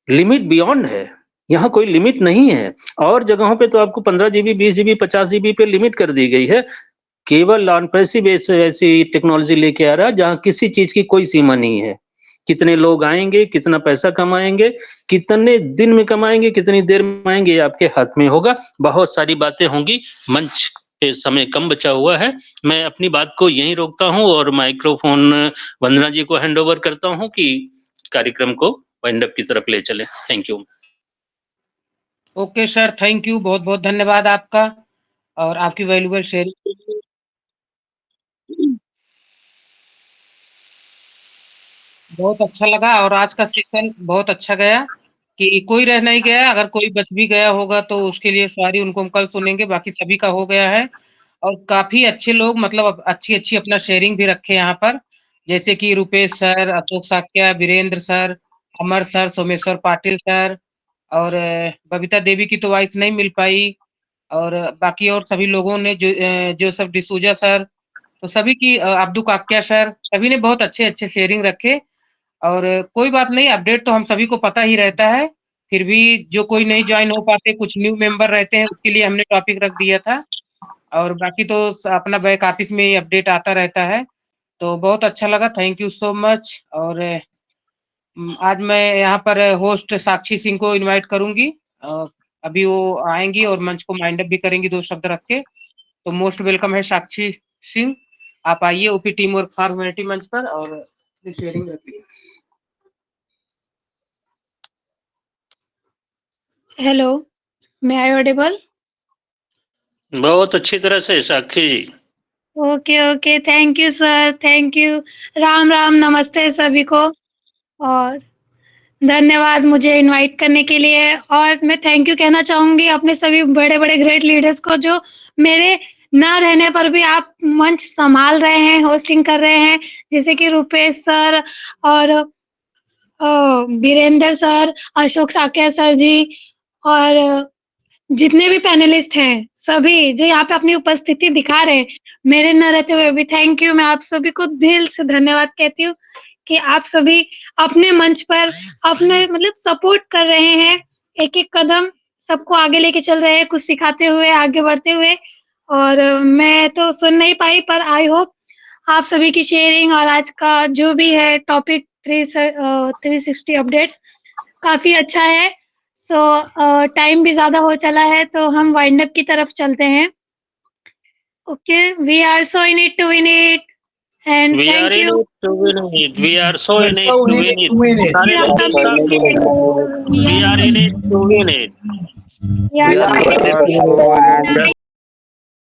लिमिट बियॉन्ड है, यहाँ कोई लिमिट नहीं है। और जगहों पे तो आपको 15 GB, 20 GB, 50 GB पे लिमिट कर दी गई है। केवल अनपैसिव ऐसी टेक्नोलॉजी लेके आ रहा है जहाँ किसी चीज की कोई सीमा नहीं है। कितने लोग आएंगे, कितना पैसा कमाएंगे, कितने दिन में कमाएंगे, कितनी देर में कमाएंगे, ये आपके हाथ में होगा। बहुत सारी बातें होंगी, मंच पे समय कम बचा हुआ है, मैं अपनी बात को यहीं रोकता हूं और माइक्रोफोन वंदना जी को हैंड ओवर करता हूं कि कार्यक्रम को वाइंड अप की तरफ ले चले। Thank you. Okay sir, thank you, बहुत बहुत धन्यवाद आपका और आपकी वैल्यूएबल शेयरिंग के लिए। बहुत अच्छा लगा और आज का सेशन बहुत अच्छा गया कि कोई रह नहीं गया। अगर कोई बच भी गया होगा तो उसके लिए सॉरी, उनको हम कल सुनेंगे। बाकी सभी का हो गया है और काफी अच्छे लोग मतलब अच्छी अपना शेयरिंग भी रखे यहाँ पर, जैसे कि रुपेश सर, अशोक साक्या, वीरेंद्र सर, अमर सर, सोमेश्वर पाटिल सर और बबीता देवी की तो वॉइस नहीं मिल पाई, और बाकी और सभी लोगों ने जोसेफ डिसूजा सर, तो सभी की अब्दू काक्या सर, सभी ने बहुत अच्छे शेयरिंग रखे। और कोई बात नहीं, अपडेट तो हम सभी को पता ही रहता है, फिर भी जो कोई नहीं ज्वाइन हो पाते, कुछ न्यू मेंबर रहते हैं, उसके लिए हमने टॉपिक रख दिया था। और बाकी तो अपना बैक ऑफिस में ही अपडेट आता रहता है। तो बहुत अच्छा लगा, थैंक यू सो मच। और आज मैं यहाँ पर होस्ट साक्षी सिंह को इनवाइट करूंगी, अभी वो आएंगी और मंच को माइंड अप भी करेंगी 2 शब्द रख के। तो मोस्ट वेलकम है साक्षी सिंह, आप आइए OP team work for humanity मंच पर और शेयरिंग रखिए। हेलो, मैं आई ऑडिबल? बहुत अच्छी तरह से Sakshi ji. Okay okay, thank you sir, thank you. Ram Ram, नमस्ते सभी को और धन्यवाद मुझे इनवाइट करने के लिए। और मैं थैंक यू कहना चाहूंगी अपने सभी बड़े बड़े ग्रेट लीडर्स को, जो मेरे न रहने पर भी आप मंच संभाल रहे हैं, होस्टिंग कर रहे हैं, जैसे कि रुपेश सर और वीरेंद्र सर, अशोक साक्या सर जी और जितने भी पैनलिस्ट हैं, सभी जो यहाँ पे अपनी उपस्थिति दिखा रहे हैं, मेरे न रहते हुए भी थैंक यू। मैं आप सभी को दिल से धन्यवाद कहती हूँ कि आप सभी अपने मंच पर अपने मतलब सपोर्ट कर रहे हैं, एक एक कदम सबको आगे लेके चल रहे हैं, कुछ सिखाते हुए, आगे बढ़ते हुए। और मैं तो सुन नहीं पाई, पर आई होप आप सभी की शेयरिंग और आज का जो भी है टॉपिक 360 अपडेट काफी अच्छा है। सो टाइम भी ज्यादा हो चला है, तो हम वाइंड अप की तरफ चलते हैं। Okay, we are so in it to win it and We thank are in you. it to win it. We are so in it So to in win it it. to win it. सारे लोग साथ में, we are in it to win it. Yeah. We are so in it.